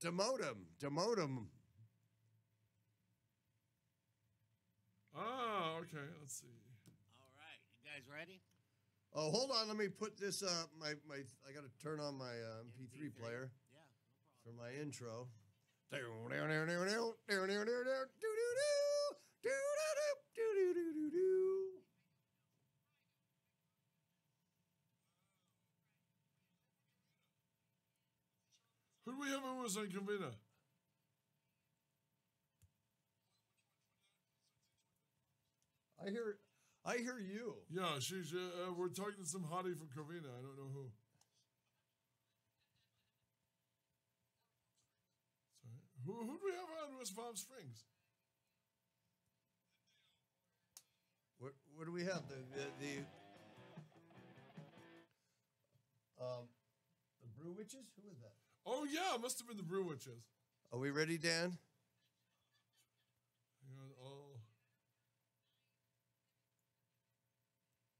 Demote him. Ah, okay. Let's see. All right, you guys ready? Oh, hold on. Let me put this. I got to turn on my MP3 player. Yeah, no problem. For my intro. Who do we have who was on Convena? I hear you. Yeah, she's. We're talking to some hottie from Covina. I don't know who. Sorry. Who do we have on West Palm Springs? What do we have? The Brew Witches? Who is that? Oh yeah, it must have been the Brew Witches. Are we ready, Dan? Hang on. Oh.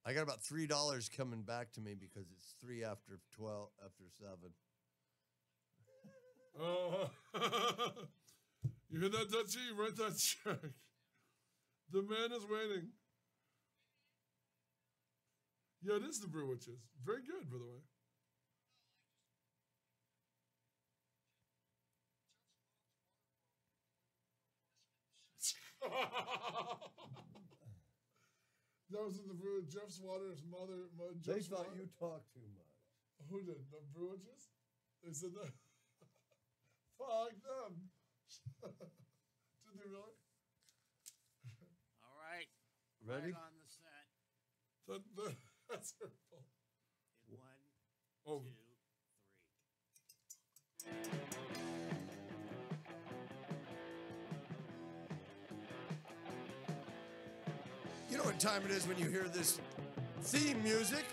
I got about $3 coming back to me because it's 3 after 12 after 7. Oh, you hear that, Dutchie? Write that check. The man is waiting. Yeah, it is the Brew Witches. Very good, by the way. That was in the Brew. Jeff's Waters' mother. They thought you talked too much. Who did? The Brew Witches? They said that. Fuck them. Did they really? All right. Ready? Right on the set. That's her fault. In 1, Oh. 2, 3. You know what time it is when you hear this theme music?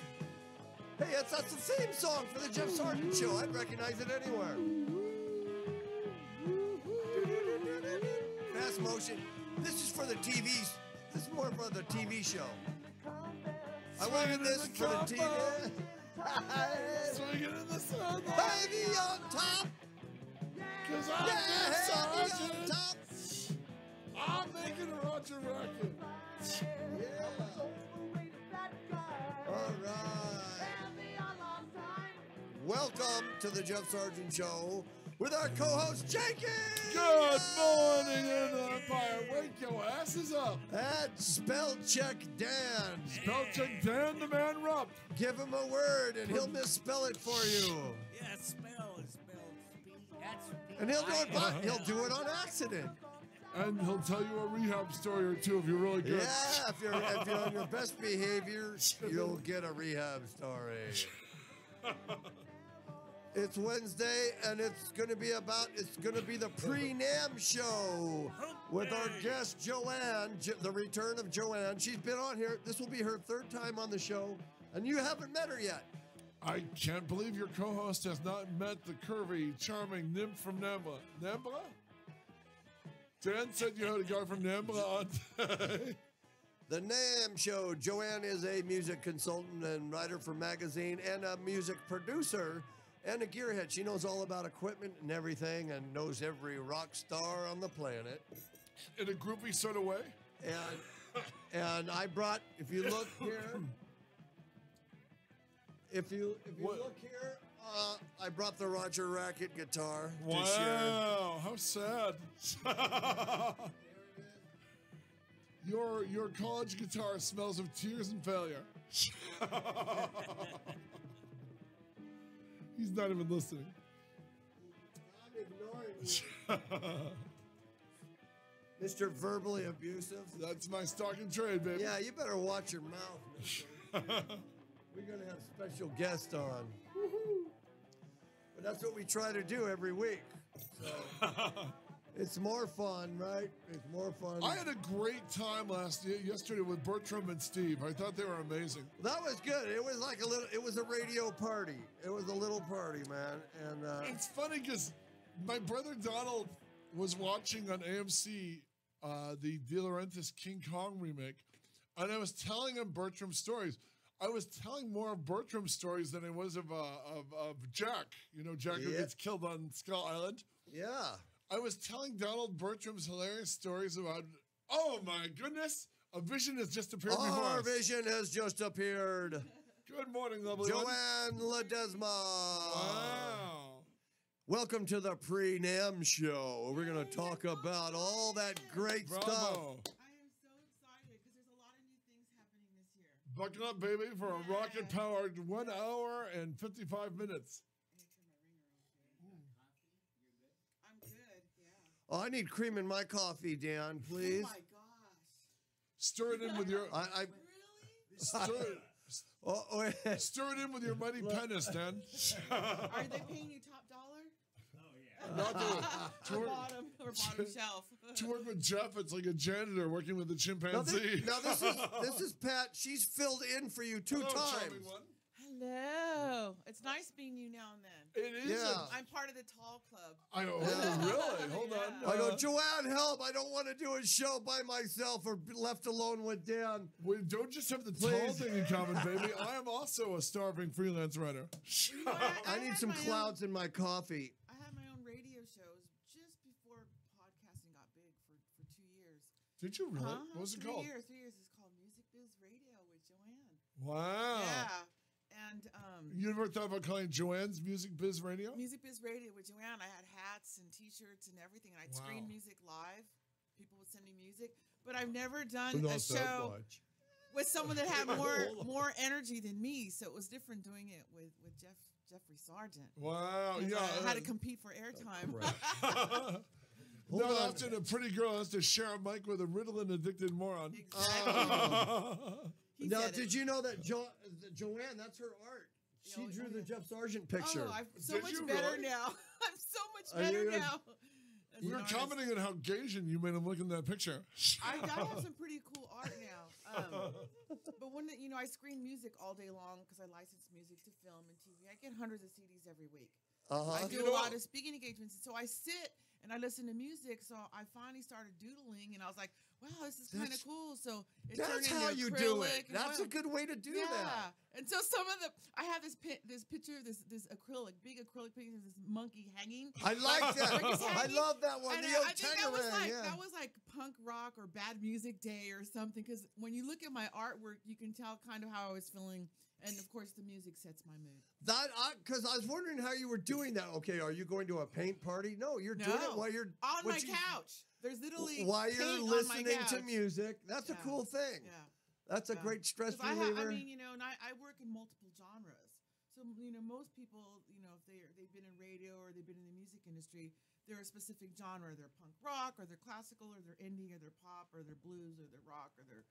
Hey, that's the theme song for the Jeff Sargent Show. I'd recognize it anywhere. Fast motion. This is for the TVs. This is more for the TV show. I wanted this for the TV. Swinging in the sun. Baby on top. Cause I'm Jeff Baby on Sargent. top. I'm making a Roger record. Yeah. All right. Welcome to the Jeff Sargent Show with our co-host Jenkins. Good morning, Inland Empire. Wake your asses up. And Spell Check Dan. Spell check Dan the man Rupp. Give him a word and he'll misspell it for you. Yeah, spell is spelled speed. That's And he'll do it on accident. And he'll tell you a rehab story or two if you're really good. Yeah, if you're on your best behavior, you'll get a rehab story. It's Wednesday, and it's gonna be the pre-NAM show with our guest Joanne, the return of Joanne. She's been on here. This will be her 3rd time on the show, and you haven't met her yet. I can't believe your co-host has not met the curvy, charming nymph from Nambla. Nambla? Dan said you had a guy from Nambla on. The NAM Show. Joanne is a music consultant and writer for magazine and a music producer and a gearhead. She knows all about equipment and everything and knows every rock star on the planet. In a groupie sort of way? And I brought, if you look here, if you look here, I brought the Roger Racket guitar to share. Wow, how sad. Your college guitar smells of tears and failure. He's not even listening. I'm ignoring you. Mr. Verbally Abusive. That's my stock and trade, baby. Yeah, you better watch your mouth, mister. We're going to have special guests on. Woo-hoo. But that's what we try to do every week. So it's more fun, right? It's more fun. I had a great time yesterday with Bertram and Steve. I thought they were amazing. That was good. It was like it was a radio party. It was a little party, man. And it's funny because my brother Donald was watching on AMC the De Laurentiis King Kong remake, and I was telling him Bertram's stories. I was telling more of Bertram's stories than I was of Jack. You know, Jack who gets killed on Skull Island. Yeah. I was telling Donald Bertram's hilarious stories about, oh my goodness, a vision has just appeared before Our us. vision has just appeared. Good morning, lovely one. Joanne Ledesma. Wow. Welcome to the Pre-Nam Show. We're going to talk about all that great stuff. Bravo. I am so excited because there's a lot of new things happening this year. Buckle up, baby, for a rocket-powered 1 hour and 55 minutes. I'm good, yeah. Oh, I need cream in my coffee, Dan, please. Oh my gosh. Stir it in with your Really? stir it in with your mighty penis, Dan. Are they paying you top dollar? Not to, Or bottom shelf? to work with Jeff, it's like a janitor working with a Now, chimpanzee. this is Pat. She's filled in for you 2 Hello, times. charming one. Hello. It's nice being you now and then. It is. Yeah. I'm part of the tall club. Really? Hold on. I go, Joanne, help. I don't want to do a show by myself or be left alone with Dan. We don't just have the tall Please. thing in common, baby. I am also a starving freelance writer. You know, I need had some my clouds in my coffee. I had my own radio shows just before podcasting got big for 2 years. Did you really? What was it 3 called? years. 3 years. It's called Music Biz Radio with Joanne. Wow. Yeah. And You never thought about calling Joanne's Music Biz Radio? Music Biz Radio with Joanne. I had hats and T-shirts and everything, and I'd screen music live. People would send me music, but I've never done a show with someone that had more energy than me. So it was different doing it with Jeffrey Sargent. Wow. 'Cause Yeah. I had to compete for airtime. Not often a pretty girl has to share a mic with a Ritalin addicted moron. Exactly. He Now, said did it. you know that Joanne, that's her art. She Oh, drew oh, the yeah. Jeff Sargent picture. Oh, I'm so Did much you better really? now. I'm so much Are you better gonna- now. As We an were artist. commenting on how Gasian you made him look in that picture. I have some pretty cool art now. But when I screen music all day long because I license music to film and TV. I get hundreds of CDs every week. I do a lot of speaking engagements, and so I sit and I listen to music. So I finally started doodling, and I was like, "Wow, this is kind of cool." So it turned That's into how you do it. acrylic and That's oil. a good way to do that. And so some of I have this picture of this acrylic, big acrylic picture of this monkey hanging. I like that. Like I love that one. And The I think that was Otangerang, that was like punk rock or bad music day or something. Because when you look at my artwork, you can tell kind of how I was feeling, and of course the music sets my mood. Because I was wondering how you were doing that. Okay, are you going to a paint party? No, you're doing it while you're on my couch. There's literally while you're paint on my listening to couch. music. That's a Yeah. cool thing. Yeah. That's a great stress 'Cause reliever. and I work in multiple genres. So, most people, if they've been in radio or they've been in the music industry, they're a specific genre. They're punk rock, or they're classical, or they're indie, or they're pop, or they're blues, or they're rock, or they're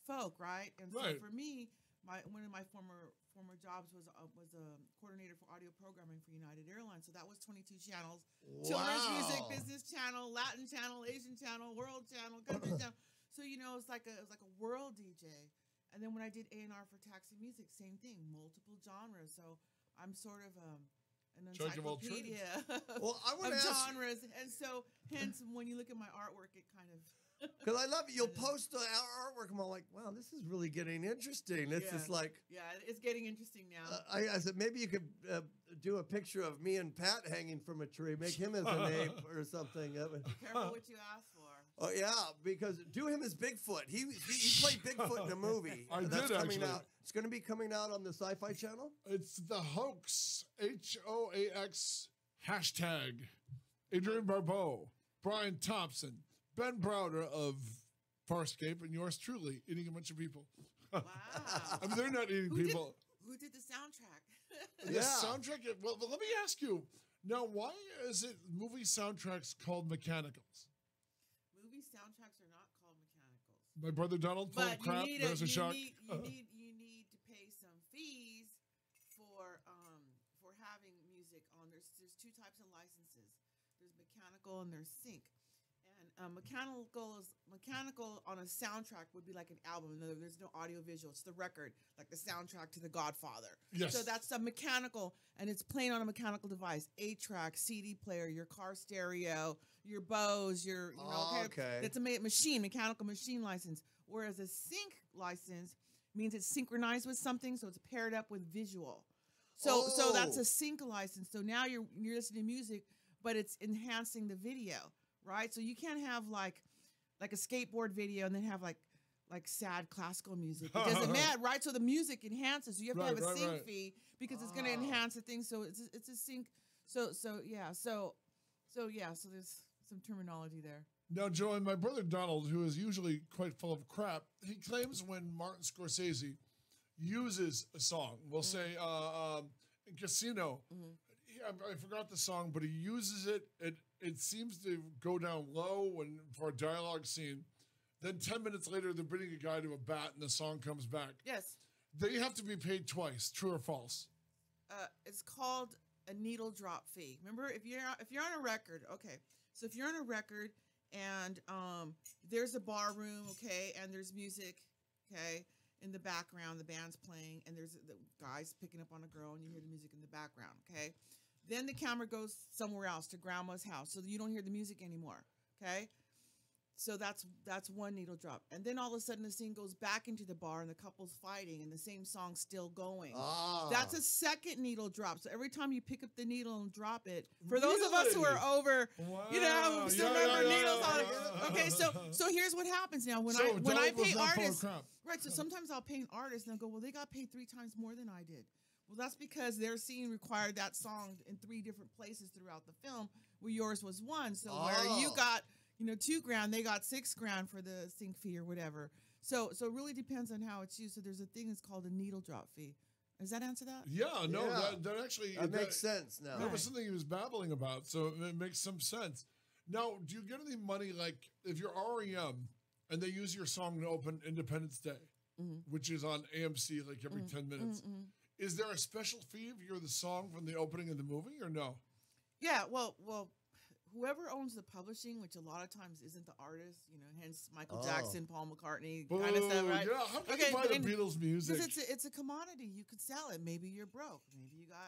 folk, right? And so for me, one of my former jobs was a coordinator for audio programming for United Airlines. So that was 22 channels: children's music, business channel, Latin channel, Asian channel, world channel, country channel. So it was like a world DJ. And then when I did A&R for Taxi Music, same thing, multiple genres. So I'm sort of an encyclopedia Well, I want of to ask genres. And so hence when you look at my artwork, it kind of because I love it. You'll post the artwork, and I'm like, wow, this is really getting interesting. It's just like. yeah, it's getting interesting now. I said maybe you could do a picture of me and Pat hanging from a tree, make him as an ape or something. Careful what you ask for. Oh yeah, because do him as Bigfoot. He played Bigfoot in a movie. That's coming actually. out. It's going to be coming out on the Sci-Fi Channel. It's The Hoax, HOAX, hashtag. Adrian Barbeau, Brian Thompson, Ben Browder of Farscape, and yours truly, eating a bunch of people. Wow. I mean, they're not eating people. Who did the soundtrack? The soundtrack, well, let me ask you, now, why is it movie soundtracks called mechanicals? Movie soundtracks are not called mechanicals. My brother Donald, full of crap, there's a shock. You need to pay some fees for having music on. There's 2 types of licenses. There's mechanical and there's sync. And mechanical on a soundtrack would be like an album. There's no audio visual. It's the record, like the soundtrack to The Godfather. Yes. So that's a mechanical, and it's playing on a mechanical device: 8-track, CD player, your car stereo, your Bose, your okay. That's a mechanical machine license. Whereas a sync license means it's synchronized with something, so it's paired up with visual. So that's a sync license. So now you're listening to music, but it's enhancing the video, right? So you can't have like a skateboard video and then have like sad classical music. It doesn't matter, right? So the music enhances. You have to have a sync fee because it's going to enhance the thing. So it's a sync. So there's some terminology there. Now, Joe, and my brother Donald, who is usually quite full of crap, he claims when Martin Scorsese uses a song, we'll say in Casino, I forgot the song, but he uses it. It seems to go down low for a dialogue scene. Then 10 minutes later, they're beating a guy to a bat, and the song comes back. Yes. They have to be paid twice. True or false? It's called a needle drop fee. Remember, if you're on a record, okay. So if you're on a record and there's a bar room, okay, and there's music, okay, in the background, the band's playing, and there's the guys picking up on a girl, and you hear the music in the background, okay. Then the camera goes somewhere else to grandma's house, so you don't hear the music anymore, okay. So that's one needle drop. And then all of a sudden the scene goes back into the bar and the couple's fighting and the same song's still going. That's a second needle drop. So every time you pick up the needle and drop it, for those of us who are over, Wow. still remember needles on it. Okay, so here's what happens now. When I pay artists, right, so sometimes I'll pay an artist and they'll go, well, they got paid 3 times more than I did. Well, that's because their scene required that song in 3 different places throughout the film, where yours was 1. So where you got $2,000, they got $6,000 for the sync fee or whatever. So it really depends on how it's used. So there's a thing that's called a needle drop fee. Does that answer that? Yeah, no, that actually makes sense now. That was something he was babbling about, so it makes some sense. Now, do you get any money, like if you're REM and they use your song to open Independence Day, which is on AMC like every 10 minutes? Is there a special fee if you're the song from the opening of the movie, or no? Yeah, well, whoever owns the publishing, which a lot of times isn't the artist, hence Michael Jackson, Paul McCartney, kind of stuff, right? Yeah, how can you buy the Beatles music? Because it's a commodity. You could sell it. Maybe you're broke.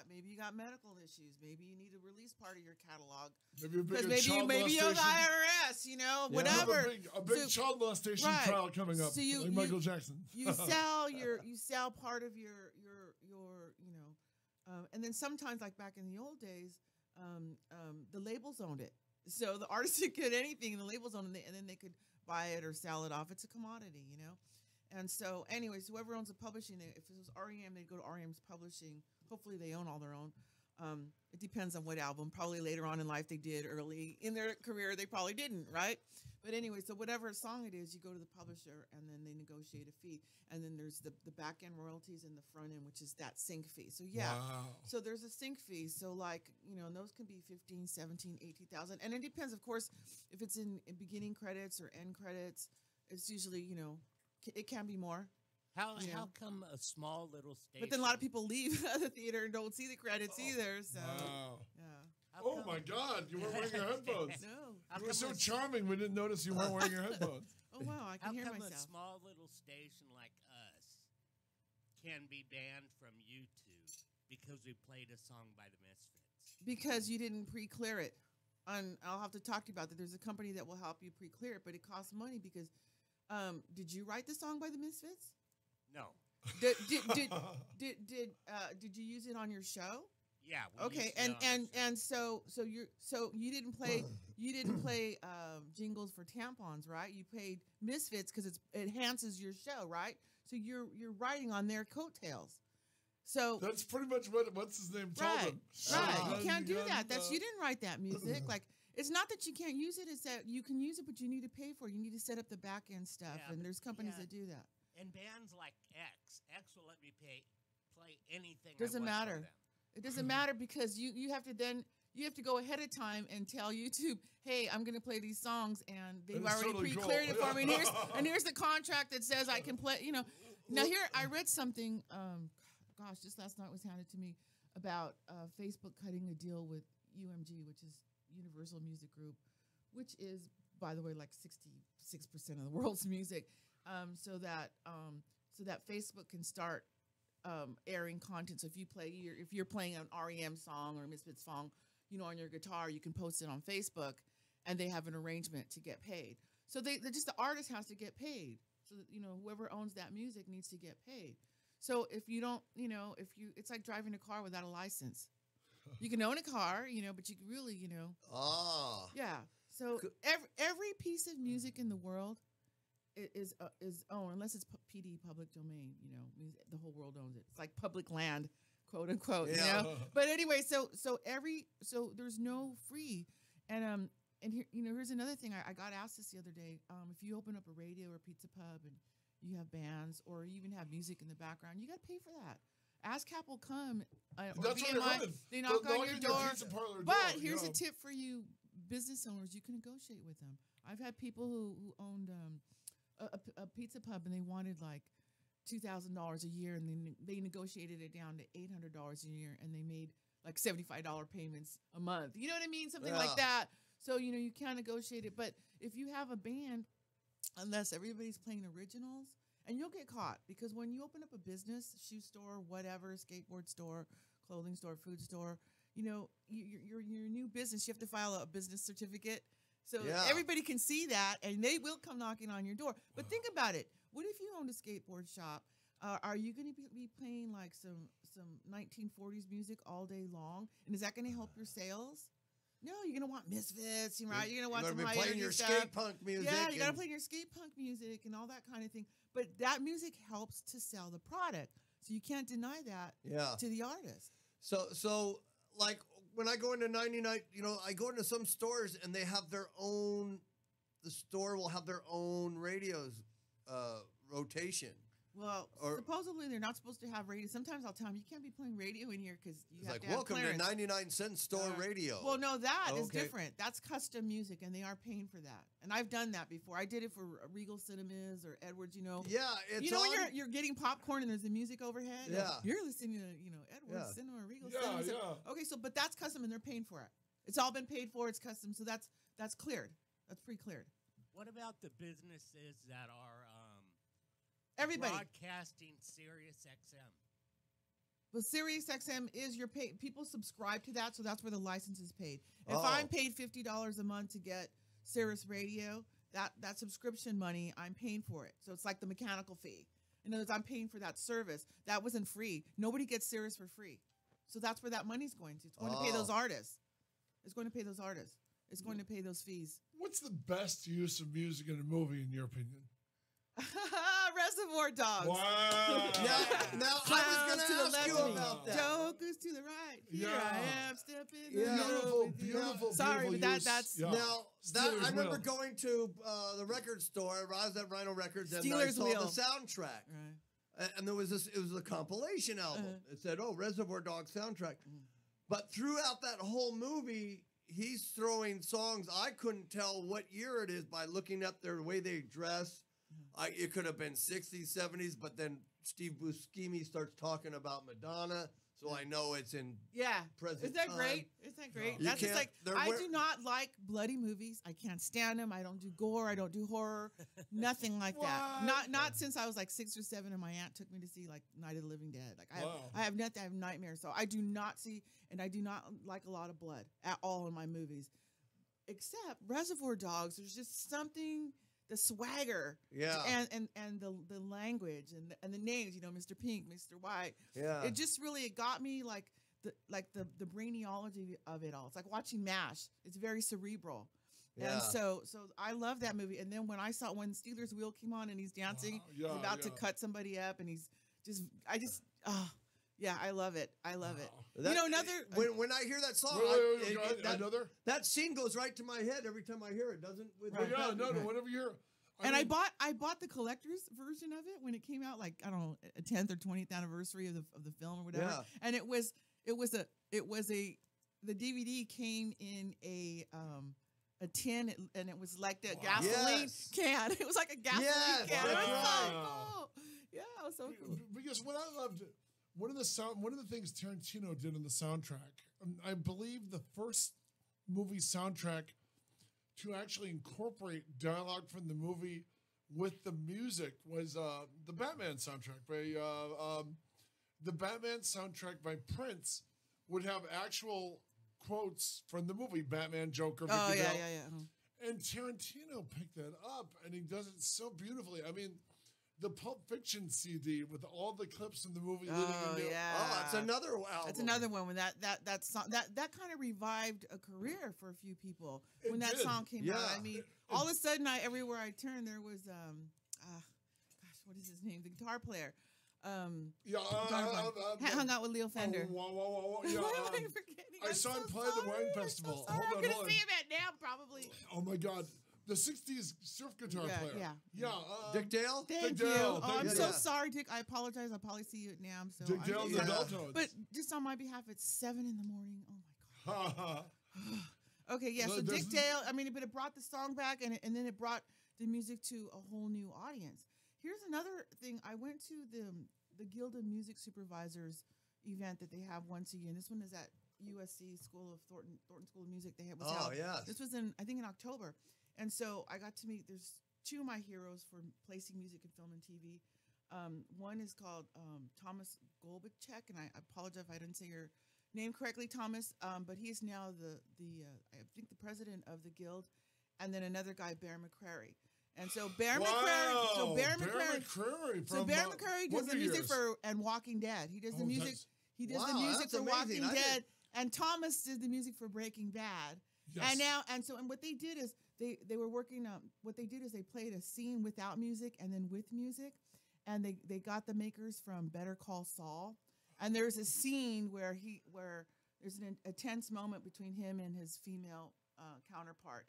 Maybe you got medical issues. Maybe you need to release part of your catalog. Maybe you're the IRS. Whatever. A big child molestation trial coming up. So like Michael Jackson. You sell part of your and then sometimes, like back in the old days, the labels owned it. So the artist could get anything, and the labels owned it, and then they could buy it or sell it off. It's a commodity, And so, anyways, whoever owns the publishing, if it was REM, they'd go to REM's publishing. Hopefully, they own all their own. It depends on what album. Probably later on in life they did. Early in their career, they probably didn't, right? But anyway, so whatever song it is, you go to the publisher, and then they negotiate a fee. And then there's the back end royalties and the front end, which is that sync fee. So so there's a sync fee. So and those can be 15, 17, 18,000. And it depends, of course, if it's in beginning credits or end credits. It's usually it can be more. How come a small little station? But then a lot of people leave the theater and don't see the credits either. So Oh my God! You weren't wearing your headphones. No. You were so charming. We didn't notice you weren't wearing your headphones. Oh wow! I can hear myself. How come a small little station like us can be banned from YouTube because we played a song by the Misfits? Because you didn't pre-clear it. I'll have to talk to you about that. There's a company that will help you pre-clear it, but it costs money because. Did you write the song by the Misfits? No. Did you use it on your show? Yeah. Okay, and so you didn't play jingles for tampons, right? You played Misfits because it enhances your show, right? So you're writing on their coattails. So that's pretty much what's his name told him. Right, you can't do that. You didn't write that music. It's not that you can't use it; it's that you can use it, but you need to pay for it. You need to set up the back end stuff, and there's companies that do that. And bands like X will let me play anything. Doesn't I want matter. from them. It doesn't matter because you have to go ahead of time and tell YouTube, hey, I'm going to play these songs, and they've already pre-cleared it for me. And here's the contract that says I can play. Now here I read something. Just last night was handed to me about Facebook cutting a deal with UMG, which is Universal Music Group, which is, by the way, like 66% of the world's music, so that Facebook can start airing content. So if you're playing an REM song or a Misfits song, on your guitar, you can post it on Facebook, and they have an arrangement to get paid. So the artist has to get paid. So whoever owns that music needs to get paid. So if you don't, it's like driving a car without a license. You can own a car, but you can really, yeah. So every piece of music in the world is owned, unless it's PD, public domain. Means the whole world owns it. It's like public land, quote unquote. Yeah. But anyway, so there's no free, and here, here's another thing. I got asked this the other day. If you open up a radio or pizza pub and you have bands or you even have music in the background, you got to pay for that. ASCAP will come, or That's what BMI, they knock on your door. pizza parlor But door, here's a tip for you business owners. You can negotiate with them. I've had people who owned a pizza pub and they wanted like $2,000 a year, and then they negotiated it down to $800 a year, and they made like $75 payments a month. You know what I mean? Something like that. So, you can't negotiate it. But if you have a band, unless everybody's playing originals, and you'll get caught, because when you open up a business, shoe store, whatever, skateboard store, clothing store, food store, your new business, you have to file a business certificate. So everybody can see that, and they will come knocking on your door. But think about it. What if you owned a skateboard shop? Are you going to be playing like some 1940s music all day long? And is that going to help your sales? No, you're going to want Misfits, right? You're going to want some high playing your stuff. skate punk music. Yeah, you got to play your skate punk music and all that kind of thing. But that music helps to sell the product. So you can't deny that to the artist. So like when I go into 99, I go into some stores and they have their own, the store will have their own radios rotation. Well, supposedly they're not supposed to have radio. Sometimes I'll tell them, you can't be playing radio in here because you have to have welcome clearance. to 99-cent store radio. Well, no, that is different. That's custom music, and they are paying for that. And I've done that before. I did it for Regal Cinemas or Edwards, Yeah, it's when you're getting popcorn and there's the music overhead? Yeah. You're listening to, Edwards Cinema or Regal Cinema. Yeah. Okay, but that's custom, and they're paying for it. It's all been paid for. It's custom, so that's cleared. That's pre-cleared. What about the businesses that are Everybody. broadcasting Sirius XM? Well, Sirius XM is your pay. People subscribe to that, so that's where the license is paid. If I'm paid $50 a month to get Sirius Radio, that subscription money, I'm paying for it. So it's like the mechanical fee. In other words, I'm paying for that service. That wasn't free. Nobody gets Sirius for free. So that's where that money's going to. It's going to pay those artists. It's going to pay those artists. It's going to pay those fees. What's the best use of music in a movie, in your opinion? Reservoir Dogs. Wow. Now I was going to ask you about that. Jokers to the right. Here I am stepping. Beautiful. Sorry, but use. that's I remember going to the record store. I was at Rhino Records, and I saw the soundtrack. Right. And there was this. It was a compilation album. It said, Reservoir Dogs soundtrack. But throughout that whole movie, he's throwing songs. I couldn't tell what year it is by looking at the way they dress. It could have been 60s, 70s, but then Steve Buscemi starts talking about Madonna, so I know it's in present Isn't that time. great? Isn't that great? You That's just can't- like, I do not like bloody movies. I can't stand them. I don't do gore. I don't do horror. Nothing like that. Not since I was like 6 or 7 and my aunt took me to see like Night of the Living Dead. Like I have nothing. I have nightmares. So I do not see, and I do not like a lot of blood at all in my movies. Except Reservoir Dogs. There's just something... The swagger, and the language and the names, Mr. Pink, Mr. White. Yeah, it just really got me like the brainiology of it all. It's like watching MASH. It's very cerebral, and so I love that movie. And then when Steelers Wheel came on and he's dancing, he's about to cut somebody up, and he's I love it. I love it. When I hear that song, that scene goes right to my head every time I hear it. Doesn't? Whenever you hear. I bought the collector's version of it when it came out, like I don't know, a 10th or 20th anniversary of the film or whatever. Yeah. And it was the DVD came in a tin, and it was like the gasoline can. It was like a gasoline can. It was so cool. Yeah, it was so cool. Because what I loved. One of the things Tarantino did in the soundtrack, I believe the first movie soundtrack to actually incorporate dialogue from the movie with the music was the Batman soundtrack by Prince would have actual quotes from the movie Batman, Joker. And Tarantino picked that up, and he does it so beautifully. I mean, the Pulp Fiction CD with all the clips from the movie. Living Oh in New yeah, Oh, it's another album. That's another one when that song that kind of revived a career for a few people when that did. song came out. Yeah. I mean, all of a sudden, everywhere I turned, there was gosh, what is his name? The guitar player. Yeah, Hung out with Leo Fender. Yeah, Why am I forgetting? I I'm saw him so play the sorry. Wang I'm so Festival. sorry. Hold I'm on, gonna hold on. see him at NAMM probably. Oh my God, the '60s surf guitar player. Yeah. Dick Dale? Thank Dick you. Dale, Oh, thank I'm you. so Yeah. sorry, Dick. I apologize. I'll probably see you at NAMM. So Dick I'm Dale's just- the Yeah. Deltones. But just on my behalf, it's 7 in the morning. Oh my God. Ha ha. Okay, yeah. Well, So there's- Dick Dale. I mean, but it brought the song back, and then it brought the music to a whole new audience. Here's another thing. I went to the Guild of Music Supervisors event that they have once a year. And this one is at USC School of Thornton School of Music. They had was Oh, held. yes. This was in October, and so I got to meet. There's 2 of my heroes for placing music in film and TV. One is called Thomas Golbachek, and I apologize if I didn't say your name correctly, Thomas. But he is now the I think the president of the guild, and then another guy, Bear McCrary. And so Bear McCrary, so Bear McCrary, from Bear McCrary does Wonder the music Years. for and Walking Dead. He does the Oh, music. that's- He does Wow, the music that's for amazing. Walking I Dead, didn't- and Thomas did the music for Breaking Bad. Yes. And what they did is they were working. What they did is they played a scene without music and then with music, and they got the makers from Better Call Saul, and there's a scene where there's a tense moment between him and his female counterpart,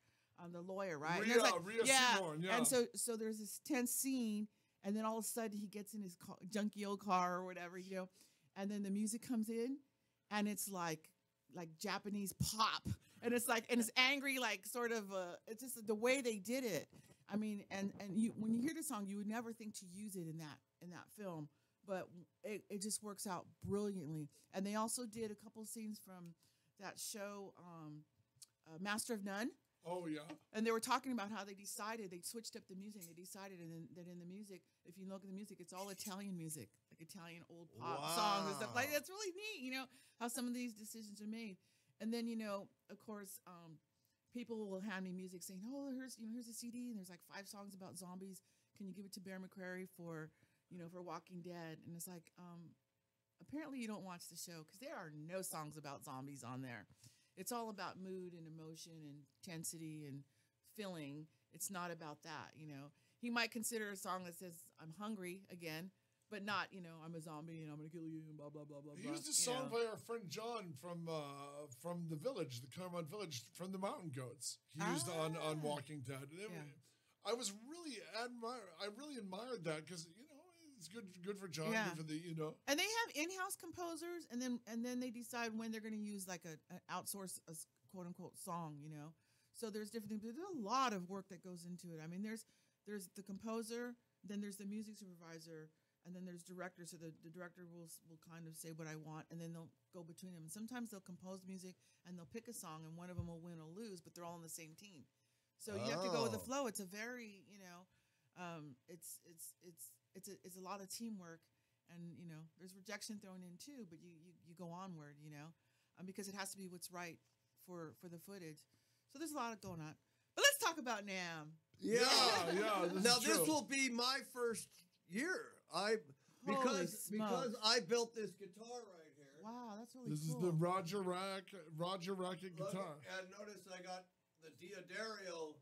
the lawyer, right? And Rhea, there's Rhea Seehorn, yeah. And so there's this tense scene, and then all of a sudden he gets in his junky old car or whatever, and then the music comes in, and it's like Japanese pop, and it's angry, like sort of it's just the way they did it. I mean, and when you hear the song, you would never think to use it in that film, but it just works out brilliantly. And they also did a couple scenes from that show, Master of None. Oh yeah. And they were talking about how they switched up the music. They decided that in the music, if you look at the music, it's all Italian music, like Italian old pop songs and stuff like that. It's really neat, how some of these decisions are made. And then, of course, people will hand me music saying, "Oh, here's a CD, and there's like 5 songs about zombies. Can you give it to Bear McCrary for Walking Dead?" And it's like, apparently you don't watch the show because there are no songs about zombies on there. It's all about mood and emotion and intensity and feeling. It's not about that, He might consider a song that says, "I'm hungry" again, but not, "I'm a zombie and I'm going to kill you" and blah, blah, blah, blah, He blah. used a song by our friend John from the village, the Claremont Village, from the Mountain Goats. He used on Walking Dead. And I was really I really admired that because it's good for John, Yeah. good for the And they have in-house composers, and then they decide when they're going to use like an outsource a quote unquote song, So there's different things. There's a lot of work that goes into it. I mean, there's the composer, then there's the music supervisor, and then there's director. So the director will kind of say what I want, and then they'll go between them. And sometimes they'll compose music and they'll pick a song, and one of them will win or lose, but they're all on the same team. So you have to go with the Oh. flow. It's a very it's a lot of teamwork, and there's rejection thrown in too, but you go onward, because it has to be what's right for the footage. So there's a lot going on. But let's talk about NAMM. Yeah. This Now is this true. will be my first year. Holy Because smokes. I built this guitar right here. Wow, that's really This cool. is the Roger Racket Look, guitar. and notice I got the Diodario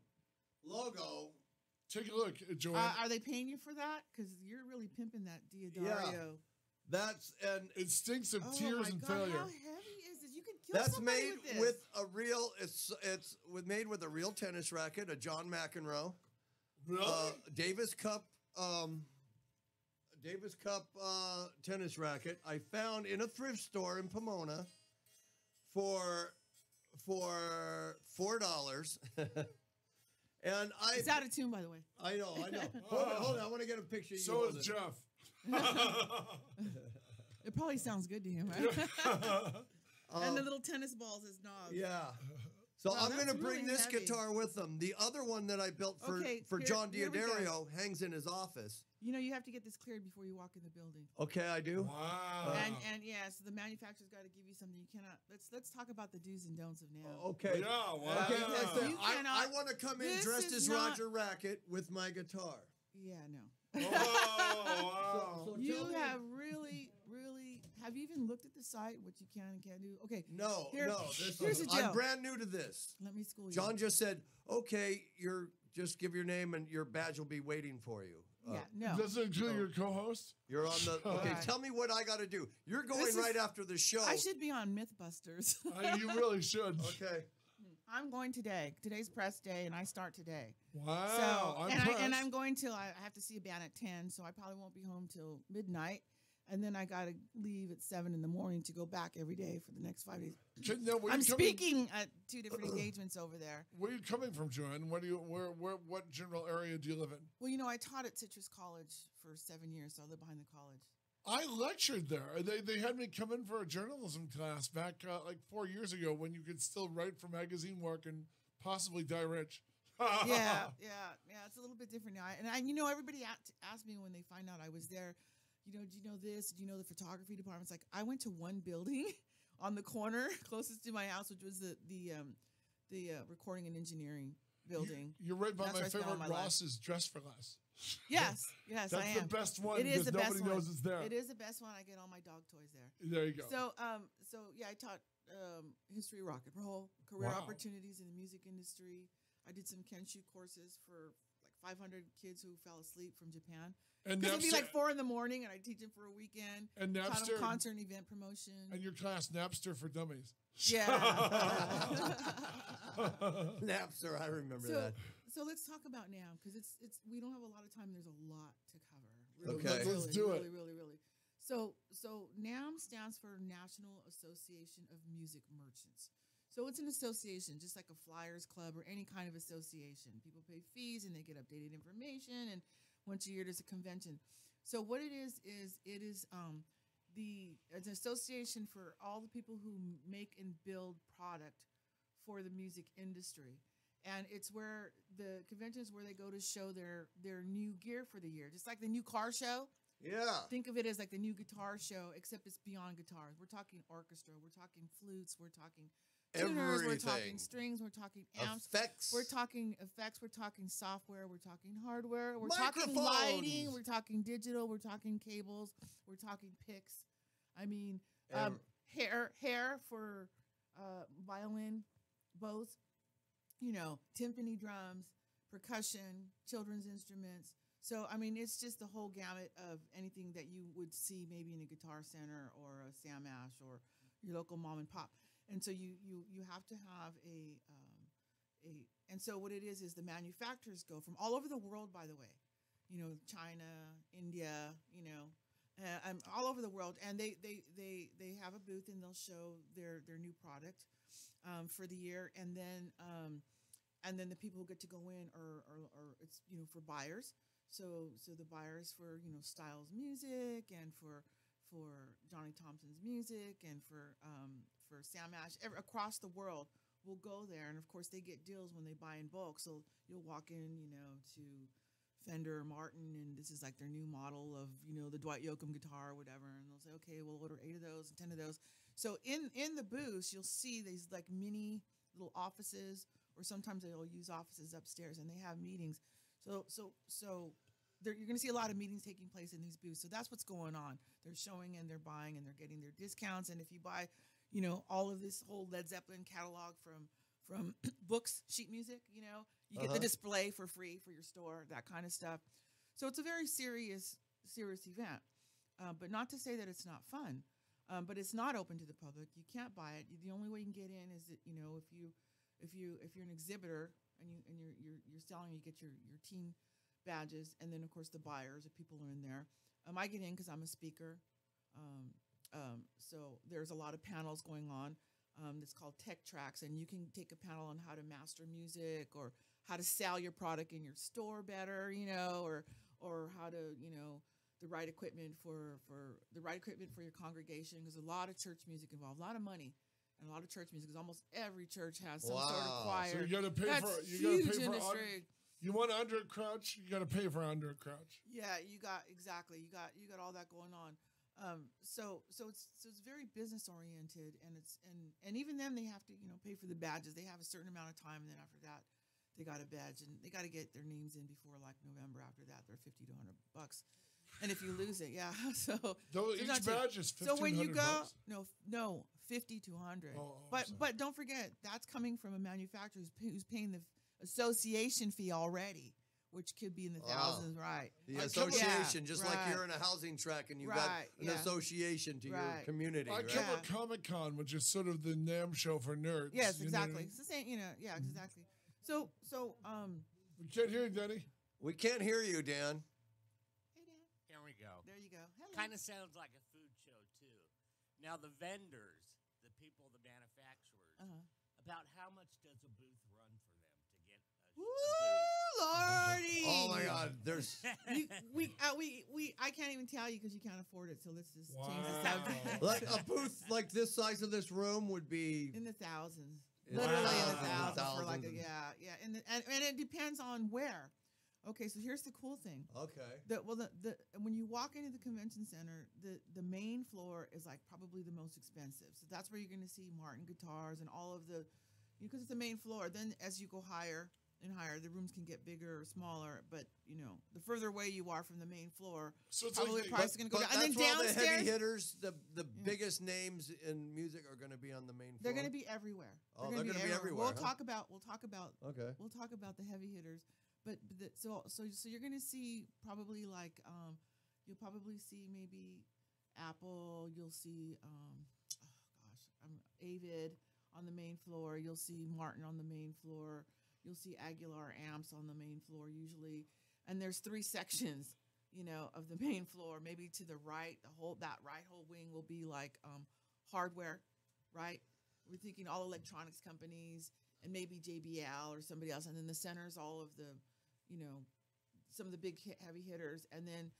logo. Take a look, Joanne. Are they paying you for that? Because you're really pimping that Diodario. That's and it stinks of Oh tears my and God, failure. how heavy is this? You could kill that's somebody made with this. with a real. Made with a real tennis racket, a John McEnroe, Really? Davis Cup. Tennis racket I found in a thrift store in Pomona for $4. And It's out of tune, by the way. I know. Hold on. I want to get a picture of you. So on is it. Jeff. It probably sounds good to him, right? And the little tennis balls as knobs. Yeah. So Wow, I'm going to that's bring really this heavy. guitar with them. The other one that I built for Okay, John here we go. Diodario hangs in his office. You have to get this cleared before you walk in the building. Okay, I do. Wow. And yeah, so the manufacturer's got to give you something you cannot. Let's talk about the do's and don'ts of NAMM. Okay. Yeah, wow. Okay, Because listen, you I cannot- want to come in this dressed is as not- Roger Racket with my guitar. Yeah, no. wow. So You tell me- have really, have you even looked at the site, what you can and can't do? Okay. No, Here- no. here's the deal. I'm brand new to this. Let me school you. John just said, okay, just give your name and your badge will be waiting for you. Yeah, no. Does it include your co-host? You're on the, okay, Right. tell me what I got to do. You're going This is- right after the show. I should be on Mythbusters. You really should. Okay. I'm going today. Today's press day, and I start today. Wow. So, I'm and impressed. I'm going till I have to see a band at 10, so I probably won't be home till midnight. And then I got to leave at 7 in the morning to go back every day for the next 5 days. Now, where I'm you coming- speaking at 2 different engagements over there. Where are you coming from, Joanne? What general area do you live in? Well, you know, I taught at Citrus College for 7 years, so I live behind the college. I lectured there. They had me come in for a journalism class back like 4 years ago when you could still write for magazine work and possibly die rich. Yeah. It's a little bit different now. And you know, everybody asked me when they find out I was there, you know, do you know this? Do you know the photography department? It's like, I went to one building on the corner closest to my house, which was the recording and engineering building. You're right by That's my where I spent all favorite my life. Ross's Dress for Less. Yes, That's I am. the best one It is because the best nobody one. knows it's there. It is the best one. I get all my dog toys there. There you go. So yeah, I taught history of rock and roll, career Wow. opportunities in the music industry. I did some Kenshu courses for like 500 kids who fell asleep from Japan. and Because it'd be Napster, like 4 in the morning, and I teach them for a weekend. and Taught Napster, them concert and event promotion. and your class Napster for Dummies. Yeah. Napster, I remember so, that. so let's talk about NAMM because it's we don't have a lot of time. There's a lot to cover. Okay. Let's do it. Really. So NAMM stands for National Association of Music Merchants. So it's an association, just like a Flyers Club or any kind of association. People pay fees and they get updated information, and once a year there's a convention. So what it is it is it's an association for all the people who make and build product for the music industry. And it's where the convention is where they go to show their new gear for the year, just like the new car show. Yeah. Think of it as like the new guitar show, except it's beyond guitars. We're talking orchestra, we're talking flutes, we're talking tuners, we're talking Everything. strings, we're talking amps, Effects. we're talking effects, we're talking software, we're talking hardware, we're talking lighting, Microphones. we're talking digital, we're talking cables, we're talking picks. I mean, Ev- hair for violin, bows, you know, timpani drums, percussion, children's instruments. So, I mean, it's just the whole gamut of anything that you would see maybe in a Guitar Center or a Sam Ash or your local mom and pop. And so you have to have and so what it is the manufacturers go from all over the world, by the way, you know, China, India, you know, all over the world. And they have a booth and they'll show their new product for the year. And then the people who get to go in are it's, you know, for buyers. So the buyers for, you know, Styles music and for Johnny Thompson's music and for Sam Ash across the world will go there. And of course they get deals when they buy in bulk. So you'll walk in, you know, to Fender or Martin, and this is like their new model of, you know, the Dwight Yoakam guitar or whatever. And they'll say, okay, we'll order 8 of those and 10 of those. So in the booths, you'll see these like mini little offices, or sometimes they'll use offices upstairs and they have meetings. So you're going to see a lot of meetings taking place in these booths. So that's what's going on. They're showing and they're buying and they're getting their discounts. And if you buy, you know, all of this whole Led Zeppelin catalog from books, sheet music, you know, you get the display for free for your store, that kind of stuff. So it's a very serious event. But not to say that it's not fun. But it's not open to the public. You can't buy it. The only way you can get in is that, you know, if you're an exhibitor and you're selling, you get your team badges, and then of course the buyers, if people are in there. I get in because I'm a speaker. So there's a lot of panels going on. It's called Tech Tracks, and you can take a panel on how to master music or how to sell your product in your store better, you know, or how to, you know, the right equipment for your congregation, because a lot of church music involved, a lot of money, and a lot of church music, because almost every church has some sort of choir. So you got to pay That's for huge industry. You want under a crouch, you got to pay for under a crouch. Yeah, you got all that going on. So it's very business oriented, and even then they have to, you know, pay for the badges. They have a certain amount of time, and then after that, they got a badge, and they got to get their names in before like November. After that, they're $50 to $100. And if you lose it, yeah. So Each badge is $1,500. so when you go, no, 50 to 100. But but don't forget, that's coming from a manufacturer who's paying the association fee already, which could be in the thousands, right? The association, just like you're in a housing track and you've got an association to your community. I cover Comic-Con, which is sort of the NAMM show for nerds. Yes, exactly. It's the same, exactly. So we can't hear you, Denny. We can't hear you, Dan. Here we go. There you go. Kind of sounds like a food show, too. Now, the vendors, the people, the manufacturers, about how much does a booth run for them to get a Woo, Lordy! Oh, my God. There's... I can't even tell you because you can't afford it, so let's just change the subject. Like a booth like this size of this room would be... In the thousands. Literally in the thousands. For like and it depends on where. Okay, so here's the cool thing. Okay. When you walk into the convention center, the main floor is like probably the most expensive. So that's where you're going to see Martin guitars and all of the, because it's the main floor. Then as you go higher and higher, the rooms can get bigger or smaller. But the further away you are from the main floor, so probably the price is going to go down. And then downstairs, downstairs, the heavy hitters, the biggest names in music are going to be on the main floor. They're going to be everywhere. Oh, they're going to be everywhere. We'll talk about. Okay. We'll talk about the heavy hitters. But so you're gonna see probably like you'll probably see maybe Apple. You'll see Avid on the main floor. You'll see Martin on the main floor. You'll see Aguilar amps on the main floor usually. And there's 3 sections, of the main floor. Maybe to the right, that right whole wing will be like hardware, right? We're thinking all electronics companies and maybe JBL or somebody else. And then the center is all of the some of the big heavy hitters, and then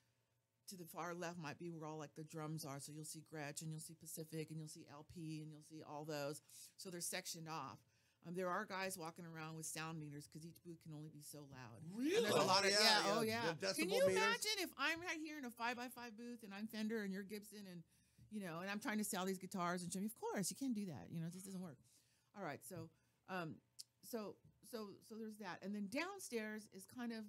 to the far left might be where all like the drums are. So you'll see Gretsch, and you'll see Pacific, and you'll see LP, and you'll see all those. So they're sectioned off. There are guys walking around with sound meters because each booth can only be so loud. Really? And there's a lot of The decibel Can you meters? imagine if I'm right here in a 5x5 booth and I'm Fender and you're Gibson and and I'm trying to sell these guitars and show me? Of course, you can't do that. It just doesn't work. All right, so there's that, and then downstairs is kind of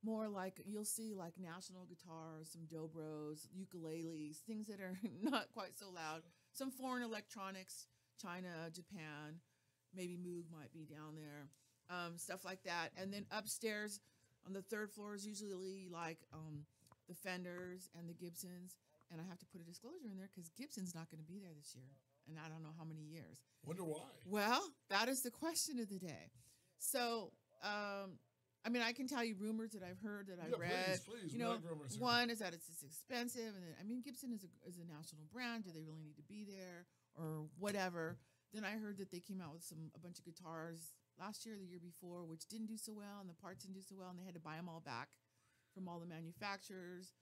more like you'll see like national guitars, some dobros, ukuleles, things that are not quite so loud, some foreign electronics, China, Japan, maybe Moog might be down there, stuff like that. And then upstairs on the 3rd floor is usually like the Fenders and the Gibsons. And I have to put a disclosure in there because Gibson's not going to be there this year. And I don't know how many years. Wonder why. Well, that is the question of the day. So, I can tell you rumors that I've heard, that I've read. Please. One is that it's just expensive. And then, Gibson is a national brand. Do they really need to be there or whatever? Then I heard that they came out with a bunch of guitars last year, the year before, which didn't do so well, and the parts didn't do so well, and they had to buy them all back from all the manufacturers.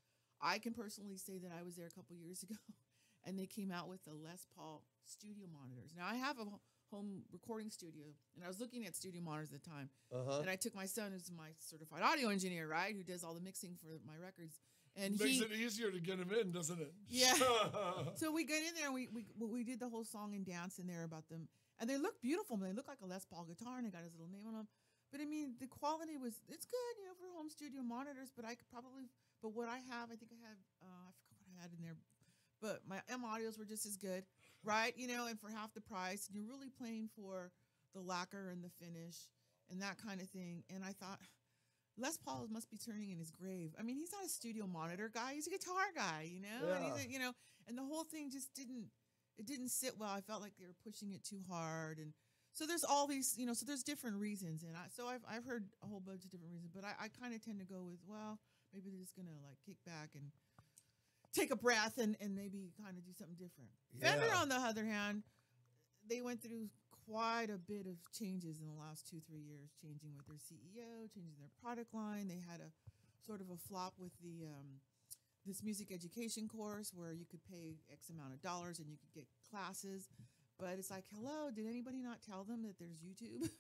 I can personally say that I was there a couple years ago, and they came out with the Les Paul studio monitors. Now, I have a home recording studio, and I was looking at studio monitors at the time, and I took my son, who's my certified audio engineer, right, who does all the mixing for my records. And makes it easier to get him in, doesn't it? Yeah. So we got in there, and we did the whole song and dance in there about them, and they look beautiful. They look like a Les Paul guitar, and they got his little name on them. But the quality it's good, for home studio monitors. But but what I have, I think I had, I forgot what I had in there, but my M audios were just as good, right? And for half the price, and you're really playing for the lacquer and the finish and that kind of thing. And I thought, Les Paul must be turning in his grave. He's not a studio monitor guy; he's a guitar guy, Yeah. And and the whole thing just didn't sit well. I felt like they were pushing it too hard, and so there's all these, so there's different reasons, and I've heard a whole bunch of different reasons, but I kind of tend to go with, well, maybe they're just gonna like kick back and take a breath and maybe kind of do something different. Yeah. Fender, on the other hand, they went through quite a bit of changes in the last 2-3 years, changing with their CEO, changing their product line. They had a sort of a flop with the this music education course where you could pay X amount of dollars and you could get classes. But it's like, hello, did anybody not tell them that there's YouTube?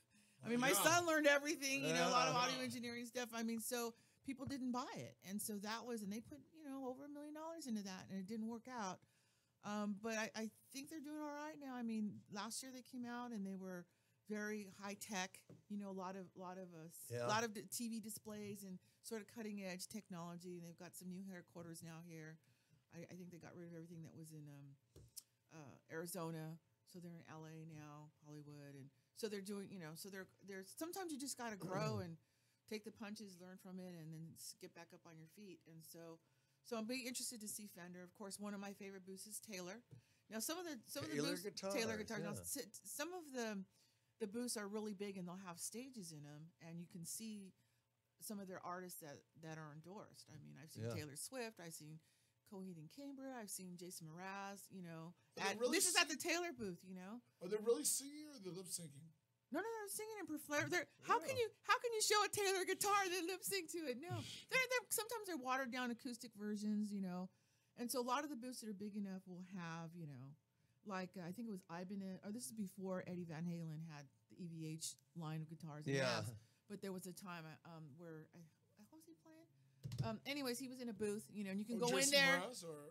My son learned everything, a lot of audio engineering stuff. So people didn't buy it. And so and they put, over $1 million into that, and it didn't work out. But I think they're doing all right now. Last year they came out and they were very high tech. You know, a lot of TV displays and sort of cutting edge technology. And they've got some new headquarters now here. I think they got rid of everything that was in Arizona, so they're in LA now, Hollywood, and so they're doing. You know, so they're sometimes you just got to grow and take the punches, learn from it, and then get back up on your feet. And so I'm very interested to see Fender. Of course, one of my favorite booths is Taylor. Now some of the booths, Taylor guitars. Yeah. Now, some of the booths are really big and they'll have stages in them, and you can see some of their artists that are endorsed. I mean, I've seen Taylor Swift, I've seen Coheed and Cambria, I've seen Jason Mraz. You know, this is at the Taylor booth. You know, are they really singing or are they lip syncing? No, they're singing in preclear. How can you show a Taylor guitar and then lip sync to it? No, sometimes they're watered down acoustic versions. You know, and so a lot of the booths that are big enough will have, you know, like I think it was Ibanez, or this is before Eddie Van Halen had the EVH line of guitars. And amps, but there was a time where what was he playing? Anyways, he was in a booth, you know, and you can go in there.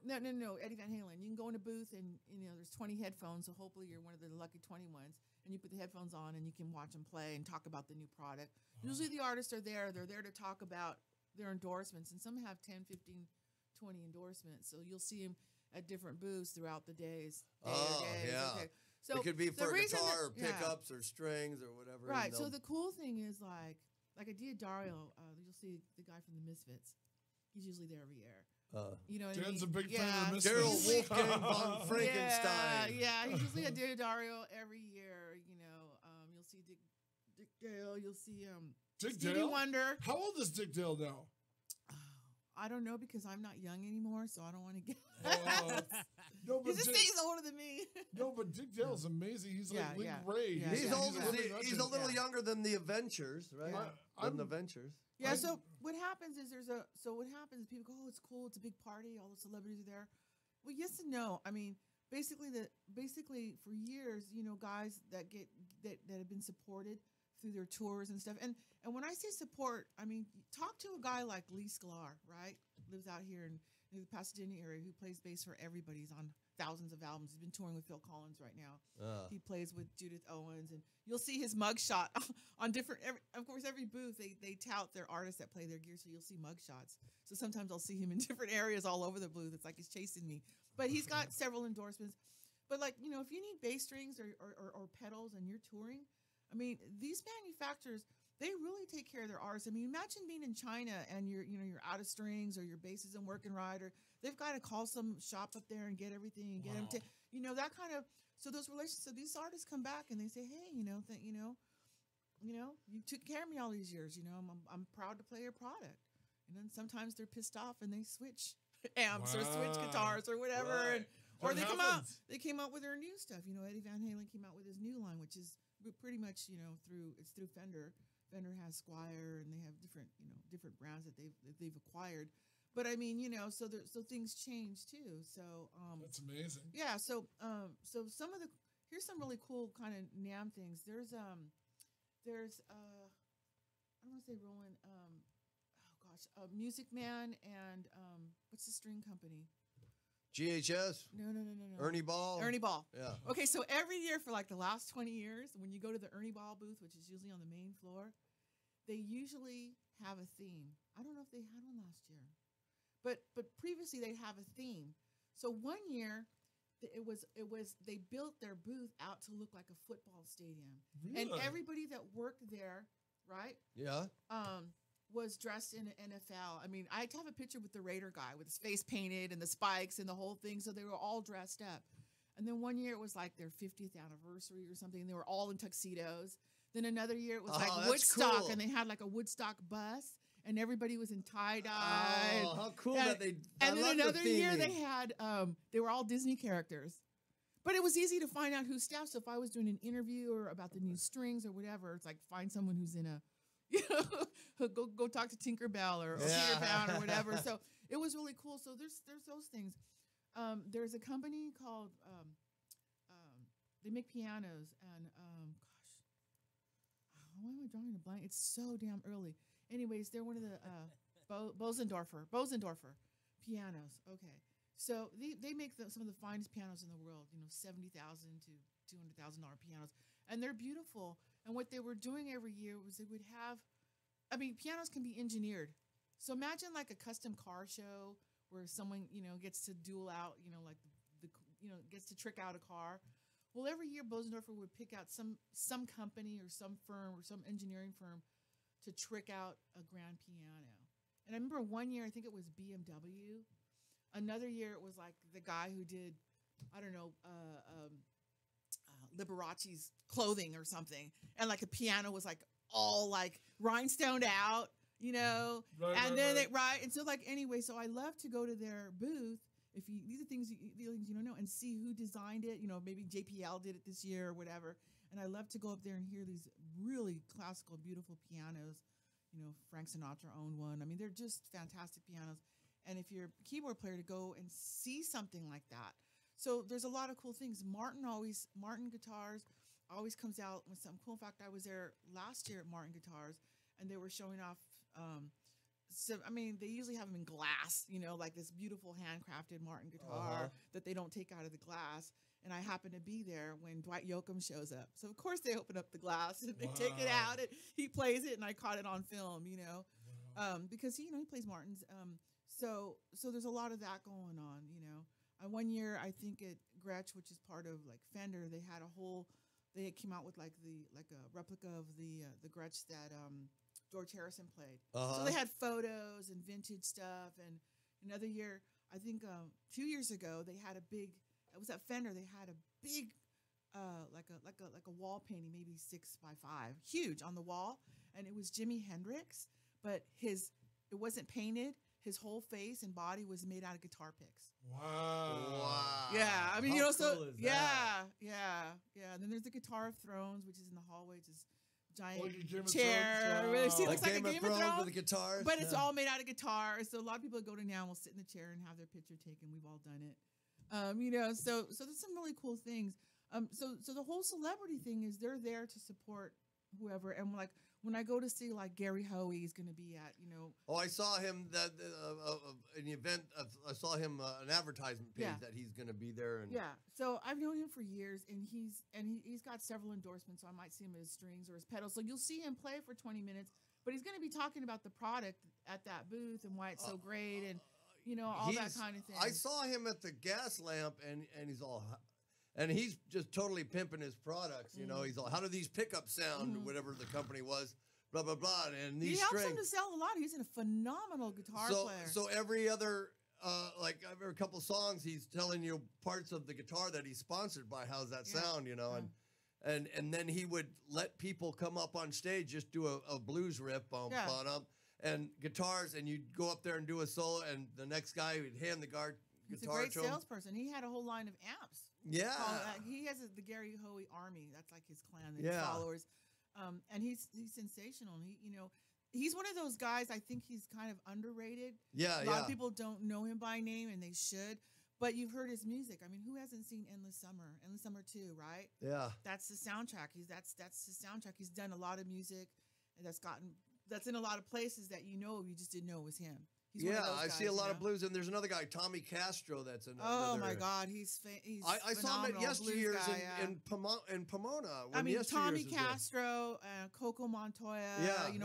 No, Eddie Van Halen. You can go in a booth and you know there's 20 headphones, so hopefully you're one of the lucky 20 ones, and you put the headphones on and you can watch them play and talk about the new product. Usually the artists are there. They're there to talk about their endorsements, and some have 10, 15, 20 endorsements. So you'll see them at different booths throughout the days. Okay. So it could be for guitar or pickups or strings or whatever. Right. So the cool thing is like a Diodario, you'll see the guy from the Misfits. He's usually there every year. You know what Dan's I mean? a big fan of the Misfits. Daryl Wolfgang von Frankenstein. Yeah, he's usually a Diodario every year. You know, you'll see Dick Dale. You'll see Dick Stevie Dale? Wonder. How old is Dick Dale now? I don't know because I'm not young anymore, so I don't want to get. No, but he's older than me. No, but Dick Dale's amazing. He's like Link Ray. Yeah, he's older. He's a legend. little younger than the Adventures, right? Than the Ventures. Yeah. So what happens is what happens is people go, oh, it's cool, it's a big party, all the celebrities are there. Well, yes and no. I mean, basically for years, you know, guys that have been supported through their tours and stuff. And when I say support, I mean talk to a guy like Lee Sklar, right? Lives out here in the Pasadena area, who plays bass for everybody. He's on thousands of albums. He's been touring with Phil Collins right now. He plays with Judith Owens, and you'll see his mugshot on every booth they tout their artists that play their gear, so you'll see mugshots. So sometimes I'll see him in different areas all over the booth. It's like he's chasing me. But he's got several endorsements. But like, you know, if you need bass strings or pedals and you're touring, I mean, these manufacturers, they really take care of their artists. I mean, imagine being in China and you're out of strings or your bass isn't working right, or they've got to call some shop up there and get everything and get them to, you know, that kind of. So those relations. So these artists come back and they say, hey, you took care of me all these years. You know, I'm proud to play your product. And then sometimes they're pissed off and they switch amps or switch guitars or whatever, or they came out with their new stuff. You know, Eddie Van Halen came out with his new line, which is pretty much, you know, through Fender. Fender has Squier, and they have different brands that they've acquired. But I mean, you know, so things change too. So that's amazing. Yeah. So here's some really cool kind of NAMM things. There's I don't want to say Roland. Music Man and what's the string company? GHS? No. Ernie Ball? Ernie Ball. Yeah. Okay, so every year for like the last 20 years, when you go to the Ernie Ball booth, which is usually on the main floor, they usually have a theme. I don't know if they had one last year. But previously they'd have a theme. So one year it was they built their booth out to look like a football stadium. Really? And everybody that worked there, right? Yeah. Was dressed in an NFL. I mean, I'd have a picture with the Raider guy with his face painted and the spikes and the whole thing. So they were all dressed up. And then one year it was like their 50th anniversary or something. And they were all in tuxedos. Then another year it was like Woodstock, cool. And they had like a Woodstock bus, and everybody was in tie-dye. Oh, how cool that they! And then another year they had they were all Disney characters. But it was easy to find out who's staff. So if I was doing an interview or about the new strings or whatever, it's like find someone who's in a go talk to Tinkerbell or Peter Pan or whatever. So it was really cool. So there's those things. There's a company called they make pianos, and why am I drawing a blank? It's so damn early. Anyways, they're one of the Bosendorfer pianos. Okay, so they make some of the finest pianos in the world. You know, $70,000 to $200,000 pianos. and they're beautiful. And what they were doing every year was they would have, I mean, pianos can be engineered. So imagine like a custom car show where someone, gets to duel out, like gets to trick out a car. Well, every year Bosendorfer would pick out some company or some firm or some engineering firm to trick out a grand piano. And I remember one year, I think it was BMW. Another year, it was like the guy who did, I don't know, Liberace's clothing or something. And like a piano was like all like rhinestoned out, And so like, anyway, so I love to go to their booth. These are things you don't know, and see who designed it. Maybe JPL did it this year or whatever. And I love to go up there and hear these really classical, beautiful pianos. Frank Sinatra owned one. I mean, they're just fantastic pianos. And if you're a keyboard player, to go and see something like that. So there's a lot of cool things. Martin Guitars always comes out with something cool. In fact, I was there last year at Martin Guitars, and they were showing off. So I mean, they usually have them in glass, like this beautiful handcrafted Martin guitar that they don't take out of the glass. And I happen to be there when Dwight Yoakam shows up. So of course they open up the glass and they take it out and he plays it, and I caught it on film, because he plays Martins. So there's a lot of that going on, one year, I think at Gretsch, which is part of like Fender, they came out with like a replica of the Gretsch that George Harrison played. So they had photos and vintage stuff. And another year, I think 2 years ago, they had it was at Fender. They had a big like a wall painting, maybe 6 by 5, huge on the wall, and it was Jimi Hendrix, but it wasn't painted. His whole face and body was made out of guitar picks. Wow. Yeah, I mean, How so cool is yeah, that? yeah. And then there's the Guitar of Thrones, which is in the hallway, just giant Like a Game of chair. Thrones, Really, see, Like looks like Game a of Game Thrones of Thrones, with the guitars. but it's all made out of guitar. So a lot of people that go to now will sit in the chair and have their picture taken. We've all done it. So there's some really cool things. So the whole celebrity thing is they're there to support whoever. And like when I go to see like Gary Hoey is going to be at, Oh, I saw him an event. I saw him an advertisement page Yeah. that he's going to be there. And yeah. So I've known him for years, and he's got several endorsements. So I might see him with his strings or his pedals. So you'll see him play for 20 minutes, but he's going to be talking about the product at that booth and why it's so great, and all that kind of thing. I saw him at the gas lamp, and he's all. And he's just totally pimping his products. He's all, how do these pickups sound? Whatever the company was, blah blah blah. And these he helps strings. him to sell a lot. He's a phenomenal guitar player. So every other every couple songs, he's telling you parts of the guitar that he's sponsored by. How's that sound? And then he would let people come up on stage, just do a blues riff, and guitars, and you'd go up there and do a solo, and the next guy would hand the guitar He's a great to him. salesperson. He had a whole line of amps. Yeah. He has the Gary Hoey Army. That's like his clan, his followers. And he's sensational. He's one of those guys. I think he's kind of underrated. Yeah, a lot of people don't know him by name, and they should. But you've heard his music. I mean, who hasn't seen Endless Summer? Endless Summer 2, right? Yeah. That's the soundtrack. That's his soundtrack. He's done a lot of music, and that's in a lot of places that you just didn't know it was him. He's one of those I guys, see a lot of blues, and there's another guy, Tommy Castro. That's another. Oh my God, he's I saw him at yesteryears in Pomona. I mean, Tommy Yesteryears was there. Castro, Coco Montoya,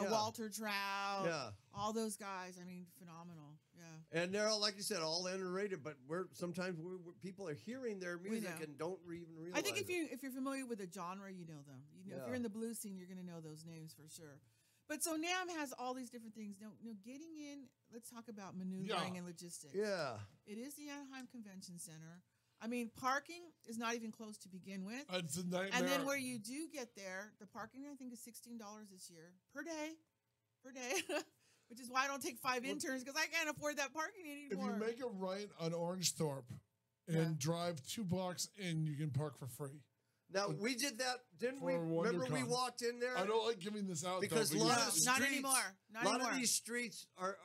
Walter Trout, all those guys. I mean, phenomenal. Yeah. And they're all, like you said, all underrated. But sometimes people are hearing their music and don't even realize. I think if you're familiar with the genre, you know them. If you're in the blues scene, you're going to know those names for sure. But so NAMM has all these different things. Now, getting in, let's talk about maneuvering and logistics. Yeah. It is the Anaheim Convention Center. I mean, parking is not even close to begin with. It's a nightmare. And then where you do get there, the parking, I think, is $16 this year per day. Which is why I don't take 5 interns, because I can't afford that parking anymore. If you make a right on Orangethorpe and drive 2 blocks in, you can park for free. Now, we did that, didn't we? For Remember we WonderCon. walked in there? I don't like giving this out, because though, a lot of streets, not anymore. Not a lot anymore. of these streets are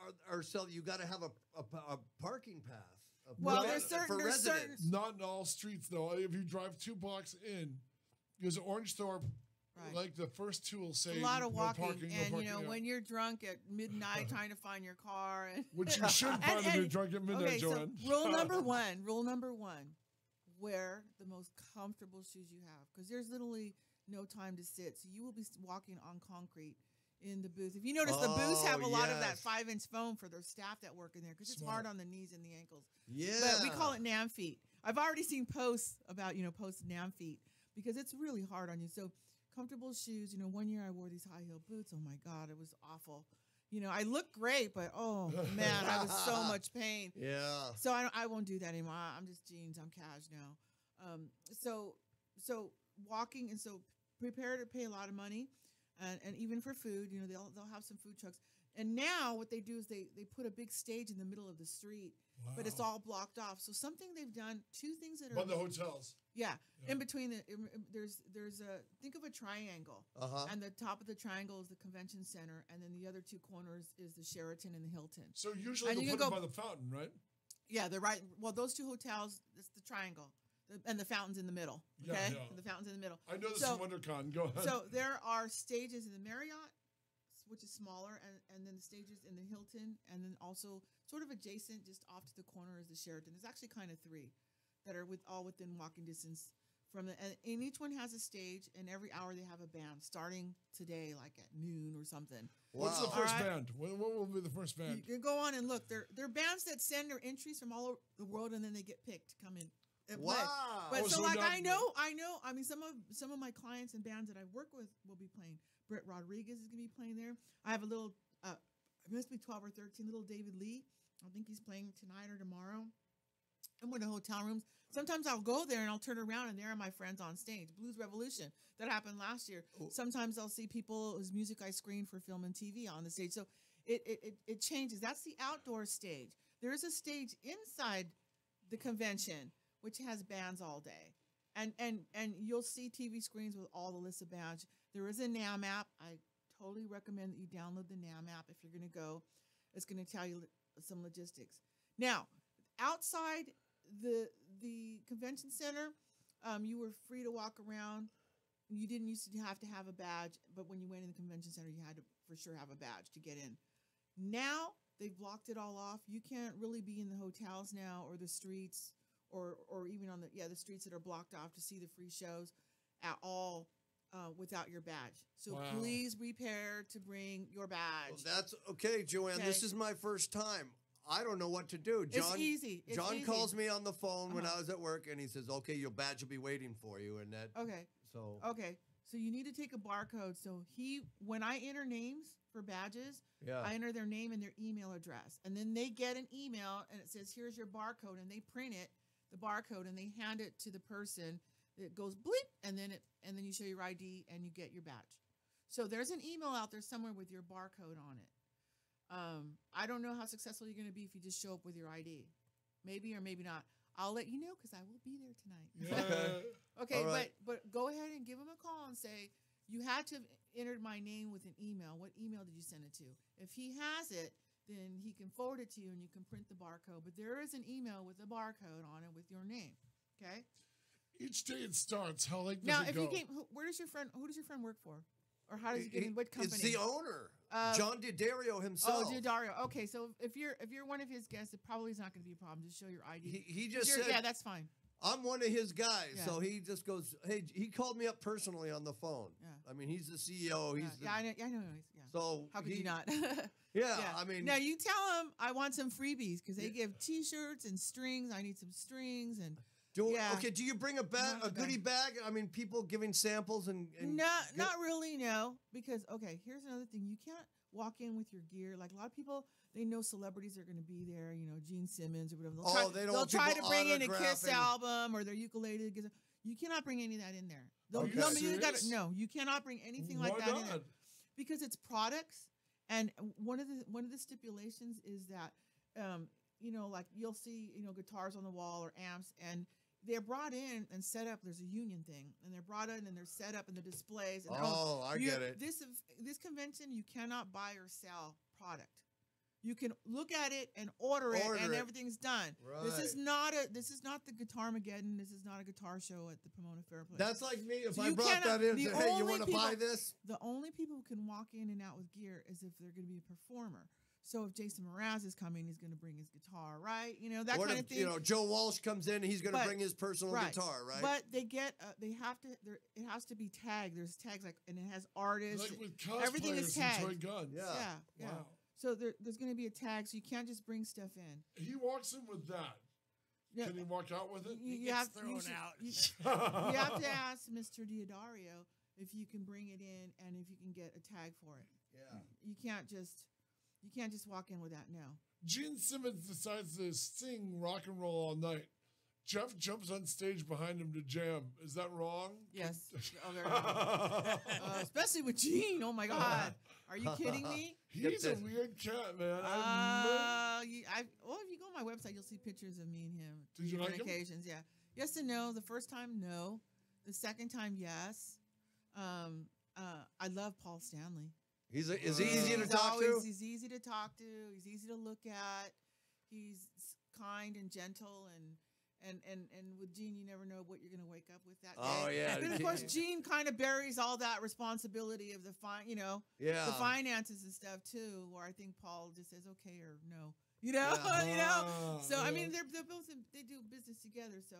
selling. You got to have a parking pass. Well, for there's certain residents. Not in all streets, though. If you drive 2 blocks in, because Orangethorpe, like the first 2 will say a lot of no walking, parking, no and parking, when you're drunk at midnight trying to find your car, which you shouldn't find if you're drunk at midnight, Joanne. So rule number one: wear the most comfortable shoes you have, because there's literally no time to sit. So you will be walking on concrete in the booth. If you notice, the booths have a lot of that 5-inch foam for their staff that work in there because it's hard on the knees and the ankles. Yeah. But we call it NAM feet. I've already seen posts about, post NAM feet because it's really hard on you. So comfortable shoes. One year I wore these high heel boots. Oh my God, it was awful. I look great, but oh man, I was so much pain. Yeah. So I won't do that anymore. I'm just jeans. I'm cash now. So walking, and so prepare to pay a lot of money, and even for food, they'll have some food trucks. And now what they do is they put a big stage in the middle of the street, but it's all blocked off. So something they've done, two things that are by the hotels. Yeah. In between there's a, think of a triangle, and the top of the triangle is the convention center, and then the other two corners is the Sheraton and the Hilton. So usually they put it by the fountain, right? Yeah, they're right. Well, those two hotels, it's the triangle, and the fountain's in the middle. Okay, Yeah. And the fountain's in the middle. I know this from WonderCon. Go ahead. So there are stages in the Marriott, which is smaller, and then the stages in the Hilton, and then also sort of adjacent, just off to the corner, is the Sheraton. There's actually kind of three that are all within walking distance from and each one has a stage, and every hour they have a band, starting today, like at noon or something. Wow. What's the first band? What will be the first band? You go on and look. They're bands that send their entries from all over the world, and then they get picked to come in. Wow. But so like I know. I mean, some of my clients and bands that I work with will be playing. Britt Rodriguez is going to be playing there. I have a little, it must be 12 or 13, little David Lee. I think he's playing tonight or tomorrow. I'm in the hotel rooms. Sometimes I'll go there and I'll turn around and there are my friends on stage. Blues Revolution, that happened last year. Oh. Sometimes I'll see people whose music I screen for film and TV on the stage. So it changes. That's the outdoor stage. There is a stage inside the convention which has bands all day. And you'll see TV screens with all the lists of bands. There is a NAM app. I totally recommend that you download the NAM app if you're going to go. It's going to tell you some logistics. Now, outside the convention center, you were free to walk around. You didn't used to have a badge, but when you went in the convention center, you had to for sure have a badge to get in. Now, they've blocked it all off. You can't really be in the hotels now or the streets or even on the streets that are blocked off to see the free shows at all without your badge. So please prepare to bring your badge. Well, that's okay, Joanne. Okay. This is my first time. I don't know what to do. John, it's easy. John calls me on the phone when I was at work, and he says, "Okay, your badge will be waiting for you." And that. Okay. So you need to take a barcode. So when I enter names for badges, I enter their name and their email address, and then they get an email, and it says, "Here's your barcode," and they print it, the barcode, and they hand it to the person. It goes bleep, and then you show your ID and you get your badge. So there's an email out there somewhere with your barcode on it. I don't know how successful you're going to be if you just show up with your ID. Maybe or maybe not. I'll let you know because I will be there tonight. Yeah. Okay, right. but go ahead and give him a call and say, you had to have entered my name with an email. What email did you send it to? If he has it, then he can forward it to you and you can print the barcode. But there is an email with a barcode on it with your name. Okay? Each day it starts. How late does now, it if go? you came, who does your friend work for? Or how does he get in? What company? It's the owner, John DiDario himself. Oh, DiDario. Okay, so if you're one of his guests, it probably is not going to be a problem. Just show your ID. He just said, yeah, that's fine. I'm one of his guys, so he just goes, hey, he called me up personally on the phone. Yeah. I mean, he's the CEO. I know. Yeah. So how could you not? I mean. Now you tell him I want some freebies because they give T-shirts and strings. I need some strings and. Okay, do you bring a goodie bag? I mean, people giving samples and not really, no. Because here's another thing: you can't walk in with your gear. Like a lot of people, they know celebrities are going to be there. You know, Gene Simmons or whatever. They'll try to bring in a Kiss album or their ukulele. You cannot bring any of that in there. You cannot bring anything like that in there because it's products. And one of the stipulations is that, like you'll see, guitars on the wall or amps and. They're brought in and set up. There's a union thing, and they're brought in and they're set up in the displays. And I get it. This convention, you cannot buy or sell product. You can look at it and order it, and everything's done. Right. This is not the Guitarmageddon. This is not a guitar show at the Pomona Fairplace. That's like me if I brought that in and said, hey, you want to buy this? The only people who can walk in and out with gear is if they're going to be a performer. So if Jason Mraz is coming, he's going to bring his guitar, right? You know, that What kind if, of thing. you know, Joe Walsh comes in, he's going to bring his personal guitar, right? But they get, they have to, it has to be tagged. There's tags and it has artists. Like with everything is cosplayers and tagged. toy guns. Yeah. Wow. So there's going to be a tag, so you can't just bring stuff in. He walks in with that. Yeah. Can he walk out with it? He gets thrown out. You have to ask Mr. Diodario if you can bring it in and if you can get a tag for it. Yeah. You can't just walk in with that now. Gene Simmons decides to sing rock and roll all night. Jeff jumps on stage behind him to jam. Is that wrong? Yes. Oh, very wrong. Especially with Gene. Oh my God. Are you kidding me? He's a weird cat, man. If you go on my website, you'll see pictures of me and him. Did you like him? Occasions, yeah. Yes and no. The first time, no. The second time, yes. I love Paul Stanley. Is he easy to talk to? He's easy to talk to. He's easy to look at. He's kind and gentle and with Gene, you never know what you're going to wake up with that day. Oh yeah. And of course, Gene kind of buries all that responsibility of the the finances and stuff too. Where I think Paul just says okay or no. So I mean, they're both they do business together. So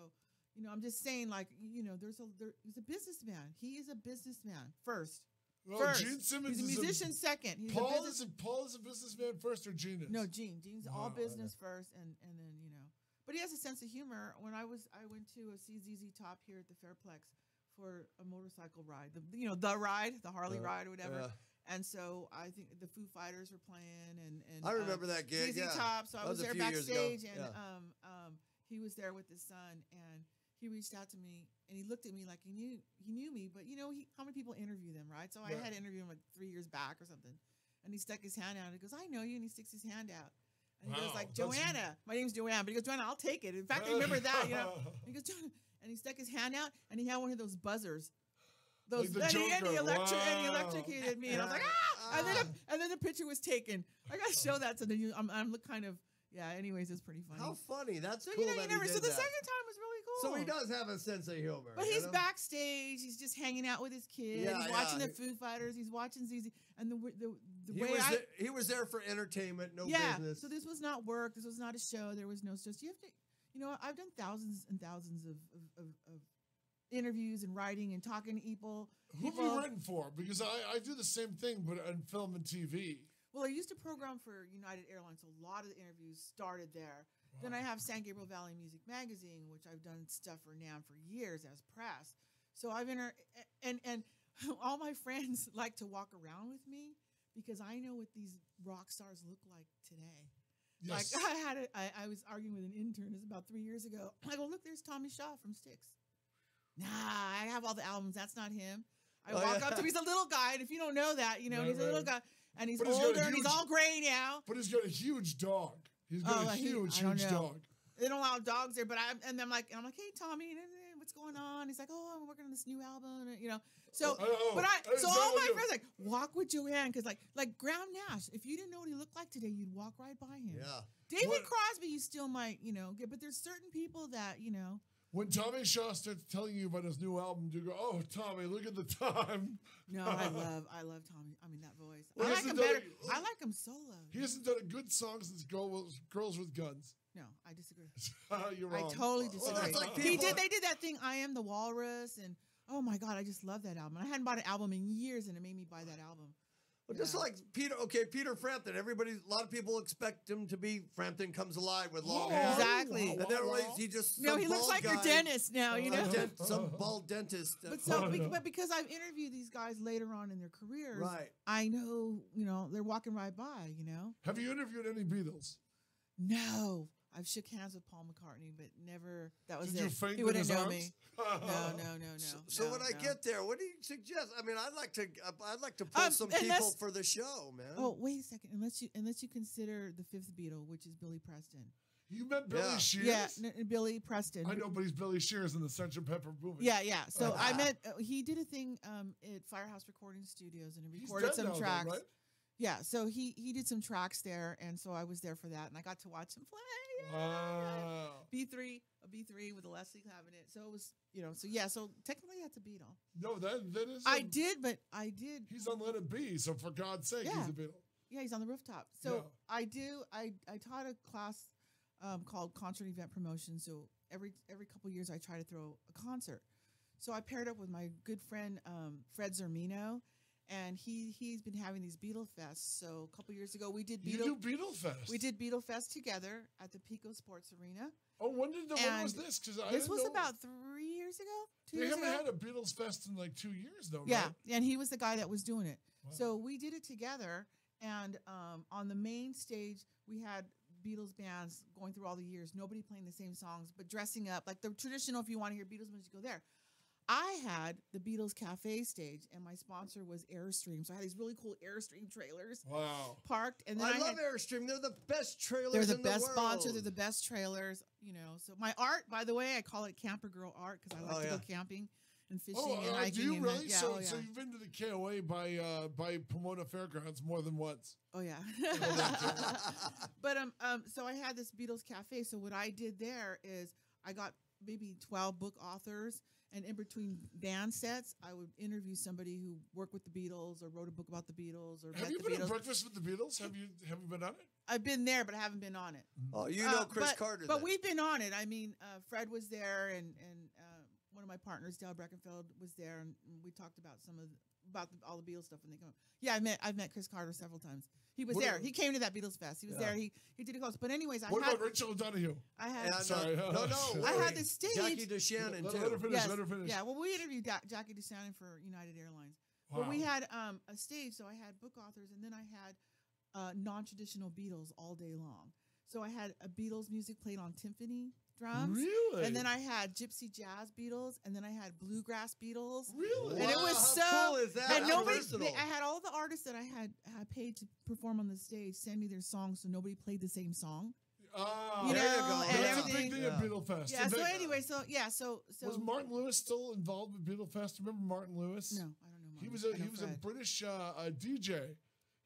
I'm just saying, like, there's a businessman. He is a businessman first. Well, Gene Simmons he's a musician second. He's Paul is a businessman first, or Gene is? No, Gene. Gene's all business first, and then But he has a sense of humor. When I went to a CZZ Top here at the Fairplex for a motorcycle ride, the Harley ride or whatever. Yeah. And so I think the Foo Fighters were playing, and I remember that gig. ZZ Top. So I was there backstage, and he was there with his son, and he reached out to me, and he looked at me like he knew me, but how many people interview them, right? So I had interviewed him like 3 years back or something, and he stuck his hand out. And he goes, "I know you," and he sticks his hand out. And he goes like, "Joanna, my name's Joanna." But he goes, "Joanna, I'll take it." In fact, I remember that, He goes, "Joanna," and he stuck his hand out, and he had one of those buzzers. Those like and he electrocuted me, and I was like, "Ah!" And then the picture was taken. I gotta show that to the. I'm kind of Anyways, it's pretty funny. How funny! That's so cool. So the second time was really cool. So he does have a sense of humor. But he's backstage. He's just hanging out with his kids. He's watching the Foo Fighters. He's watching ZZ. And he was there for entertainment, no business. So this was not work. This was not a show. There was no stress. You have to, I've done thousands and thousands of interviews and writing and talking to people. Who have you written for? Because I do the same thing, but on film and TV. Well, I used to program for United Airlines, so a lot of the interviews started there. Wow. Then I have San Gabriel Valley Music Magazine, which I've done stuff for now for years as press. So I've and all my friends like to walk around with me because I know what these rock stars look like today. Yes. Like I was arguing with an intern. This was about 3 years ago. I go, "Look, there's Tommy Shaw from Styx." Nah, I have all the albums. That's not him. I walk up to him. He's a little guy, and if you don't know that, he's a little guy. And he's older, and he's all gray now. But he's got a huge dog. He's got a huge dog. They don't allow dogs there, but I'm like, "Hey, Tommy, what's going on?" He's like, "Oh, I'm working on this new album," So, so all my friends like walk with Joanne because like Graham Nash. If you didn't know what he looked like today, you'd walk right by him. Yeah. David Crosby, you still might get, but there's certain people that When Tommy Shaw starts telling you about his new album, you go, "Oh, Tommy, look at the time." No, I love Tommy. I mean, that voice. Well, I like him better. I like him solo. He hasn't done a good song since Girls with Guns. No, I disagree. You're wrong. I totally disagree. Well, that's like They did that thing, I Am the Walrus, and oh my God, I just love that album. I hadn't bought an album in years, and it made me buy that album. Well, just like Peter Frampton. A lot of people expect him to be Frampton Comes Alive with long hair. Exactly. And then he just he looks like your dentist now, some bald dentist. But because I've interviewed these guys later on in their careers, right? I know, they're walking right by, Have you interviewed any Beatles? No. I've shook hands with Paul McCartney, but never. That was Did it. you faint he wouldn't know arms? me. No. So when I get there, what do you suggest? I mean, I'd like to pull some people for the show, man. Oh, wait a second. Unless you consider the fifth Beatle, which is Billy Preston. You met Billy Shears? Yeah, Billy Preston. I know, but he's Billy Shears in the Sgt. Pepper movie. Yeah. So I met. He did a thing at Firehouse Recording Studios, and he recorded some tracks. Though, right? Yeah, so he did some tracks there, and so I was there for that, and I got to watch him play. Wow. B3 with a Leslie clavinet. So it was, so technically that's a Beatle. No, that is. I did. He's on Let It Be, so for God's sake, he's a Beatle. Yeah, he's on the rooftop. So I taught a class called concert event promotion. So every couple years I try to throw a concert. So I paired up with my good friend Fred Zermino, and he's been having these Beatle Fests. So a couple years ago we did You do Beatle Fest. We did Beatle Fest together at the Pico Sports Arena. Oh, when was this? Because this was about 3 years ago. 2 years ago. They haven't had a Beatles Fest in like 2 years, though. Yeah, right? and he was the guy that was doing it. Wow. So we did it together, and on the main stage we had Beatles bands going through all the years. Nobody playing the same songs, but dressing up like the traditional. If you want to hear Beatles music, go there. I had the Beatles Cafe stage, and my sponsor was Airstream. So I had these really cool Airstream trailers. Wow. Parked, and then I love Airstream. They're the best trailers. They're the in best the world. sponsor. They're the best trailers. You know. So my art, by the way, I call it Camper Girl art because I like to go camping and fishing and hiking. Do you really? Yeah, So you've been to the KOA by Pomona Fairgrounds more than once. Oh yeah. But so I had this Beatles Cafe. So what I did there is I got maybe 12 book authors, and in between band sets, I would interview somebody who worked with the Beatles or wrote a book about the Beatles or Have you been to Breakfast with the Beatles? Have you been on it? I've been there, but I haven't been on it. Oh, you know Chris Carter. But then. we've been on it. I mean, Fred was there, and one of my partners, Dale Breckenfeld, was there, and we talked about all the Beatles stuff when they come up. Yeah, I've met Chris Carter several times. He was there. He came to that Beatles Fest. He was there. He did a close. But anyways, What about Rachel O'Donoghue? I had. Sorry. No. I had the stage. Jackie DeShannon too. Let her finish. Yes. Let her finish. Yeah, well, we interviewed Jackie DeShannon for United Airlines. Wow. But we had a stage, so I had book authors, and then I had non-traditional Beatles all day long. So I had a Beatles music played on timpani drums. Really? And then I had gypsy jazz Beatles, and then I had bluegrass Beatles. Really? And it was how cool is that? And How nobody, versatile. I had all the artists that I had paid to perform on the stage send me their songs, so nobody played the same song. Oh, You there you know, go. and That's a everything. big thing at Beatle Fest. Yeah. So anyway, so Was Martin Lewis still involved with Beatle Fest? Remember Martin Lewis? No, I don't know. He Martin. was I know a Fred. British DJ.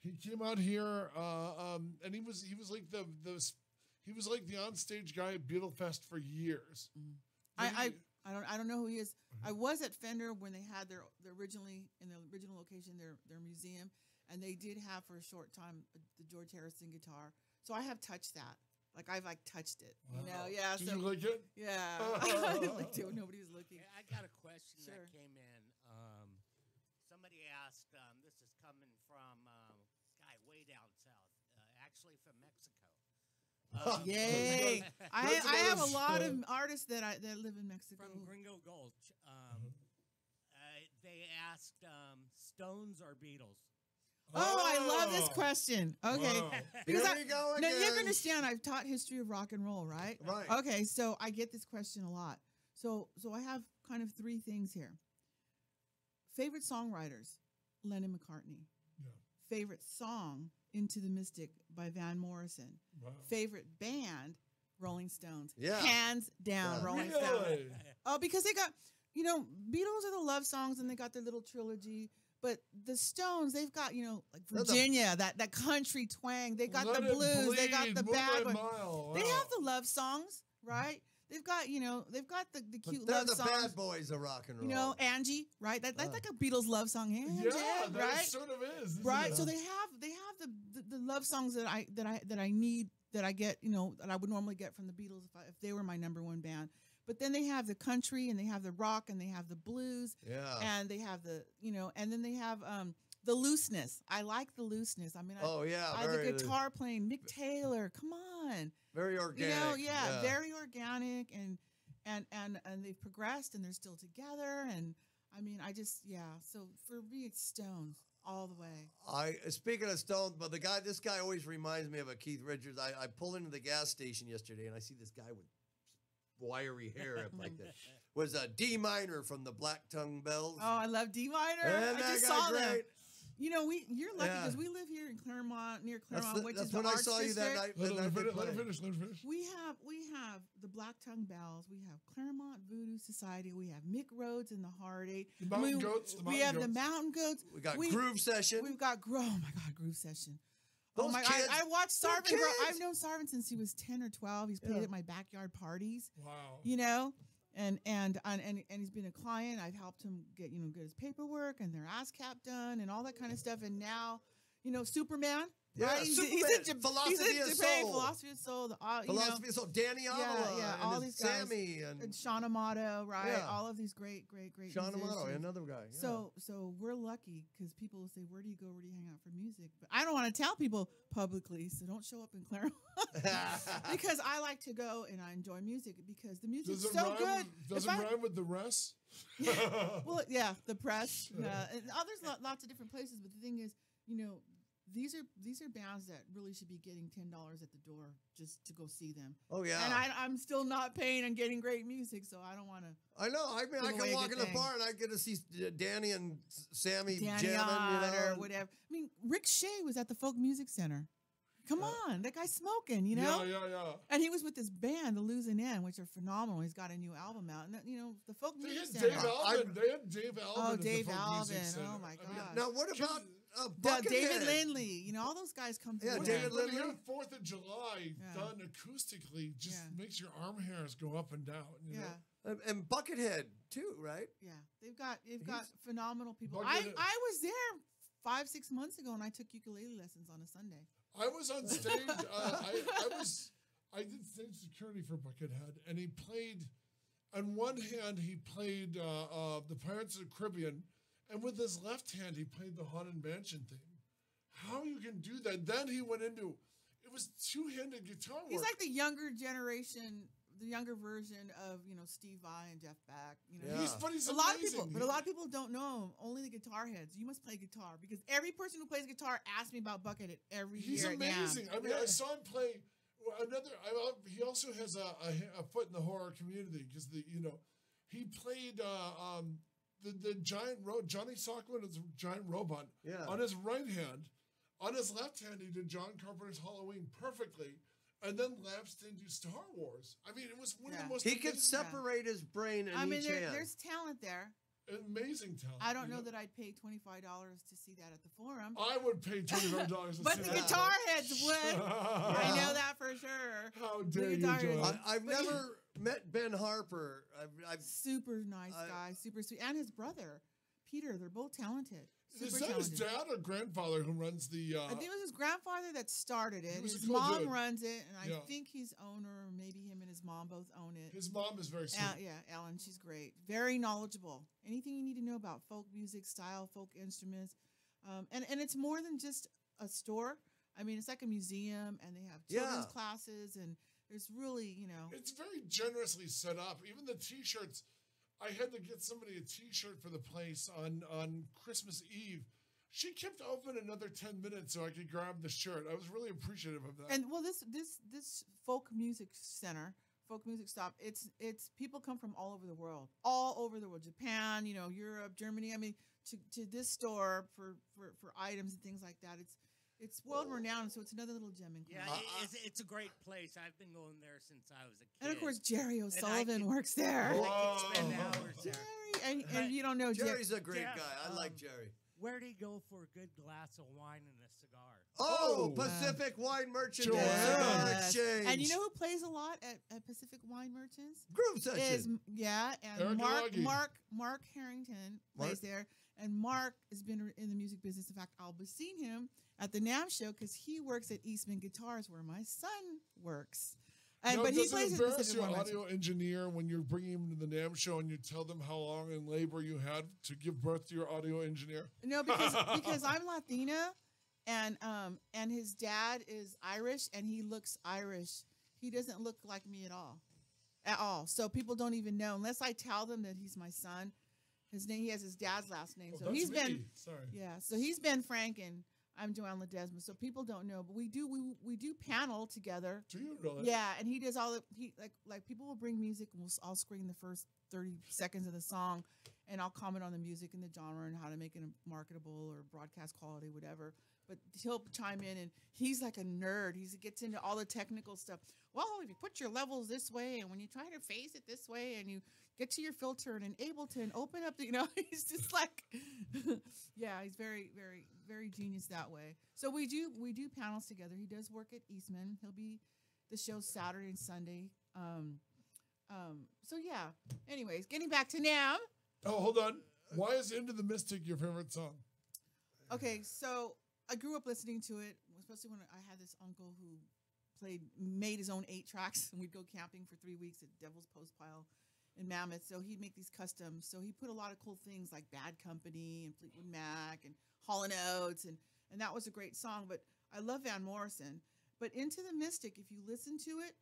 He came out here, and he was like he was like the onstage guy at Beatle Fest for years. I don't know who he is. I was at Fender when they had their original location, their museum, and they did have for a short time the George Harrison guitar. So I have touched that. Like I've touched it. Wow. You know, yeah. Did so, you like it? Yeah, I liked it when nobody was looking. I got a question Sure. that came in. Somebody asked, this is coming from guy way down south, actually from Mexico. Yay! I have a lot of artists that live in Mexico. From Gringo Gulch. They asked, Stones or Beatles? Oh, I love this question. Okay. Wow. Because Here we go now, you again. understand, I've taught history of rock and roll, right? Right. Okay, so I get this question a lot. So I have kind of three things here. Favorite songwriters, Lennon McCartney. Yeah. Favorite song, Into the Mystic by Van Morrison. Wow. Favorite band, Rolling Stones. Yeah. Hands down, Yeah. Rolling Stones. Really? Oh, because they got, Beatles are the love songs and they got their little trilogy. But the Stones, they've got, like Virginia, that country twang. They got Let the It blues. They got Bleed, the Moonlight bad one. Mile. They Wow. have the love songs, right? They've got, they've got the But cute they're love the songs. bad boys of rock and roll. Angie, right? That's like a Beatles love song, Angie, Yeah, that right? sort of is. isn't Right. it? So they have the love songs that I need, that I get, that I would normally get from the Beatles if they were my number one band. But then they have the country and they have the rock and they have the blues. Yeah. And they have and then they have the looseness. I like the looseness. I mean, the guitar playing, Mick Taylor. Come on. Very organic. Very organic, and they've progressed and they're still together. And I mean, So for me, it's Stones all the way. Speaking of Stones, but this guy always reminds me of a Keith Richards. I pull into the gas station yesterday and I see this guy with wiry hair up like that. Was a D minor from the Black Tongue Bells. Oh, I love D minor. And I that just guy saw them. great. You're lucky Yeah. because we live here in Claremont, near Claremont, which That's is the when I arts saw you that district. night. Let that her night they finish. Let her played. finish. Let her finish. We have the Black Tongue Bells. We have Claremont Voodoo Society. We have Mick Rhodes and the Heartache. The Mountain Goats. The We Mountain have the Goats. Mountain Goats. We got Groove Session. We've got oh my God, Groove Session. Those oh my kids, God, I watched they're Sarvin. kids. I've known Sarvin since he was 10 or 12. He's played at my backyard parties. Wow. And he's been a client. I've helped him get his paperwork and their ASCAP done and all that kind of stuff. And now, Superman, Yeah, right? Superman, Philosophy of Japan, Soul. Philosophy of Soul. Philosophy of Soul. Danny Avila. yeah, and all his these guys. Sammy And Sean Amato, right? Yeah. All of these great Sean Amato, musicians. another guy. Yeah. So we're lucky because people will say, "Where do you go? Where do you hang out for music?" But I don't want to tell people publicly, so don't show up in Claremont because I like to go and I enjoy music because the music's so good. Does it rhyme with the rest? Well, yeah, the press. And there's lots of different places, but the thing is, these are bands that really should be getting $10 at the door just to go see them. Oh yeah. And I'm still not paying and getting great music, so I don't want to. I know. I mean, I can walk in the bar and I get to see Danny and Sammy jamming, or whatever. I mean, Rick Shea was at the Folk Music Center. Come on, that guy's smoking, Yeah. And he was with this band, the Losing End, which are phenomenal. He's got a new album out, and the Folk They Music had Center. Dave Alvin. They had Dave Alvin. Oh, at Dave the Folk Music Alvin. Center. Oh my God. Now what about David Buckethead? Lindley, all those guys come through. Yeah, there. David When you Lindley. hear 4th of July done acoustically just makes your arm hairs go up and down. You know? And Buckethead too, right? Yeah, they've got phenomenal people. Buckethead- I was there 5-6 months ago, and I took ukulele lessons on a Sunday. I was on stage. I did stage security for Buckethead, and he played. On one hand, he played the Pirates of the Caribbean, and with his left hand, he played the Haunted Mansion theme. How you can do that? Then he went into it was two-handed guitar work. He's like the younger generation, the younger version of Steve Vai and Jeff Beck. He's a lot of amazing. people, but a lot of people don't know him. Only the guitar heads. You must play guitar because every person who plays guitar asks me about Buckethead every He's year. amazing. I mean, I saw him play another. He also has a foot in the horror community because he played the giant Johnny Sockman is a giant robot on his right hand. On his left hand, he did John Carpenter's Halloween perfectly, and then lapsed into Star Wars. I mean, it was one of the most. He could separate his brain in each hand. There's talent there. Amazing talent. I don't know that I'd pay $25 to see that at the Forum. I would pay $25 to see that. But the guitar heads would. I know that for sure. How dare you, Joel? I've never met Ben Harper. I've super nice guy, super sweet, and his brother Peter. They're both talented. Is that his dad or grandfather who runs the? I think it was his grandfather that started it. His cool mom dude. runs it, and I think he's owner. Or maybe him and his mom both own it. His mom is very sweet. Ellen, she's great. Very knowledgeable. Anything you need to know about folk music, style, folk instruments, and it's more than just a store. I mean, it's like a museum, and they have children's classes, and there's really, It's very generously set up. Even the T-shirts. I had to get somebody a T-shirt for the place on Christmas Eve. She kept open another 10 minutes so I could grab the shirt. I was really appreciative of that. And well, this folk music center, folk music stop. It's people come from all over the world, Japan, Europe, Germany. I mean, to this store for items and things like that. It's world renowned, so it's another little gem in Claremont. Yeah, it's a great place. I've been going there since I was a kid. And of course, Jerry O'Sullivan works there. I could spend hours there. Jerry, and you don't know Jerry's a great guy. I like Jerry. Where'd he go for a good glass of wine and a cigar? Oh, Pacific Wine Merchant Exchange. And you know who plays a lot at Pacific Wine Merchants? Groove Session. And Mark Harrington plays there. And Mark has been in the music business. In fact, I'll be seeing him at the NAMM show because he works at Eastman Guitars, where my son works. But he plays at Pacific Wine Merchants. Audio engineer when you're bringing him to the NAMM show and you tell them how long in labor you had to give birth to your audio engineer? No, because I'm Latina, and his dad is Irish, and he looks Irish. He doesn't look like me at all. So people don't even know unless I tell them that he's my son. His name, he has his dad's last name. So he's been, so he's Ben Frank and I'm Joanne Ledesma. So people don't know, but we do panel together. Do you really? Yeah, and he does all the like people will bring music and I'll screen the first 30 seconds of the song, and I'll comment on the music and the genre and how to make it marketable or broadcast quality, whatever. But he'll chime in, and he's like a nerd. He gets into all the technical stuff. Well, if you put your levels this way, and when you try to phase it this way, and you get to your filter and Ableton and open up, he's just like, yeah, he's very, very, very genius that way. So we do panels together. He does work at Eastman. He'll be the show Saturday and Sunday. So yeah. Anyways, getting back to NAMM. Oh, hold on. Why is Into the Mystic your favorite song? Okay, so I grew up listening to it. especially when I had this uncle who made his own 8 tracks, and we'd go camping for 3 weeks at Devil's Post Pile in Mammoth. So he'd make these customs. So he put a lot of cool things like Bad Company and Fleetwood Mac and Hall & Oates, and that was a great song. But I love Van Morrison. But Into the Mystic, if you listen to it,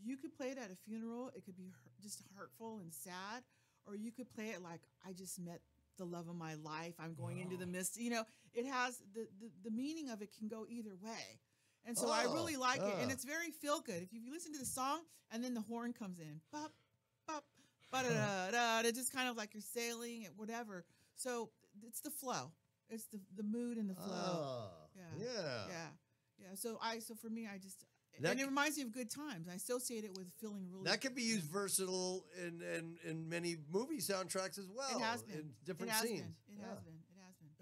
you could play it at a funeral. It could be just hurtful and sad, or you could play it like, I just met the love of my life. I'm going into the mist. You know, it has the meaning of it can go either way. And so I really like it. And it's very feel good. If you listen to the song and then the horn comes in, bop, bop, ba-da-da-da, it's just kind of like you're sailing at whatever. So it's the flow. It's the mood and the flow. Yeah. So for me, I just, and it reminds me of good times. I associate it with feeling really. That can be used versatile in many movie soundtracks as well. It has been. In different scenes. It has been.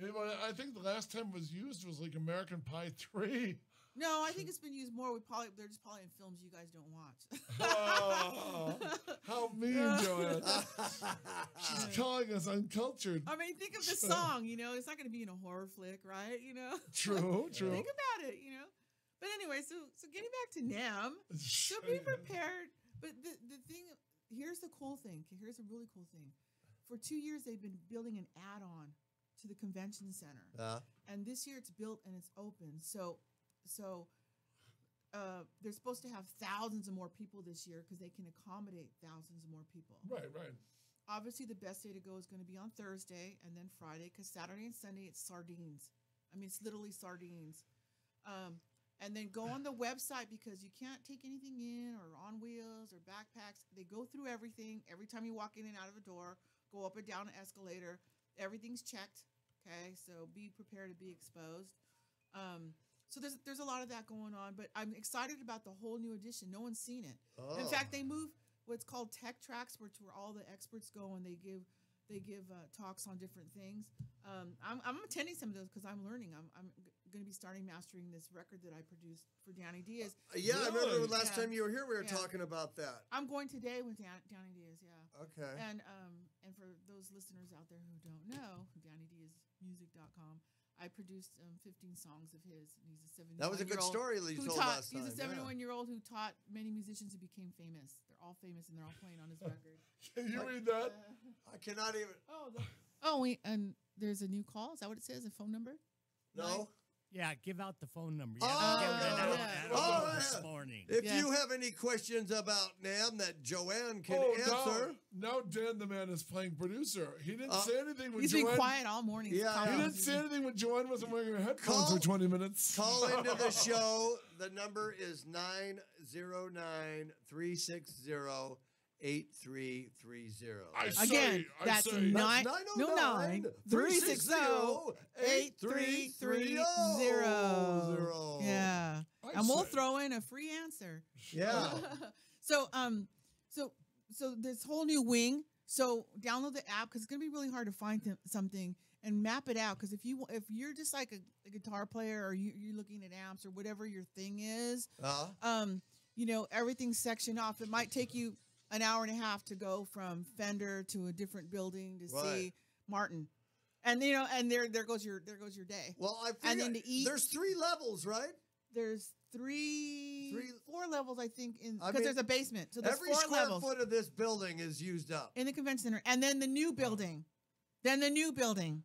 Anyway, I think the last time it was used was like American Pie 3. No, I think it's been used more. They're just probably in films you guys don't watch. Oh, how mean, Joanne. She's calling us uncultured. I mean, think of the song, you know. It's not going to be in a horror flick, right? You know? True. Think about it, you know. But anyway, so getting back to NAMM, so be prepared. But the thing, here's the cool thing. Here's a really cool thing. For 2 years, they've been building an add-on to the convention center. And this year it's built and it's open. So they're supposed to have thousands of more people this year because they can accommodate thousands of more people. Right. Obviously, the best day to go is going to be on Thursday and then Friday, because Saturday and Sunday it's sardines. I mean, it's literally sardines. And then go on the website, because you can't take anything in or on wheels or backpacks. They go through everything. Every time you walk in and out of a door, go up and down an escalator. Everything's checked. Okay, so be prepared to be exposed. So there's a lot of that going on, but I'm excited about the whole new edition. No one's seen it. In fact, they move what's called tech tracks, where all the experts go and they give talks on different things. I'm attending some of those because I'm learning. I'm going to be starting mastering this record that I produced for Danny Diaz. Yeah, really? I remember last time you were here, we were talking about that. I'm going today with Danny Diaz. Yeah. Okay. And for those listeners out there who don't know, DannyDiazmusic.com. I produced 15 songs of his. And he's a 71-year-old. That was a good story that you told last time. He's a 71-year-old who taught many musicians who became famous. They're all famous and they're all playing on his record. Can you read that? I cannot even. And there's a new call. Is that what it says? A phone number? No. Yeah, give out the phone number. This morning. If you have any questions about NAMM that Joanne can answer. Now Dan the man is playing producer. He didn't say anything when Joanne... He's been quiet all morning. Yeah. He didn't say anything when Joanne wasn't wearing her headphones for 20 minutes. Call into the show. The number is 909-360-8330. Again, that's 909-360-8330. Yeah. And we'll throw in a free answer. Yeah. So this whole new wing. So download the app, because it's going to be really hard to find something, and map it out. Because if you're just like a guitar player, or you're looking at amps or whatever your thing is, everything's sectioned off. It might take you an hour and a half to go from Fender to a different building to see Martin, and there goes your day. Well, and then to eat. There's 3 levels, right? There's 4 levels, I think, because there's a basement. So there's every 4 square levels. foot of this building is used up In the convention center, and then the new building.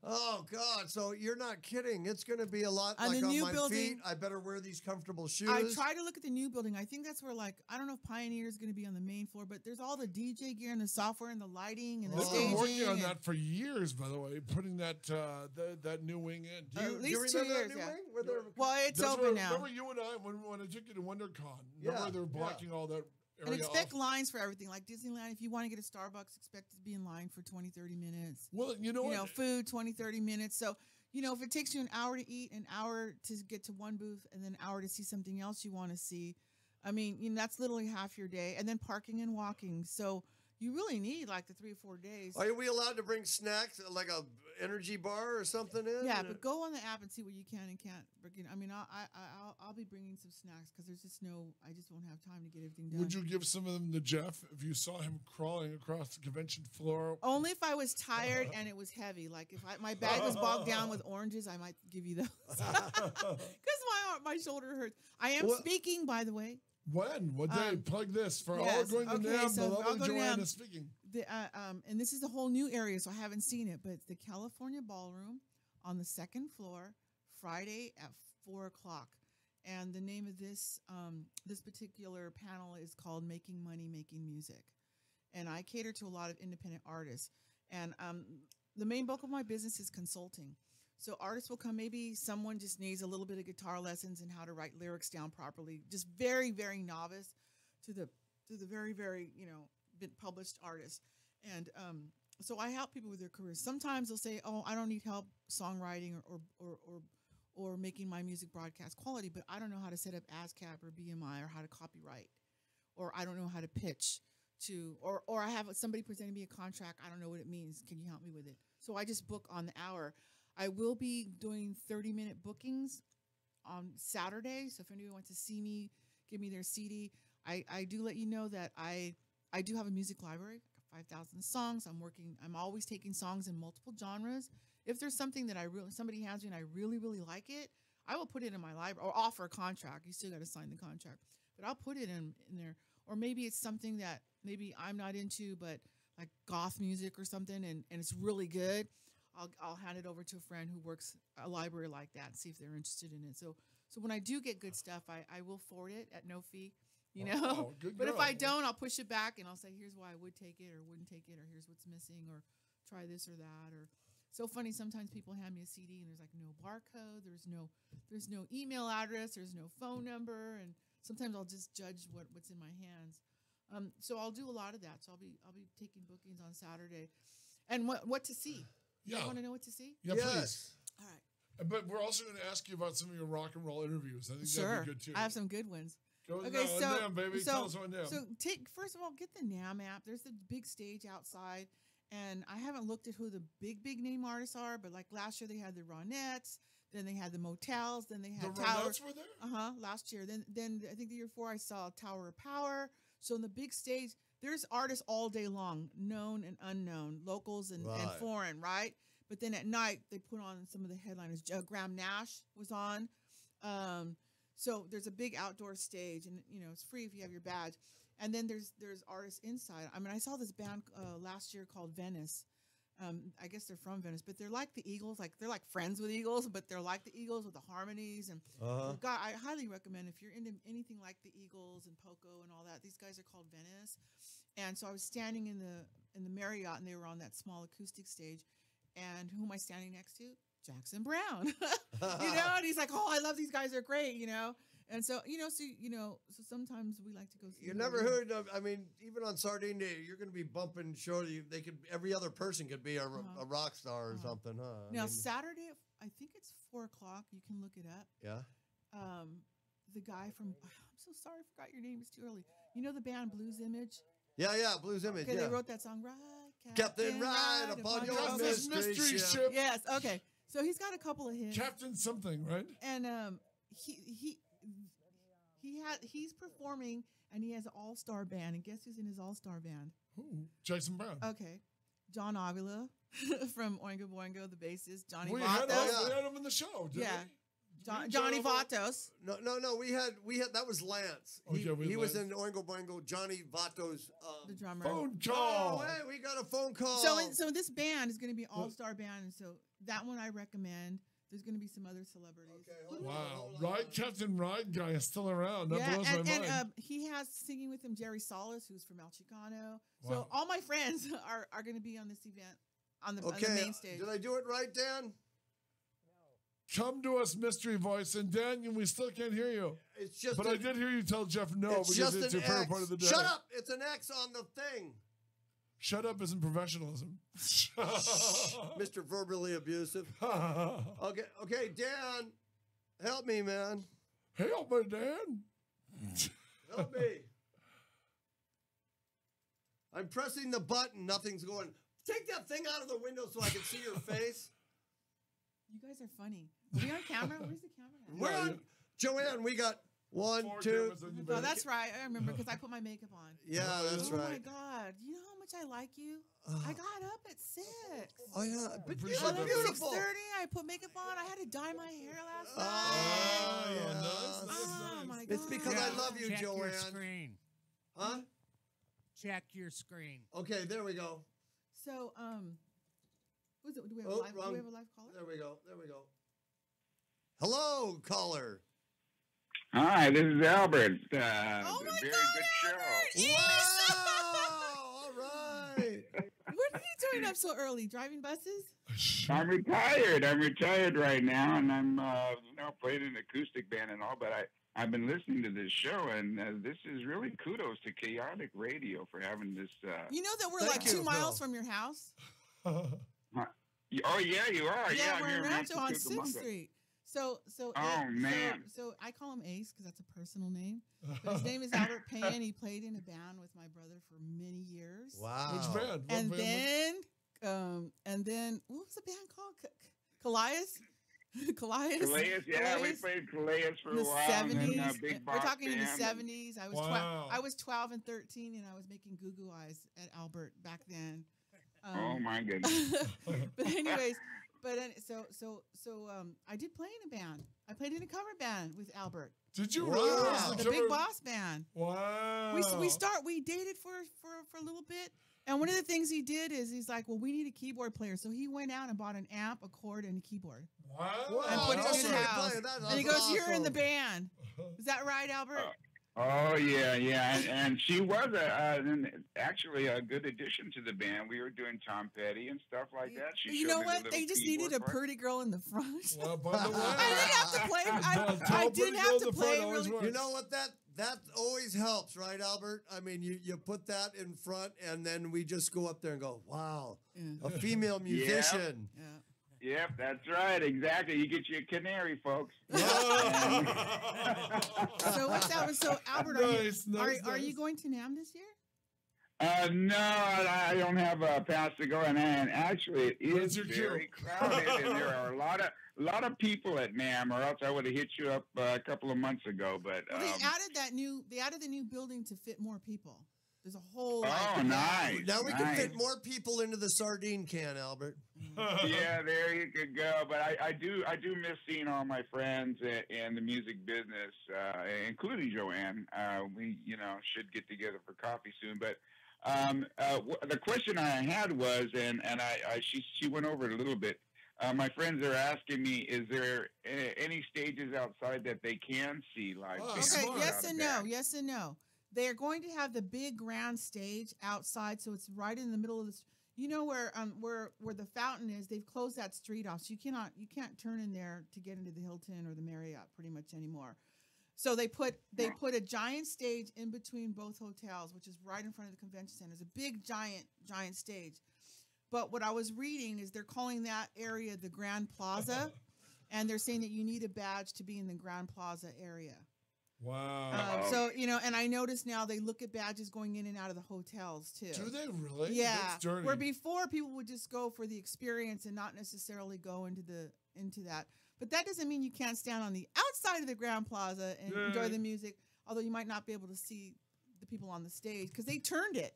Oh God! So you're not kidding. It's going to be a lot. On like the on new my building, feet, I better wear these comfortable shoes. I try to look at the new building. I think that's where, I don't know if Pioneer is going to be on the main floor, but there's all the DJ gear and the software and the lighting and the staging. I've been working on that for years, by the way, putting that new wing in. At least 2 years, Well, it's That's open now. Remember you and I, when I took you to WonderCon, remember they were blocking all that area And expect off? lines for everything. Like Disneyland, if you want to get a Starbucks, expect to be in line for 20, 30 minutes. Well, you know what? Food, 20, 30 minutes. So, if it takes you an hour to eat, an hour to get to one booth, and then an hour to see something else you want to see, I mean, that's literally half your day. And then parking and walking. So, you really need like the 3 or 4 days. Are we allowed to bring snacks, like a energy bar or something in? Yeah, but go on the app and see what you can and can't. I mean, I'll be bringing some snacks because there's just I just won't have time to get everything done. Would you give some of them to Jeff if you saw him crawling across the convention floor? Only if I was tired and it was heavy. Like if my bag was bogged down with oranges, I might give you those. Because my shoulder hurts. I am speaking, by the way. When? What day? Plug this for all going to NAMM. So the lovely Joanne NAMM. is speaking. And this is a whole new area, so I haven't seen it, but it's the California Ballroom on the 2nd floor, Friday at 4 o'clock. And the name of this particular panel is called Making Money, Making Music. And I cater to a lot of independent artists. And the main bulk of my business is consulting. So artists will come, maybe someone just needs a little bit of guitar lessons and how to write lyrics down properly. Just very, very novice to the very, very, been published artists. And so I help people with their careers. Sometimes they'll say, oh, I don't need help songwriting or making my music broadcast quality, but I don't know how to set up ASCAP or BMI or how to copyright, or I don't know how to pitch to, or I have somebody presenting me a contract. I don't know what it means. Can you help me with it? So I just book on the hour. I will be doing 30-minute bookings on Saturday. So if anyone wants to see me, give me their CD. I do let you know that I do have a music library, 5,000 songs. I'm always taking songs in multiple genres. If there's something that somebody hands me and I really, really like it, I will put it in my library or offer a contract. You still got to sign the contract, but I'll put it in there. Or maybe it's something that maybe I'm not into, but like goth music or something, and it's really good. I'll hand it over to a friend who works a library like that and see if they're interested in it. So when I do get good stuff, I will forward it at no fee, Wow, good but girl. if I don't, I'll push it back and I'll say, here's why I would take it or wouldn't take it, or here's what's missing, or try this or that. Or so funny, sometimes people hand me a CD and there's like no barcode, there's no email address, there's no phone number, and sometimes I'll just judge what's in my hands. So I'll do a lot of that. So I'll be taking bookings on Saturday. And what to see? You want to know what to see? Yeah, yes. please. All right. But we're also going to ask you about some of your rock and roll interviews. I think that'd be good too. I have some good ones. Go Okay, NAMM, baby. Tell us about NAMM. So first of all, get the NAMM app. There's the big stage outside, and I haven't looked at who the big name artists are, but like last year they had the Ronettes, then they had the Motels, then they had The Tower. Ronettes were there? Last year. Then I think the year before I saw Tower of Power. So in the big stage, there's artists all day long, known and unknown, locals and foreign, right? But then at night they put on some of the headliners. Graham Nash was on. So there's a big outdoor stage, and it's free if you have your badge. And then there's artists inside. I mean, I saw this band last year called Venice. I guess they're from Venice, but they're like the Eagles. Like they're like friends with Eagles, but they're like the Eagles with the harmonies. And God, I highly recommend if you're into anything like the Eagles and Poco and all that. These guys are called Venice. And so I was standing in the Marriott, and they were on that small acoustic stage. And who am I standing next to? Jackson Brown. And he's like, oh, I love these guys. They're great, And so, so sometimes we like to go see. You never heard of, I mean, even on Sardine Day, you're going to be bumping, every other person could be a rock star or something, huh? Now, Saturday, I think it's 4 o'clock. You can look it up. Yeah. The guy from, I'm so sorry, I forgot your name. It's too early. You know the band Blues Image? Yeah, Blues Image, Okay, they wrote that song, Right, Captain Ride upon your mystery ship. Yes, okay. So he's got a couple of hits. Captain something, right? And he's performing, and he has an all-star band. And guess who's in his all-star band? Ooh, Jason Brown. Okay. John Avila from Oingo Boingo, the bassist. Johnny We Vatos. had him in the show, didn't we? Johnny Vatos. No. We had that was Lance. He was in Oingo Boingo. Johnny Vatos. The drummer. Phone call. Oh, hey, we got a phone call. So this band is going to be all-star band, and so that one I recommend. There's going to be some other celebrities. Okay, wow, Ride Captain Ride guy is still around. That blows my mind. And he has singing with him Jerry Solis, who's from El Chicano. So all my friends are going to be on this event on the main stage. Did I do it right, Dan? Come to us, mystery voice, and Daniel, we still can't hear you. It's just. But I did hear you tell Jeff no it's because just it's your an favorite X. part of the day. Shut up! It's an X on the thing. Shut up isn't professionalism. Mr. Verbally Abusive. Okay, Dan, help me, man. Help me, Dan. Help me. I'm pressing the button. Nothing's going. Take that thing out of the window so I can see your face. You guys are funny. Are we on camera? Where's the camera at? We're on. Joanne, we got 1, 2. Oh, that's right. I remember because I put my makeup on. Yeah, that's Oh right. my God! You know how much I like you. I got up at 6. Oh yeah, but you Appreciate look that. beautiful. 6:30. I put makeup on. I had to dye my hair last night. Oh, Oh, yeah. nice. Oh my God! It's because I love you, Check your Joanne. screen. Huh? Check your screen. Okay, there we go. So who's it? Do we have Oh, a live? wrong. Do we have a live caller? There we go. There we go. Hello, caller. Hi, this is Albert. Oh my Very God, good show. Albert! Yes! Wow! All right. What are you doing up so early? Driving buses? I'm retired. I'm retired right now, and I'm playing an acoustic band and all. But I've been listening to this show, and this is really kudos to Chaotic Radio for having this. You know that we're Thank like you, 2 miles Phil. from your house? Oh yeah, you are. Yeah, we're in here Rancho on Massachusetts, 6th Street. So Oh, man. So I call him Ace because that's a personal name. But his name is Albert Payne. He played in a band with my brother for many years. Wow. Which band? What And band then what was the band called? Callias? Callias? Calais, yeah, we Callias? played Calais for In a the while. 70s. And then, and Big we're Box talking in the Band. 70s. Wow. I was 12 and 13, and I was making goo-goo eyes at Albert back then. Oh my goodness. But anyways, I did play in a band. I played in a cover band with Albert. Did you Wow. really? Yeah, The Big Boss Band. Wow. We dated for a little bit. And one of the things he did is he's like, well, we need a keyboard player. So he went out and bought an amp, a cord, and a keyboard. Wow. And put it in his awesome. house. That's And he goes, you're in the awesome. band. Is that right, Albert? Oh yeah, and she was actually a good addition to the band. We were doing Tom Petty and stuff like that. She You showed know me the what? little They just keyboard needed a part. pretty girl in the front. Well, by the way, I didn't have to play. I didn't have to play really. You know what? That always helps, right, Albert? I mean, you put that in front, and then we just go up there and go, wow, Yeah. a female musician. Yeah. Yep, that's right. Exactly. You get you a canary, folks. So what's that? So Albert, Nice, are nice. you going to NAMM this year? No, I don't have a pass to go, and actually, it Where's is your very queue? crowded, and there are a lot of people at NAMM, or else I would have hit you up a couple of months ago. But Well, they added the new building to fit more people. There's a whole. oh, nice. Now we can nice. fit more people into the sardine can, Albert. Yeah, there you could go. But I do miss seeing all my friends in the music business, including Joanne. We should get together for coffee soon. But the question I had was, and she went over it a little bit. My friends are asking me, is there any stages outside that they can see live? Oh, bands Okay, smart. yes out and there? no. Yes and no. They are going to have the big grand stage outside, so it's right in the middle of the. You know where the fountain is? They've closed that street off, so you can't turn in there to get into the Hilton or the Marriott pretty much anymore. So they put a giant stage in between both hotels, which is right in front of the convention center. It's a big giant stage. But what I was reading is they're calling that area the Grand Plaza, and they're saying that you need a badge to be in the Grand Plaza area. Wow. So, and I notice now they look at badges going in and out of the hotels too. Do they really? Yeah. That's dirty. Where before people would just go for the experience and not necessarily go into that. But that doesn't mean you can't stand on the outside of the Grand Plaza and enjoy the music, although you might not be able to see the people on the stage because they turned it.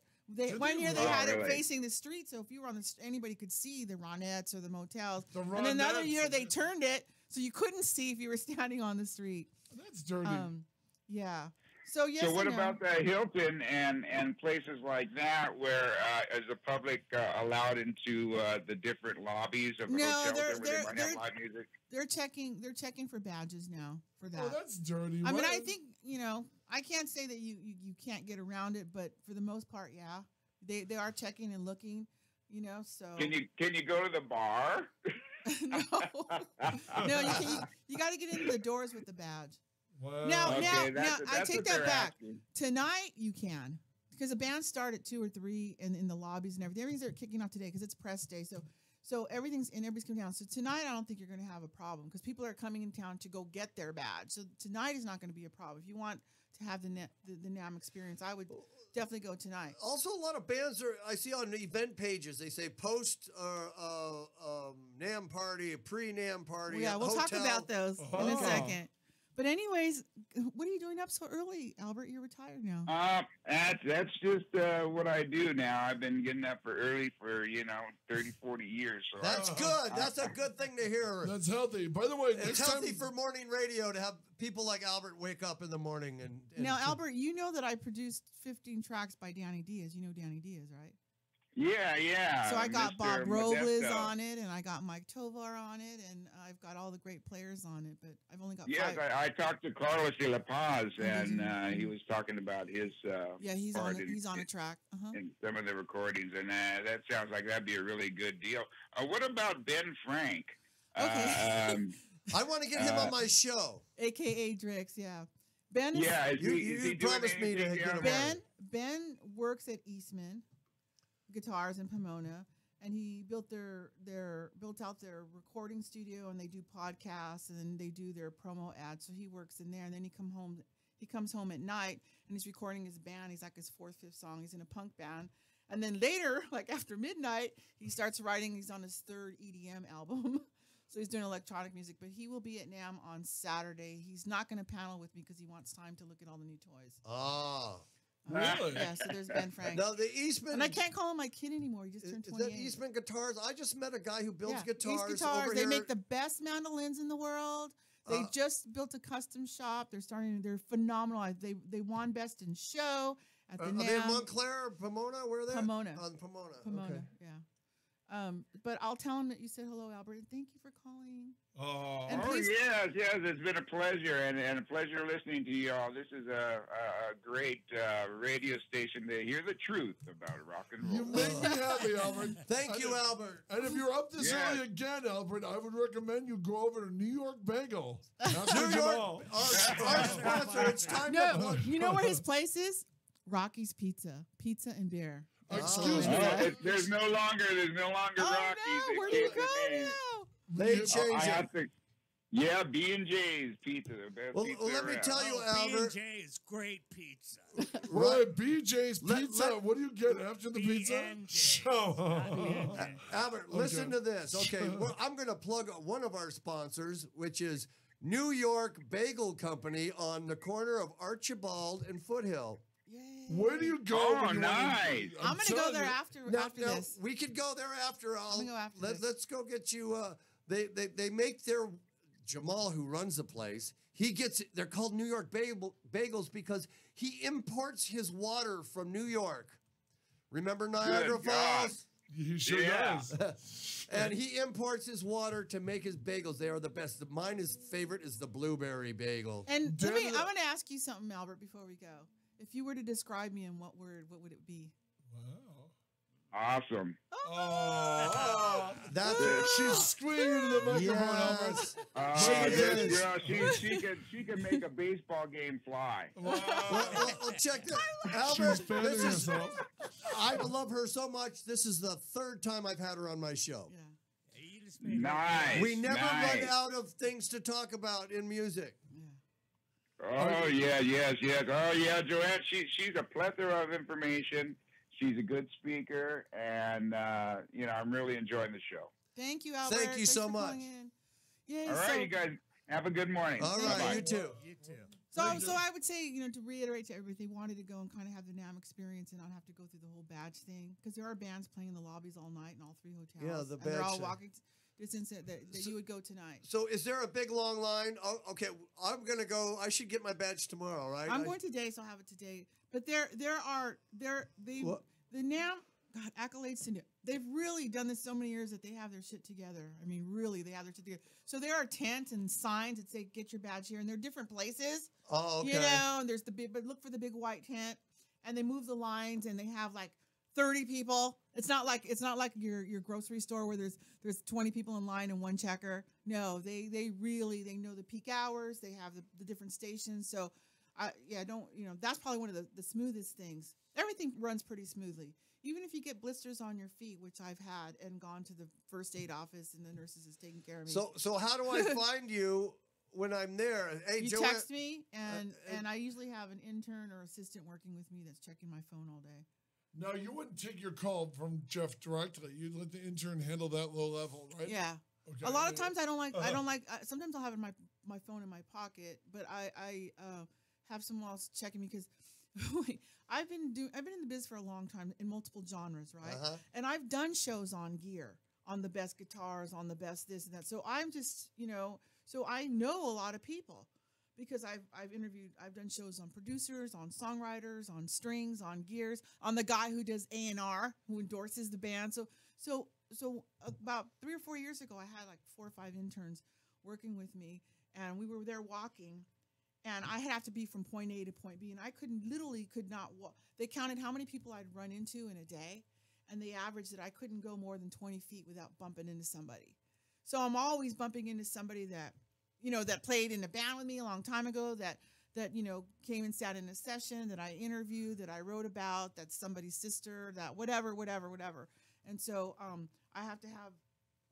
One year they had it really? facing the street, so if you were on anybody could see the Ronettes or the motels. The And then another Ronettes. year they turned it so you couldn't see if you were standing on the street. That's dirty. Yeah. So yes. So what and no. about the Hilton and places like that, where is the public allowed into the different lobbies of the No, hotels they're- where they they're- might have live music? They're checking for badges now for that. Oh, that's dirty. I mean, What- I think I can't say that you can't get around it, but for the most part, yeah, they are checking and looking. So Can you go to the bar? no, you got to get into the doors with the badge. Wow. Now, Okay, now, that's I what take that they're back. asking. Tonight you can because the bands start at 2 or 3 in the lobbies and everything. Everything's are kicking off today because it's press day. So So everybody's coming down. So tonight, I don't think you're going to have a problem because people are coming in town to go get their badge. So tonight is not going to be a problem. If you want to have the NAMM experience, I would definitely go tonight. Also, a lot of bands I see on event pages, they say post NAMM party, pre-NAMM party. Yeah, we'll talk hotel. about those in a second. But anyways, what are you doing up so early, Albert? You're retired now. That's just what I do now. I've been getting up early for 30, 40 years. So That's good. That's a good thing to hear. That's healthy. By the way, It's healthy for morning radio to have people like Albert wake up in the morning and Now, Albert, you know that I produced 15 tracks by Danny Diaz. You know Danny Diaz, right? Yeah. So I got Mr. Bob Robles Modesto. on it, and I got Mike Tovar on it, and I've got all the great players on it, but I've only got Yes, 5. I talked to Carlos de La Paz, and Mhm. he was talking about his Yeah, he's part on a track. in some of the recordings, and that sounds like that'd be a really good deal. What about Ben Frank? Okay. I want to get him on my show. AKA Drix, yeah. Ben is, Yeah, is You- he, you is he promised doing me to anything get down him there? on. Ben works at Eastman Guitars in Pomona, and he built out their recording studio, and they do podcasts and they do their promo ads. So he works in there, and then he comes home at night and he's recording his band. He's like his 4th, 5th song. He's in a punk band. And then later, like after midnight, he starts writing. He's on his 3rd EDM album. So he's doing electronic music, but he will be at NAMM on Saturday. He's not going to panel with me because he wants time to look at all the new toys. Ah. Really? Yeah, so there's Ben Frank. Now, the Eastman... And I can't call him my kid anymore. He just turned Is 28. that Eastman Guitars? I just met a guy who builds Yeah, guitars, East Guitars. over They here. make the best mandolins in the world. They just built a custom shop. They're phenomenal. They won Best in Show at the Are they in NAMM. Montclair, Pomona? Where are they? Pomona. On Pomona. Pomona, Okay. yeah. But I'll tell him that you said hello, Albert, and thank you for calling. And Oh, please- yes, it's been a pleasure, and a pleasure listening to you all. This is a great radio station to hear the truth about rock and roll. You make me happy, Albert. Thank you, Albert. And if you're up this Yeah. early again, Albert, I would recommend you go over to New York Bagel. That's New what York, Jamal. our sponsor. It's time to No, plug. you know where his place is? Rocky's Pizza and beer. Excuse me. There's no longer Rockies. Oh, no, where do you go now? They Yeah, changed I it. have to. Yeah, B&J's Pizza, the best Well, pizza let me around. tell you, Albert. B&J is great pizza. Right, BJ's Let- Pizza. let- What do you get after the pizza? B&J. Show. Albert, listen to this. Okay, well, I'm going to plug one of our sponsors, which is New York Bagel Company on the corner of Archibald and Foothill. Yay. Where do you go? Oh, when you wanna- nice. I'm going to go telling there you. after Now, this. we could go there after. gonna go after this. Let's go get you. They make their Jamal, who runs the place. He gets. They're called New York Bagels because he imports his water from New York. Remember Niagara Good God. Falls? He sure Yeah. does. And he imports his water to make his bagels. They are the best. Mine is favorite is the blueberry bagel. And Damn I'm it. going to ask you something, Albert, before we go. If you were to describe me in what word, what would it be? Awesome. Oh. That's She's screaming into the microphone, Albert. yes. Oh, She this is. girl, she can make a baseball game fly. Well, check this, She's Albert. fanning This is. herself. I love her so much. This is the 3rd time I've had her on my show. Yeah. You just made Nice. We never nice. run out of things to talk about in music. Oh yeah, yes. Oh yeah, Joanne. She's a plethora of information. She's a good speaker, and I'm really enjoying the show. Thank you, Albert. Thank you Thanks so for much. calling in. Yay, All right, you guys have a good morning. All right, Bye-bye. you too. You too. So I would say, to reiterate to everybody, they wanted to go and kind of have the NAMM experience and not have to go through the whole badge thing, because there are bands playing in the lobbies all night in all 3 hotels. Yeah, the and they're all badge- walking distance that you would go tonight. So, is there a big long line? Oh, okay, I'm gonna go. I should get my badge tomorrow, right? I'm going today, so I'll have it today. But the What? NAMM, God, accolades to them. They've really done this so many years that they have their shit together. I mean, really, they have their shit together. So there are tents and signs that say "Get your badge here," and they're different places. Oh, okay. And there's the big, but look for the big white tent, and they move the lines, and they have like 30 people. It's not like your grocery store where there's 20 people in line and one checker. No, they really know the peak hours. They have the different stations. So that's probably one of the smoothest things. Everything runs pretty smoothly. Even if you get blisters on your feet, which I've had, and gone to the first aid office and the nurses is taking care of me. So how do I find you when I'm there? Hey, you Joanne, text me, and I usually have an intern or assistant working with me that's checking my phone all day. No, you wouldn't take your call from Jeff directly. You'd let the intern handle that low level, right? Yeah. Okay. A lot of times I don't like. Sometimes I'll have my phone in my pocket, but I have someone else checking me because I've been in the biz for a long time in multiple genres, right? And I've done shows on gear, on the best guitars, on the best this and that. So I'm just, so I know a lot of people because I've done shows on producers, on songwriters, on strings, on gears, on the guy who does A&R, who endorses the band. So about 3 or 4 years ago, I had like 4 or 5 interns working with me, and we were there walking, and I have to be from point A to point B, and I could not walk. They counted how many people I'd run into in a day, and they averaged that I couldn't go more than 20 feet without bumping into somebody. So I'm always bumping into somebody that, that played in a band with me a long time ago, that came and sat in a session, that I interviewed, that I wrote about, that's somebody's sister, that whatever. And so I have to have,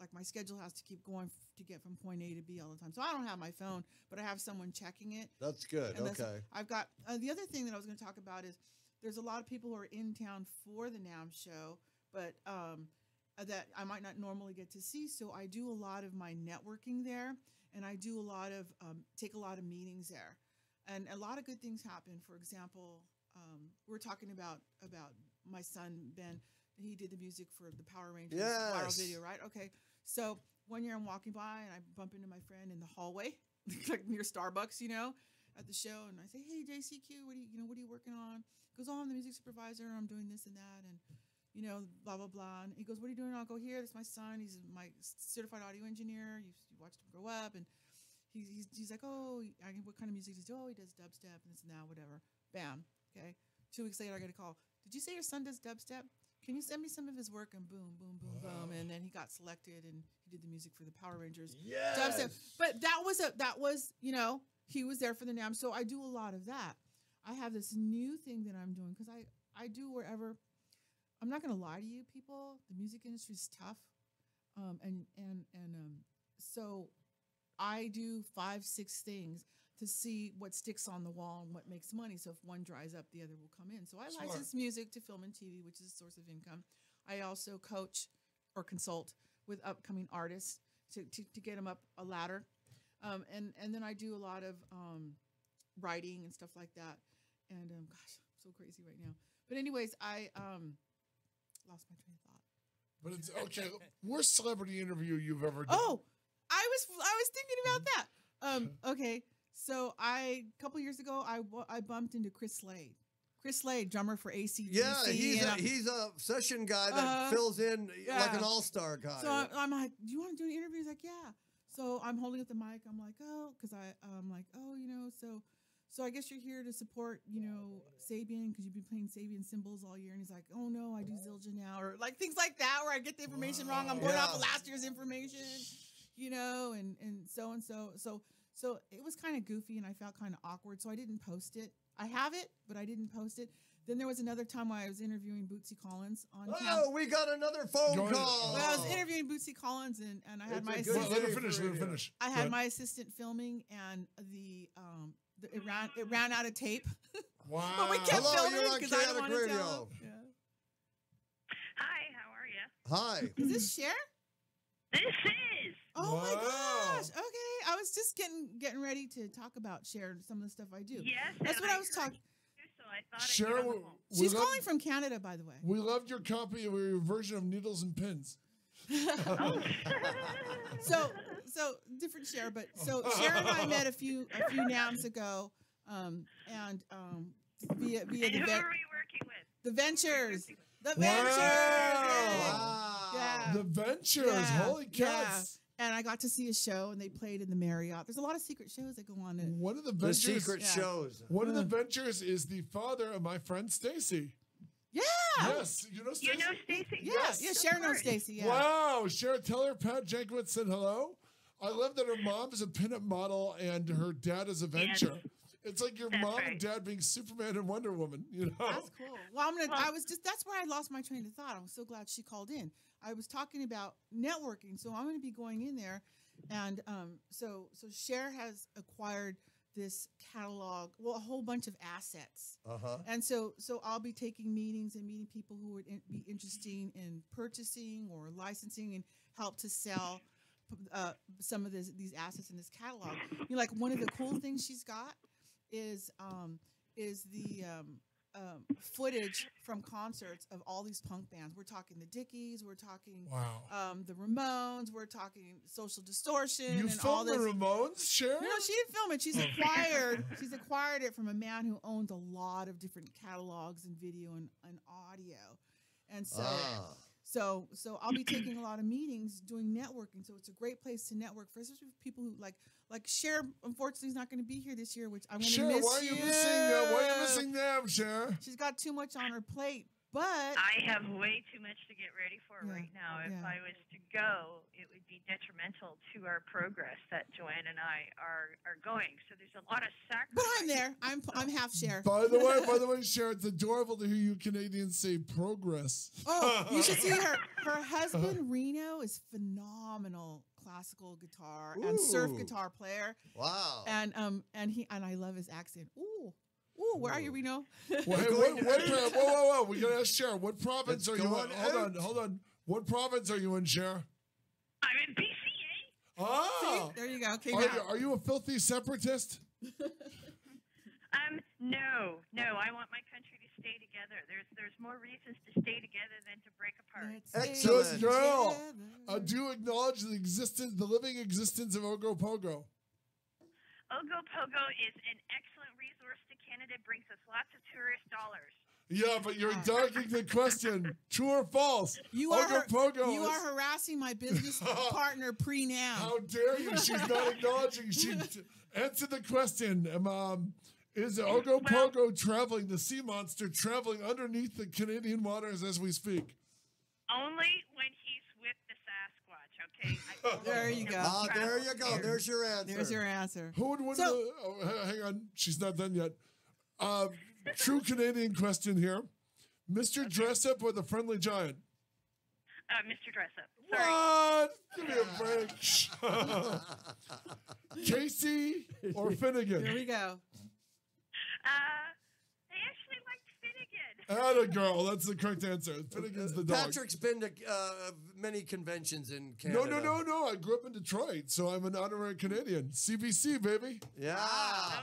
like, my schedule has to keep going to get from point A to B all the time. So I don't have my phone, but I have someone checking it. That's good. Okay. I've got the other thing that I was going to talk about is there's a lot of people who are in town for the NAMM show, but that I might not normally get to see. So I do a lot of my networking there, and I do a lot of take a lot of meetings there, and a lot of good things happen. For example, we're talking about my son Ben. He did the music for the Power Rangers viral video, right? Okay. So one year I'm walking by and I bump into my friend in the hallway, like near Starbucks, at the show, and I say, "Hey, JCQ, what are you working on?" He goes, "Oh, I'm the music supervisor. I'm doing this and that, and blah blah blah." And he goes, "What are you doing?" I'll go, "Here, this is my son. He's my certified audio engineer. You watched him grow up." And he's like, "Oh, what kind of music does he do?" "Oh, he does dubstep and this and that, whatever." Bam. Okay. 2 weeks later, I get a call. "Did you say your son does dubstep? Can you send me some of his work?" And boom, boom, boom, boom. And then he got selected, and he did the music for the Power Rangers. Yes. Dubstep. But that was he was there for the NAMM. So I do a lot of that. I have this new thing that I'm doing because I do wherever. I'm not going to lie to you, people. The music industry is tough, so I do 5, 6 things to see what sticks on the wall and what makes money. So if one dries up, the other will come in. So I license music to film and TV, which is a source of income. I also coach or consult with upcoming artists to get them up a ladder. And then I do a lot of writing and stuff like that. And gosh, I'm so crazy right now. But anyways, I lost my train of thought. But it's okay. Worst celebrity interview you've ever done. Oh, I was thinking about that. Okay. So a couple years ago, I bumped into Chris Slade. Chris Slade, drummer for AC/DC. Yeah, he's a session guy that fills in like an all-star guy. So I'm like, "Do you want to do an interview?" He's like, "Yeah." So I'm holding up the mic. I'm like, "Oh," because I'm like, "Oh, so I guess you're here to support, Sabian because you've been playing Sabian cymbals all year." And he's like, "Oh no, I do Zildjian now," or like things like that, where I get the information wrong. I'm going off of last year's information, and so. So it was kind of goofy, and I felt kind of awkward, so I didn't post it. I have it, but I didn't post it. Then there was another time when I was interviewing Bootsy Collins on Oh, we got another phone call. Well, I was interviewing Bootsy Collins, and I had my assistant. Let her finish. I had my assistant filming, and it ran out of tape. Wow. But we kept filming you're on because I didn't want to Radio. tell. Yeah. Hi, how are you? Hi. Is this Cher? This is. Oh my Wow. gosh! Okay, I was just getting ready to talk about Cher, some of the stuff I do. Yes, That's and what I was talking. So I thought Cher, I'd get on the phone. She's calling from Canada, by the way. We loved your copy of your version of Needles and Pins. Oh. So different Cher, but so Cher and I met a few NAMMs ago, and via And the who are we working with? the Ventures. The Wow. Ventures. Wow. Yeah. The Ventures. Yeah. Holy cats. And I got to see a show, and they played in the Marriott. There's a lot of secret shows that go on. One of the The Ventures. secret shows. One of the Ventures is the father of my friend Stacy. Yeah. Yes, you know Stacy. You know Stacy? Yeah. Yes. Yeah. Cher knows Stacy. Yeah. Wow, Cher, tell her Pat Jankowitz said hello. I love that her mom's a pinup model and her dad is a venture. It's like your That's mom right. and dad being Superman and Wonder Woman, you know? That's cool. Well, that's where I lost my train of thought. I'm so glad she called in. I was talking about networking, so I'm going to be going in there. And so Cher has acquired this catalog, well, a whole bunch of assets. Uh-huh. And so I'll be taking meetings and meeting people who would be interested in purchasing or licensing and help to sell some of these assets in this catalog. You know, like one of the cool things she's got is the footage from concerts of all these punk bands. We're talking the Dickies, we're talking the Ramones, we're talking Social Distortion, You and all filmed the this. Ramones, Cher? No, she didn't film it. She's acquired it from a man who owns a lot of different catalogs and video and audio. And so I'll be taking a lot of meetings doing networking. So it's a great place to network for especially people who like Cher. Unfortunately, is not going to be here this year, which I'm going to miss. Why are you missing them, Cher? She's got too much on her plate. But I have way too much to get ready for Yeah, right now. If yeah. I was to go, it would be detrimental to our progress that Joanne and I are going. So there's a lot of sacrifice. But I'm there. I'm half Cher. By the way, Cher, it's adorable to hear you Canadians say progress. Oh, you should see her. Her husband Reno is phenomenal classical guitar and surf Ooh. guitar player. Wow. And I love his accent. Ooh, where are you, Reno? Whoa. We gotta ask Cher. What province are you in? going Hold on. What province are you in, Cher? I'm in BCA. Ah! There you go. Came out. Are you a filthy separatist? No. I want my country to stay together. There's more reasons to stay together than to break apart. Let's Excellent. stay Good girl. together. Do you acknowledge the living existence of Ogopogo? Ogopogo is an excellent resource to Canada. Brings us lots of tourist dollars. Yeah, but you're ducking the question. True or false? You are Ogopogo is- harassing my business partner pre-nam. How dare you? She's not acknowledging. She answered the question. Is Ogopogo traveling, the sea monster traveling underneath the Canadian waters as we speak? Only when he's with the Sasquatch, okay? There you go. Ah, there you go. There's your answer. There's your answer. Who would win So- hang on, she's not done yet. True Canadian question here. Mr. Dress Up or the Friendly Giant? Mr. Dress Up. Sorry. What? Give me a break. Casey or Finnegan? There we go. I actually liked Finnegan. Atta girl, that's the correct answer. Finnegan's the dog. Patrick's been to many conventions in Canada. No. I grew up in Detroit, so I'm an honorary Canadian. CBC, baby. Yeah. Oh,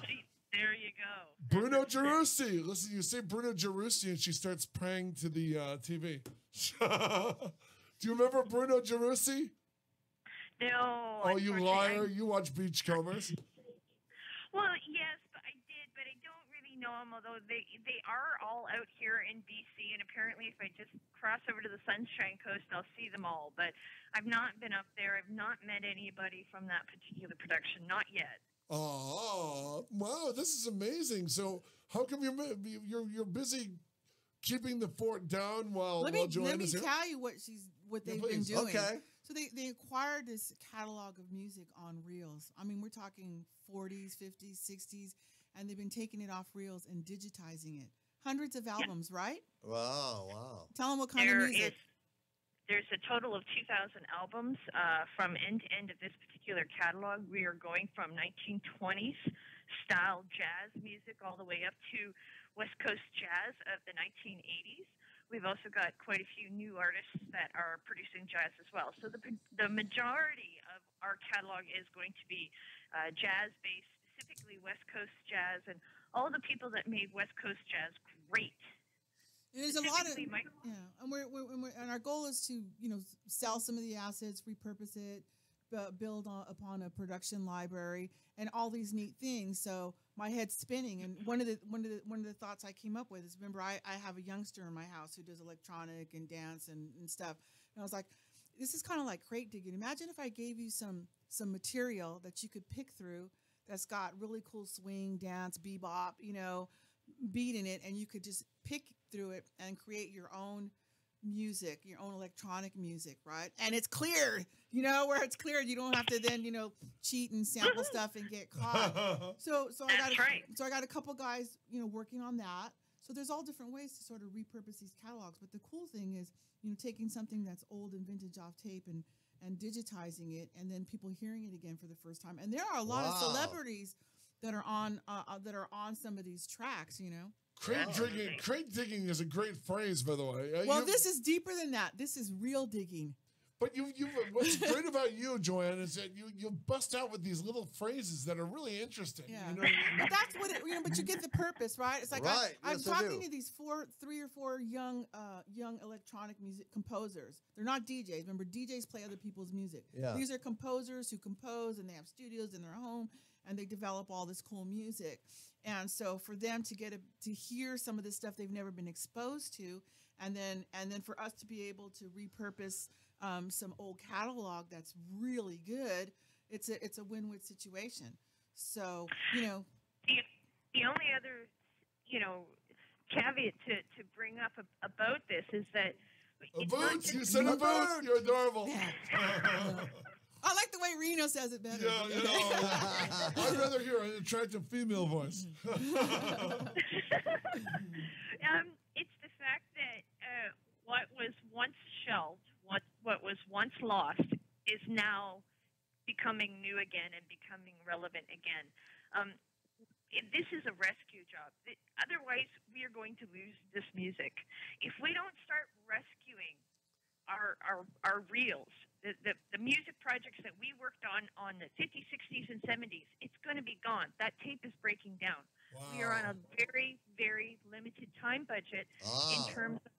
there you go. Bruno Gerussi. Listen, you say Bruno Gerussi, and she starts praying to the TV. Do you remember Bruno Gerussi? No. Oh, you unfortunately, liar. You watch Beachcombers. Well, yes, but I did, but I don't really know them, although they are all out here in BC, and apparently if I just cross over to the Sunshine Coast, I'll see them all. But I've not been up there. I've not met anybody from that particular production, not yet. Oh, wow, this is amazing. So how come you're busy keeping the fort down while Let me Joanna's here? tell you what they've been please. doing. Okay. So they acquired this catalog of music on reels. I mean, we're talking 40s, 50s, 60s, and they've been taking it off reels and digitizing it. Hundreds of albums, right? Wow. Tell them what kind of music. There's a total of 2,000 albums from end to end of this particular catalog. We are going from 1920s style jazz music all the way up to West Coast jazz of the 1980s. We've also got quite a few new artists that are producing jazz as well. So the majority of our catalog is going to be jazz-based, specifically West Coast jazz, and all the people that made West Coast jazz great. There's a lot of Specifically and our goal is to sell some of the assets, repurpose it, build upon a production library, and all these neat things. So my head's spinning, and one of the thoughts I came up with is, remember, I have a youngster in my house who does electronic and dance and stuff, and I was like, this is kind of like crate digging. Imagine if I gave you some material that you could pick through that's got really cool swing, dance, bebop, beat in it, and you could just pick through it and create your own music, your own electronic music, right? And it's cleared, where it's cleared. You don't have to then, cheat and sample stuff and get caught. So I got a couple guys, working on that. So there's all different ways to sort of repurpose these catalogs. But the cool thing is, taking something that's old and vintage off tape and digitizing it, and then people hearing it again for the first time. And there are a lot of celebrities that are on some of these tracks, Crate digging is a great phrase, by the way. Well, this is deeper than that. This is real digging. But what's great about you, Joanne, is that you bust out with these little phrases that are really interesting. Yeah, but that's what but you get the purpose, right? It's like I'm talking to these 3 or 4 young electronic music composers. They're not DJs. Remember, DJs play other people's music. Yeah. These are composers who compose, and they have studios in their home, and they develop all this cool music. And so for them to to hear some of this stuff they've never been exposed to, and then for us to be able to repurpose some old catalog that's really good, it's a win-win situation. So the only other caveat to bring up about this is that a boot. You said a boot. You're adorable. I like the way Reno says it better. Yeah, I'd rather hear an attractive female voice. It's the fact that what was once shelved, what was once lost, is now becoming new again and becoming relevant again. This is a rescue job. Otherwise, we are going to lose this music. If we don't start rescuing our reels, the music projects that we worked on the 50s, 60s, and 70s, it's going to be gone. That tape is breaking down. Wow. We are on a very, very limited time budget in terms of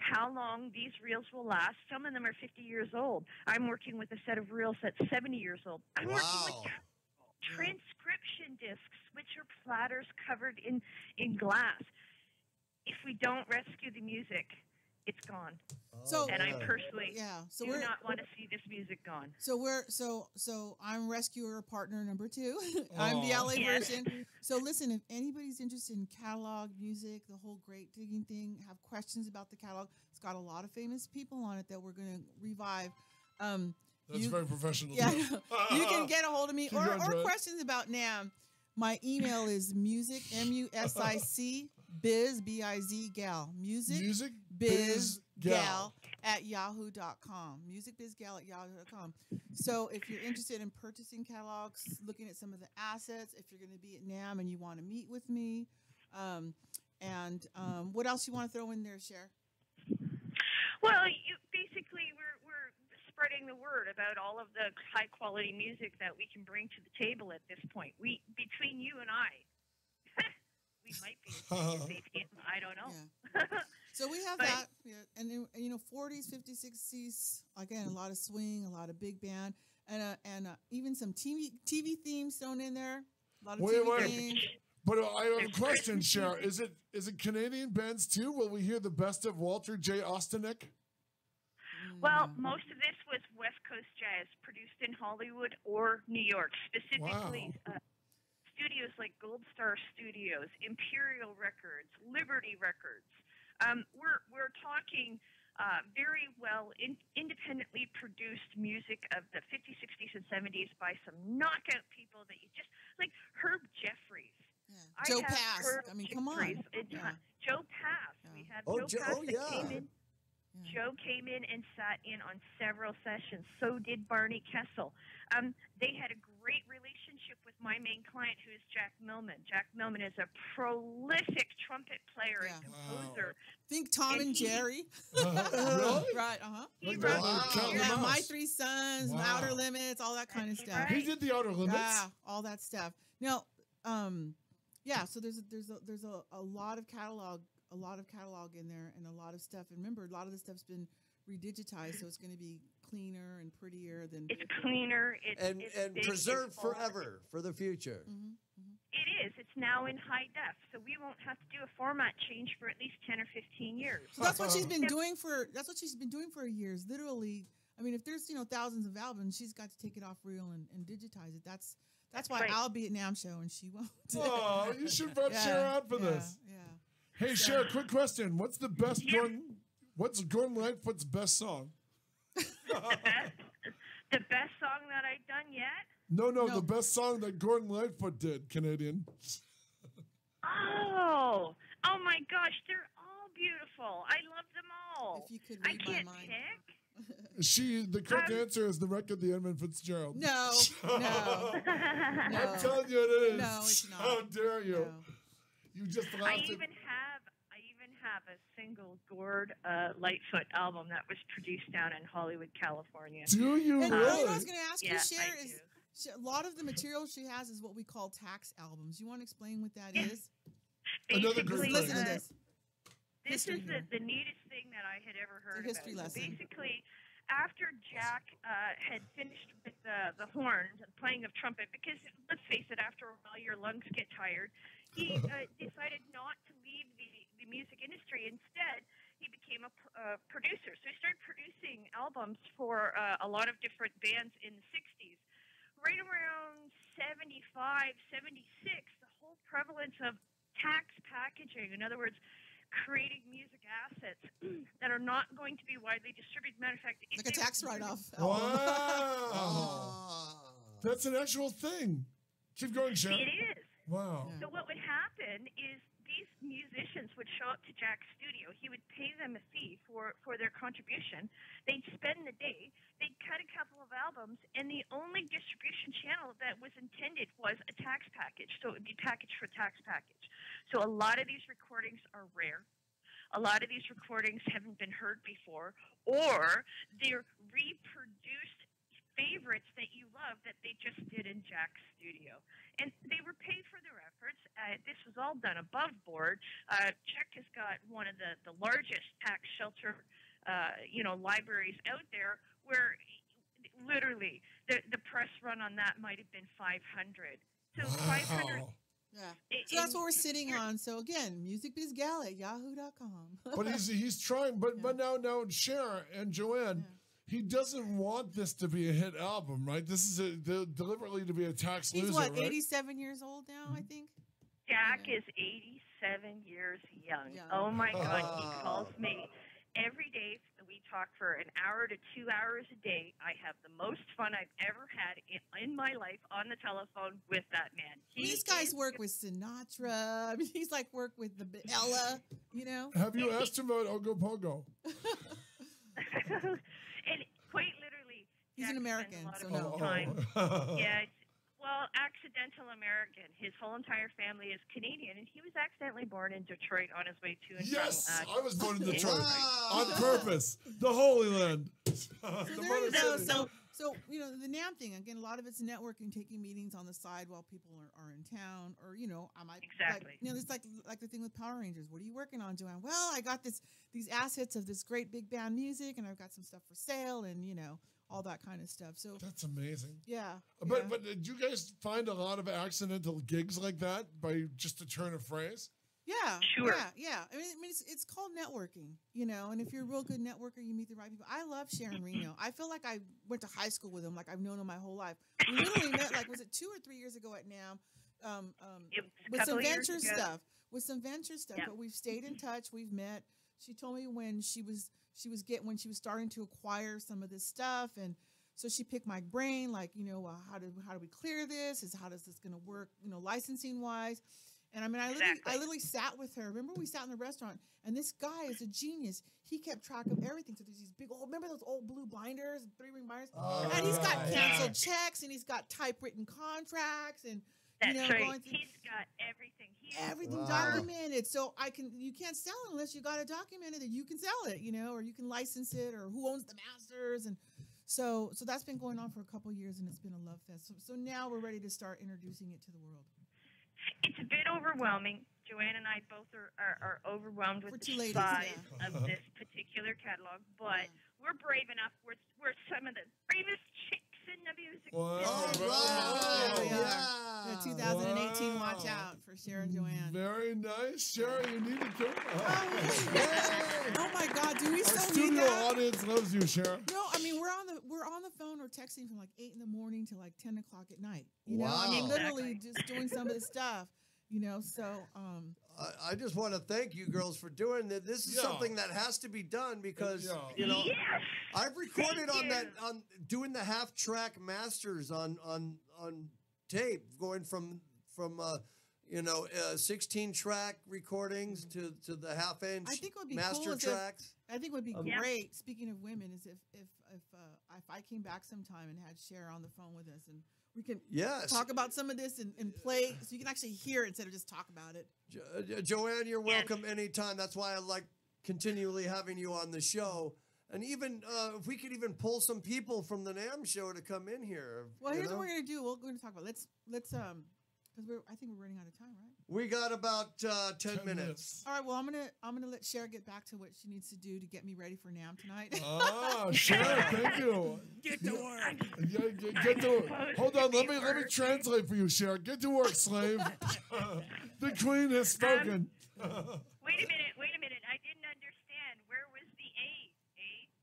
how long these reels will last. Some of them are 50 years old. I'm working with a set of reels that's 70 years old. I'm working with transcription discs, which are platters covered in glass. If we don't rescue the music, it's gone. And I personally do not want to see this music gone. So I'm rescuer partner number 2. I'm the LA version. So listen, if anybody's interested in catalog music, the whole great digging thing, have questions about the catalog, it's got a lot of famous people on it that we're going to revive. That's very professional. Yeah, you can get a hold of me or questions about NAMM. My email is music, MUSIC, biz, B-I-Z, gal. Music biz gal at yahoo.com. Musicbizgal at yahoo.com. So if you're interested in purchasing catalogs, looking at some of the assets, if you're going to be at NAMM and you want to meet with me, what else you want to throw in there, Cher? Well, basically we're spreading the word about all of the high quality music that we can bring to the table at this point. Between you and I, we might be as APM. I don't know. Yeah. So we have that, and 40s, 50s, 60s. Again, a lot of swing, a lot of big band, and even some TV themes thrown in there. A lot of TV themes. But I have a question, Cher. Is it Canadian bands too? Will we hear the best of Walter J. Ostanek? Well, most of this was West Coast jazz, produced in Hollywood or New York, specifically. Wow. Studios like Gold Star Studios, Imperial Records, Liberty Records. We're talking very well independently produced music of the 50s, 60s, and 70s by some knockout people that you just like. Herb Jeffries. Yeah. Joe Pass. Come on. Joe Pass. Yeah. We had Joe Pass that came in. Yeah. Joe came in and sat in on several sessions. So did Barney Kessel. They had a great relationship with my main client, who is Jack Millman. Jack Millman is a prolific trumpet player and composer. Think Tom and Jerry. Really? Right, He wrote My Three Sons, Outer Limits, all that kind of stuff. He did the Outer Limits? Yeah, all that stuff. Now, so there's a lot of catalog in there, and a lot of stuff. And remember, a lot of the stuff's been redigitized, so it's going to be cleaner and prettier than. It's cleaner. And preserved forever for the future. Mm-hmm, mm-hmm. It is. It's now in high def, so we won't have to do a format change for at least 10 or 15 years. So that's what she's been doing for. That's what she's been doing for years. Literally, I mean, if there's thousands of albums, she's got to take it off reel and digitize it. That's why I'll be at NAMM show and she won't. Oh, you should vote Cher out for this. Yeah. Hey, Cher, quick question. What's the best one? What's Gordon Lightfoot's best song? The best song that I've done yet? No, the best song that Gordon Lightfoot did, Canadian. Oh my gosh, they're all beautiful. I love them all. If you could I read my can't mind. pick. The correct answer is The Wreck of the Edmund Fitzgerald. No. I'm telling you it is. No, it's not. How dare you? No. You just I laughed even have a single Gord Lightfoot album that was produced down in Hollywood, California. Do you And really? what I was going to ask Yeah, you, Cher, I is do. a lot of the material she has is what we call tax albums. You want to explain what that is? Another good Basically, thing. Listen to this. This History is here. the neatest thing that I had ever heard. It's a history about. So lesson. basically, after Jack had finished with the horns and playing of trumpet, because let's face it, after a while your lungs get tired, he decided not to leave the music industry. Instead, he became a producer. So he started producing albums for a lot of different bands in the 60s. Right around 75, 76, the whole prevalence of tax packaging, in other words, creating music assets that are not going to be widely distributed. Matter of fact, Like a tax write-off. Wow. That's an actual thing. Keep going, Cher. It is. Wow. So what would happen is these musicians would show up to Jack's studio. He would pay them a fee for their contribution. They'd spend the day. They'd cut a couple of albums, and the only distribution channel that was intended was a tax package. So it would be packaged for tax package. So a lot of these recordings are rare. A lot of these recordings haven't been heard before, or they're reproduced favorites that you love that they just did in Jack's studio. And they were paid for their efforts. This was all done above board. Jack has got one of the largest tax shelter libraries out there, where literally the press run on that might have been 500. So 500. Yeah. So that's what we're sitting on. So again, musicbizgal@yahoo.com. But he's trying. But now Cher and Joanne. Yeah. He doesn't want this to be a hit album, right? This is deliberately to be a tax loser, He's what, right? 87 years old now, I think? Jack is 87 years young. Young. Oh my God, he calls me every day. We talk for an hour to 2 hours a day. I have the most fun I've ever had in my life on the telephone with that man. These guys work with Sinatra. I mean, he's like work with the Ella, you know? Have you asked him about Ogopogo? And quite literally, He's an Jack American, spends so a lot no. of time. Yeah, well, accidental American. His whole entire family is Canadian, and he was accidentally born in Detroit on his way to and Yes, from. I was born in Detroit Wow. on purpose. The Holy Land. So The there you Mother go. City. So the NAMM thing, again, a lot of it's networking, taking meetings on the side while people are in town, or, I might. Exactly. It's like the thing with Power Rangers. What are you working on, Joanne? Well, I got these assets of this great big band music, and I've got some stuff for sale, and, all that kind of stuff. So That's amazing. yeah. But did you guys find a lot of accidental gigs like that by just a turn of phrase? Sure. Yeah. I mean, it's called networking, and if you're a real good networker, you meet the right people. I love Sharon Reno. I feel like I went to high school with him, like I've known him my whole life. We literally met, was it 2 or 3 years ago at NAMM? With some venture stuff. Yeah. But we've stayed in touch. We've met. She told me when she was starting to acquire some of this stuff, and so she picked my brain, how do we clear this? How does this going to work, licensing wise? And I mean, I literally sat with her. Remember, we sat in the restaurant, and this guy is a genius. He kept track of everything. So there's these big remember those old blue binders, 3-ring binders? Oh, and he's got yeah. canceled checks, and he's got typewritten contracts, and That's right. going through He's got everything. everything Wow. documented. So you can't sell it unless you got it documented that you can sell it, or you can license it, or who owns the masters. And so that's been going on for a couple of years, and it's been a love fest. So now we're ready to start introducing it to the world. It's a bit overwhelming. Joanne and I both are overwhelmed with We're the two ladies, size yeah. of this particular catalog, but we're brave enough. We're some of the bravest chicks in the music Wow. business. Wow. There we are. Yeah. The 2018 Wow. watch out for Sharon Joanne. Very nice, Cher. You need to come. Oh my God, do we Our still need studio that? audience loves you, Cher. No, I mean we're on the phone or texting from 8 in the morning to 10 o'clock at night. I mean Wow. literally Exactly. just doing some of the stuff. So I I just want to thank you girls for doing that. This is something that has to be done because you know I've recorded on doing the half track masters on tape, going from 16 track recordings to the half inch I think it would be master cool tracks. I think what would be great. Speaking of women, is if I came back sometime and had Cher on the phone with us, and we can talk about some of this and play, so you can actually hear it instead of just talk about it. Joanne, you're welcome anytime. That's why I like continually having you on the show. And even if we could even pull some people from the NAMM show to come in here. Well, here's what we're gonna do. We're gonna talk about. Let's because I think we're running out of time, right? We got about 10 minutes. All right. Well, I'm gonna let Cher get back to what she needs to do to get me ready for NAMM tonight. Ah, Cher, thank you. Get to work. Yeah, get to work. Hold on, let me translate for you, Cher. Get to work, slave. The queen has spoken. Wait a minute. I didn't understand. Where was the A?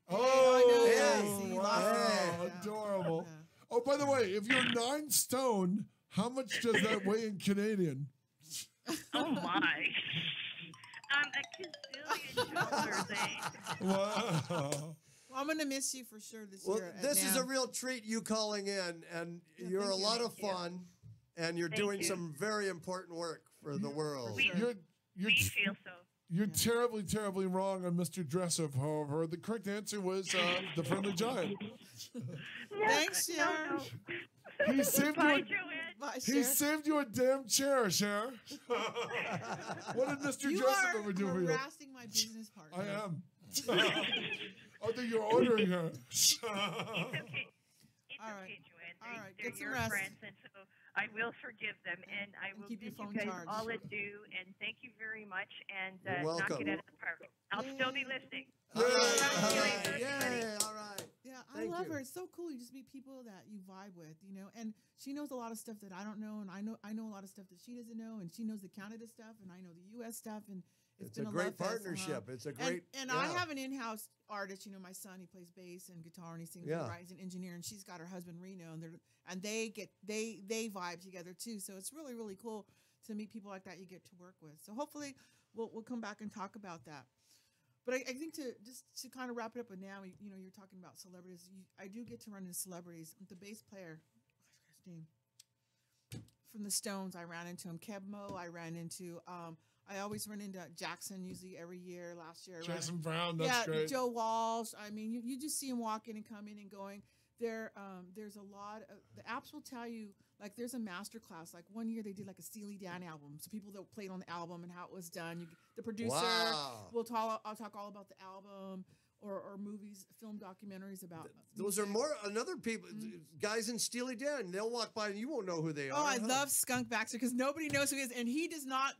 Oh, Yeah, wow, adorable. Yeah. Oh, by the way, if you're 9 stone, how much does that weigh in Canadian? Oh my! A gazillion dollars, eh? Wow. Well, I'm gonna miss you for sure this Well, year. this is a real treat, you calling in, and you're a lot of fun, and you're doing some very important work for the world. We feel so. You're terribly, terribly wrong on Mr. Dressup, however. The correct answer was the Friendly Giant. Thanks, Cher. No. He saved you. Bye, Joanne. Bye, He Cher. saved you a damn chair, Cher. What did Mr. You Dressup are ever do for you? harassing my business partner. I am. I think you're ordering her. It's okay. It's All right. okay, Joanne. All right. They're Get some your rest. friends, and so I will forgive them, and I will keep your bid you phone guys charged. all adieu, and thank you very much, and You're knock welcome. it out of the park. I'll still be listening. All right, Yay. yay, all right. Yeah, I Thank love you. her. It's so cool. You just meet people that you vibe with, you know. And she knows a lot of stuff that I don't know, and I know a lot of stuff that she doesn't know. And she knows the Canada stuff, and I know the U.S. stuff. And It's been a love great fest, uh-huh. partnership. It's a great. And I have an in-house artist. You know, my son, he plays bass and guitar, and he sings. Yeah. And he's an engineer, and she's got her husband Reno, and they vibe together too. So it's really really cool to meet people like that you get to work with. So hopefully we'll come back and talk about that. But I think to kind of wrap it up with now, you know, you're talking about celebrities. I do get to run into celebrities. The bass player, his name, from the Stones, I ran into him. Kebmo, I ran into. I always run into Jackson, usually every year. Last year, I ran Jason Brown, that's great. Joe Walsh. I mean, you just see him walking and coming and going. There's a lot of the apps will tell you, like there's a master class. Like one year they did like a Steely Dan album, so people that played on the album and how it was done. The producer will talk. I'll talk all about the album or movies, film documentaries about. Those are more another people, guys in Steely Dan. They'll walk by and you won't know who they are. Oh, I love Skunk Baxter because nobody knows who he is, and he does not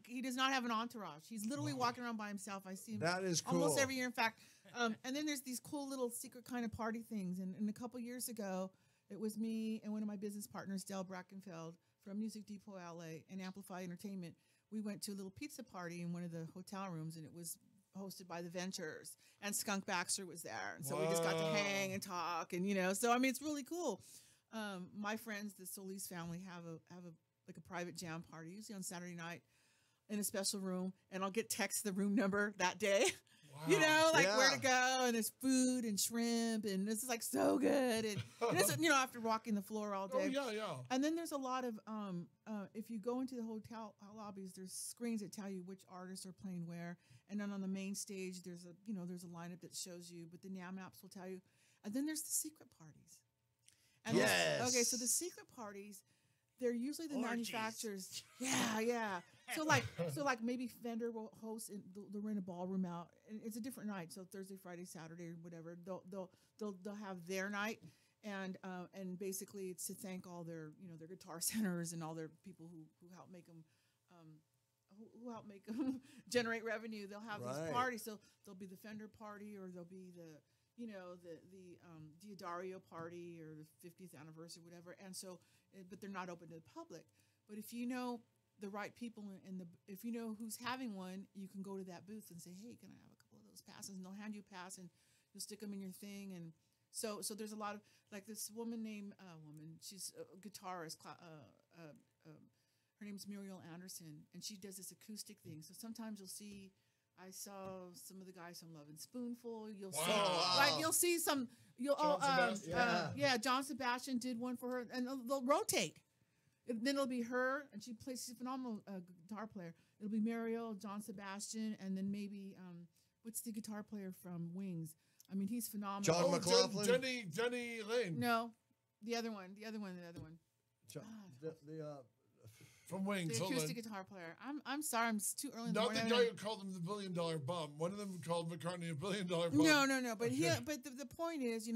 have an entourage. He's literally walking around by himself. I see him. That is cool. Almost every year, in fact. And then there's these cool little secret kind of party things. And a couple years ago, it was me and one of my business partners, Del Brackenfeld from Music Depot LA and Amplify Entertainment. We went to a little pizza party in one of the hotel rooms, and it was hosted by the Ventures, and Skunk Baxter was there. And so we just got to hang and talk, and you know, so I mean, it's really cool. My friends, the Solis family, have a private jam party usually on Saturday night in a special room, and I'll get text the room number that day. You know, like where to go, and there's food and shrimp, and this is like so good, and it's, you know, after walking the floor all day. Oh yeah. And then there's a lot of if you go into the hotel lobbies, there's screens that tell you which artists are playing where, and then on the main stage there's a lineup that shows you, but the NAMM apps will tell you. And then there's the secret parties. And okay, so the secret parties, they're usually the manufacturers. Yeah. So like maybe Fender will host and they'll rent a ballroom out, and it's a different night. So Thursday, Friday, Saturday, or whatever. They'll have their night, and basically it's to thank all their their guitar centers and all their people who help make them generate revenue. They'll have these parties. So there'll be the Fender party, or there'll be the Diodario party, or the 50th anniversary, whatever. And so, but they're not open to the public. But if you know the right people if you know who's having one, you can go to that booth and say, hey, can I have a couple of those passes? And they'll hand you a pass, and you'll stick them in your thing. And so there's a lot of, like, this woman named she's a guitarist. Her Her name's Muriel Anderson, and she does this acoustic thing. So sometimes you'll see, I saw some of the guys from Love and Spoonful. You'll see, like you'll see some. John Sebastian did one for her, and they'll rotate. Then it'll be her, and she's a phenomenal guitar player. It'll be Muriel, John Sebastian, and then maybe what's the guitar player from Wings? I mean, he's phenomenal. John McLaughlin. Denny Lane. No, the other one. From Wings. The acoustic guitar player. I'm sorry, I'm too early in the morning. Not the guy who called him the $1 billion bum. One of them called McCartney a $1 billion bum. No. But the point is,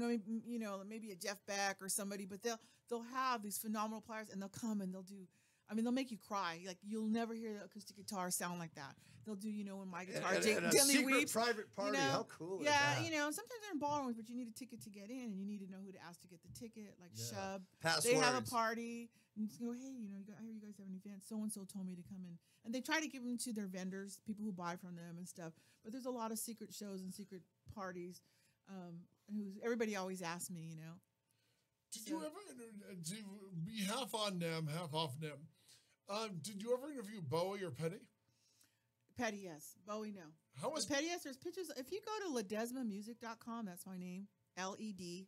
maybe a Jeff Beck or somebody, but they'll have these phenomenal players, and they'll come and they'll do. I mean, they'll make you cry. Like, you'll never hear the acoustic guitar sound like that. They'll do, when my guitar a gently secret weeps. private party. How cool is that? Sometimes they're in ballrooms, but you need a ticket to get in, and you need to know who to ask to get the ticket. Like Shub, Passwords. They have a party. And you just go, hey, I hear you guys have an event. So and so told me to come in, and they try to give them to their vendors, people who buy from them and stuff. But there's a lot of secret shows and secret parties. Everybody always asks me, Did you ever to be half on them, half off them? Did you ever interview Bowie or Petty? Petty, yes. Bowie, no. How was Petty? Yes. There's pictures. If you go to ledesmamusic.com, that's my name, LEDESMA,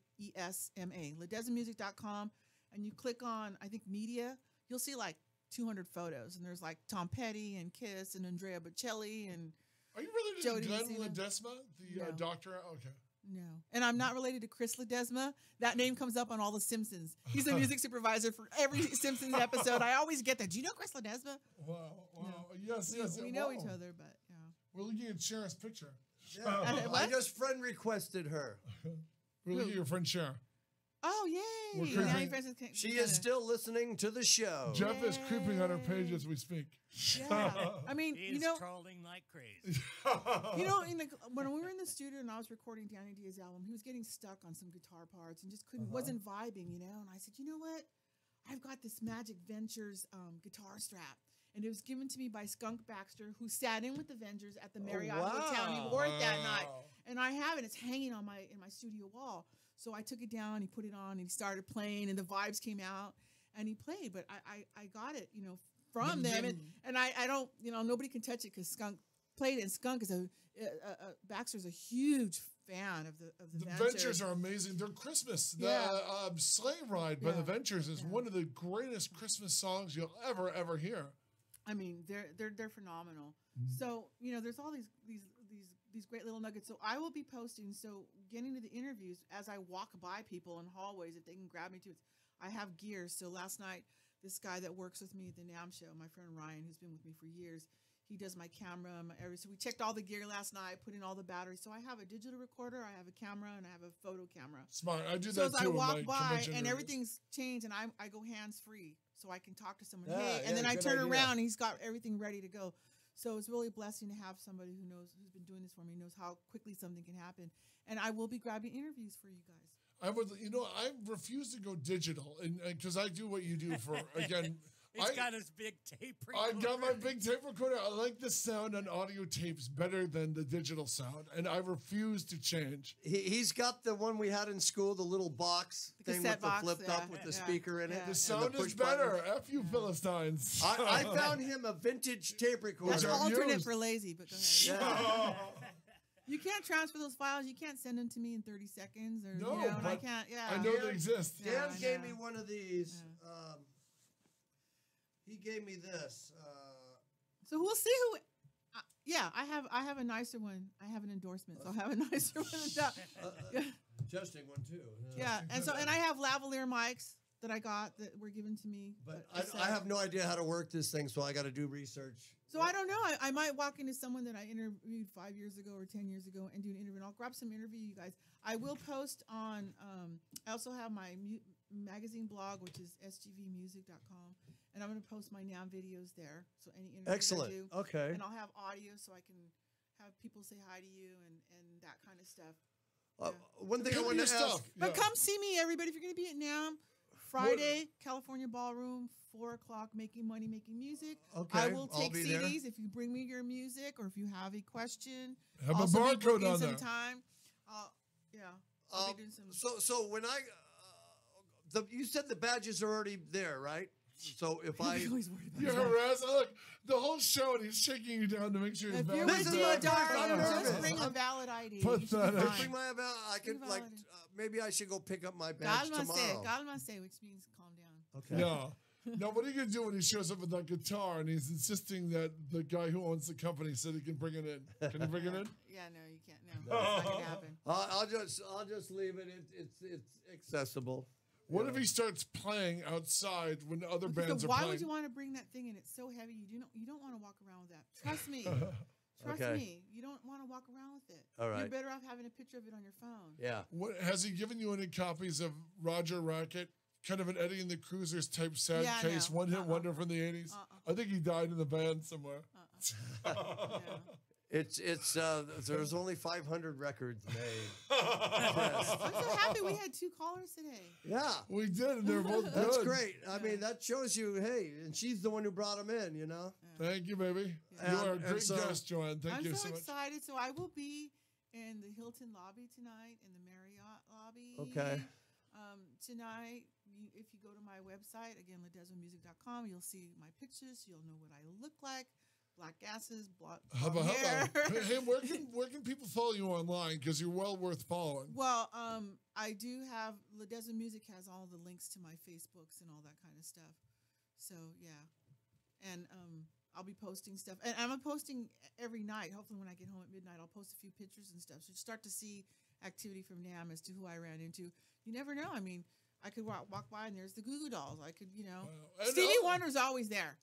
ledesmamusic.com, and you click on, I think, media, you'll see like 200 photos, and there's like Tom Petty and Kiss and Andrea Bocelli and. Are you related to Glenn Ledesma, the doctor? Okay. No. And I'm not related to Chris Ledesma. That name comes up on all the Simpsons. He's the music supervisor for every Simpsons episode. I always get that. Do you know Chris Ledesma? Wow. No. Yes. We know each other, but yeah. We're looking at Sharon's picture. Yeah. I just friend requested her. We're looking at your friend Sharon. Oh, yay. She is still listening to the show. Jeff is creeping on her page as we speak. Yeah. I mean, He's trolling like crazy. When we were in the studio and I was recording Danny Diaz's album, he was getting stuck on some guitar parts and just wasn't vibing, And I said, you know what? I've got this Magic Ventures guitar strap. And it was given to me by Skunk Baxter, who sat in with the Ventures at the Marriott Hotel. And he wore it that night. And I have it. It's hanging on in my studio wall. So I took it down, he put it on, and he started playing, and the vibes came out, and he played. But I got it, from them, and I don't, nobody can touch it because Skunk played it, and Skunk is Baxter's a huge fan of the Ventures are amazing. They're Christmas. The Sleigh Ride by the Ventures is one of the greatest Christmas songs you'll ever hear. I mean, they're phenomenal. So there's all these great little nuggets. So I will be posting. So getting to the interviews as I walk by people in hallways, if they can grab me too. I have gear. So last night, this guy that works with me at the NAMM show, my friend Ryan, who's been with me for years, he does my camera. So we checked all the gear last night, put in all the batteries. So I have a digital recorder, I have a camera, and I have a photo camera. Smart. I do so that too. So as I walk by and everything's changed, and I go hands free, so I can talk to someone. And then I turn around, and he's got everything ready to go. So it's really a blessing to have somebody who's been doing this for me, knows how quickly something can happen. And I will be grabbing interviews for you guys. I refuse to go digital, and because I do what you do for, again. He's got his big tape recorder. I got my big tape recorder. I like the sound on audio tapes better than the digital sound, and I refuse to change. He's got the one we had in school, the little box thing with the flipped up with the speaker in it. The sound is better. F you Philistines. I found him a vintage tape recorder. That's alternate for lazy, but go ahead. You can't transfer those files. You can't send them to me in 30 seconds. Or, and I can't. Yeah, I know they exist. Dan gave me one of these. He gave me this. So we'll see who. I have a nicer one. I have an endorsement, so I'll have a nicer one than that. Testing one too. Yeah, and I have lavalier mics that I got that were given to me. But I have no idea how to work this thing, so I got to do research. So I don't know. I might walk into someone that I interviewed 5 years ago or 10 years ago and do an interview. And I'll grab some interview, you guys. I will post on. I also have my magazine blog, which is sgvmusic.com. And I'm going to post my NAMM videos there. So any interviews Excellent. I do. Okay. And I'll have audio so I can have people say hi to you and that kind of stuff. One thing I want to ask. But come see me, everybody. If you're going to be at NAMM, Friday, California Ballroom, 4 o'clock, making money, making music. Okay. I will take CDs there. if you bring me your music or if you have a question. Have a barcode on some there. time. I'll be doing some. So when you said the badges are already there, right? So if I, He's always worried about You're his back. harassed. Look, the whole show, and he's shaking you down to make sure you're If you're valid. with This is my Deodar, first time just nervous. bring a I'm valid ID. You pathetic. should be bring fine. my about, I could Think like, about it. maybe I should go pick up my badge tomorrow. Calmase, which means calm down. Okay. Yeah. Now, what are you going to do when he shows up with that guitar and he's insisting that the guy who owns the company said he can bring it in? Can he bring it in? Yeah, no, you can't. No, it's not gonna happen. I'll just leave it. It's accessible. What if he starts playing outside when other Okay, bands so are why playing? would you want to bring that thing in? It's so heavy. You don't want to walk around with that. Trust me. Trust Okay. me. You don't want to walk around with it. All right. You're better off having a picture of it on your phone. Yeah. What, has he given you any copies of Roger Rabbit, kind of an Eddie and the Cruisers type sad Yeah, case, no. one-hit wonder from the 80s? I think he died in the band somewhere. No. It's there's only 500 records made. I'm so happy we had 2 callers today. Yeah. We did, and they're both good. That's great. I mean, that shows you, hey, and she's the one who brought him in, you know? Thank you, baby. And- You are a and great so- guest, Joanne. Thank I'm you so so much. excited. So I will be in the Hilton lobby tonight, in the Marriott lobby. Okay. Tonight, if you go to my website, again, ledesmamusic.com, you'll see my pictures. You'll know what I look like. Black glasses, blonde Hubba hair. hubba. Hey, where can people follow you online? Because you're well worth following. Well, I do have Ledesma Music has all the links to my Facebooks and all that kind of stuff. So yeah, and I'll be posting stuff, and I'm posting every night. Hopefully, when I get home at midnight, I'll post a few pictures and stuff. So you start to see activity from NAMM as to who I ran into. You never know. I mean, I could walk by and there's the Goo Goo Dolls. I could, And Stevie Wonder's always there.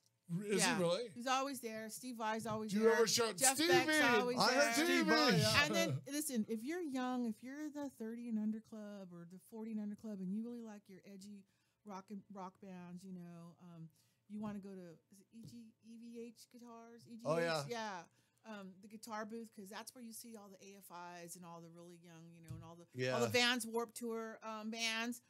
Is he really? He's always there. Steve Vai's always Do there. you ever shout, Jeff Stevie? Beck's always I there. heard Steve Vai, yeah. And then listen, if you're young, if you're the 30 and under club or the 40 and under club, and you really like your edgy rock bands, you want to go to is it EVH guitars? EGH? Oh, yeah. Yeah. The guitar booth, because that's where you see all the AFIs and all the really young, and all the Yeah. Vans Warped Tour bands.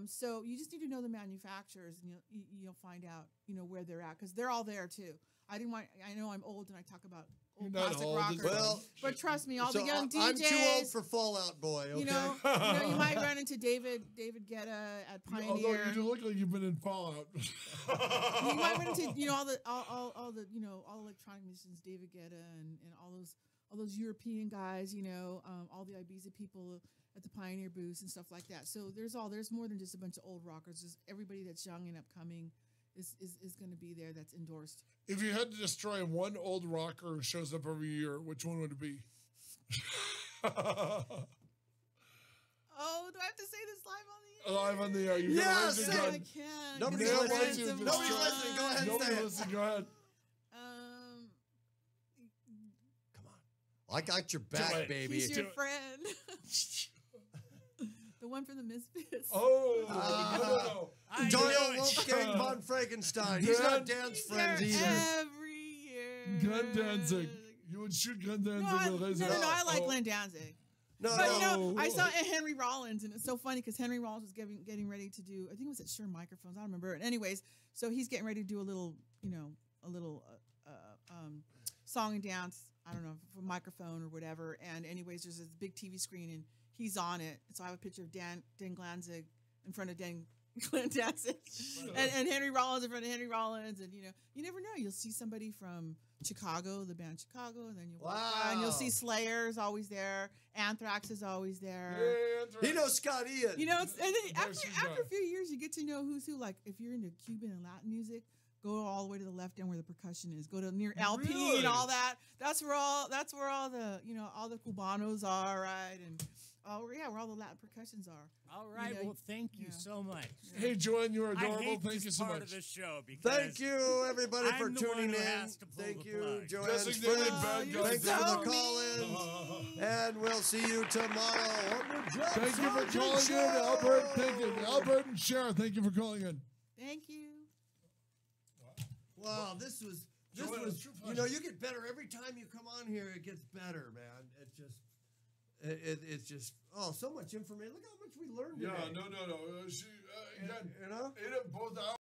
So you just need to know the manufacturers, and you'll find out, where they're at, because they're all there too. I know I'm old and I talk about old You're not classic old, rockers, Well, but trust me, all so the young DJs. I'm too old for Fall Out Boy, okay? You might run into David Guetta at Although Pioneer. you do look like you've been in Fallout. You might run into all the electronic musicians, David Guetta and all those European guys, all the Ibiza people at the Pioneer booths and stuff like that. So there's more than just a bunch of old rockers. There's everybody that's young and upcoming is going to be there that's endorsed. If you had to destroy one old rocker who shows up every year, which one would it be? Oh, do I have to say this live on the air? Live on the air. You Yes! raise No, your I gun. can't. Nobody's 'cause listening. it's Nobody's a Nobody's fun- listening. Go ahead and Nobody say it. listen. Go ahead. Come on. I got your back, it. baby. He's your Do it. friend. The one from the Misfits. Oh, no. I Doyle knew it. Wolfgang von Frankenstein. He's not dance He's friends there either. every year. Gun Danzig. You would shoot Gun Danzig No, with a laser. I like Oh. Glenn Danzig. No, But no. I saw Henry Rollins, and it's so funny because Henry Rollins was getting ready to do. I think it was at Shure Microphones. I don't remember. And anyways, so he's getting ready to do a little song and dance. I don't know, for microphone or whatever. And anyways, there's this big TV screen, and he's on it. And so I have a picture of Dan Glanzig in front of Glenn Danzig, and Henry Rollins in front of Henry Rollins, and you never know. You'll see somebody from Chicago, the band Chicago, and then you walk by and you'll see Slayer's always there, Anthrax is always there. Yeah, He knows Scott Ian. And then Voice is after gone. a few years, you get to know who's who. Like if you're into Cuban and Latin music, go all the way to the left end where the percussion is. Go to near LP Really? and all that. That's where all the all the cubanos are, right? And where all the Latin percussions are. All right. Well, thank you yeah. so much. Hey, Joanne, you're I adorable. hate Thank this you so part much. of the show because Thank you, everybody, for I'm the one tuning who in. has to pull Thank the you, plug. Joanne's Designated friend. bad you're guy. Thanks so for the mean. call-ins. And we'll see you tomorrow on the Jeff Thank you for Sargent calling in, Show. Albert. Thank you. Albert and Sharon, thank you for calling in. Thank you. Wow, this was, you get better every time you come on here. It gets better, man. It's just, so much information. Look how much we learned today. No. She, again, You know? ate up both hours.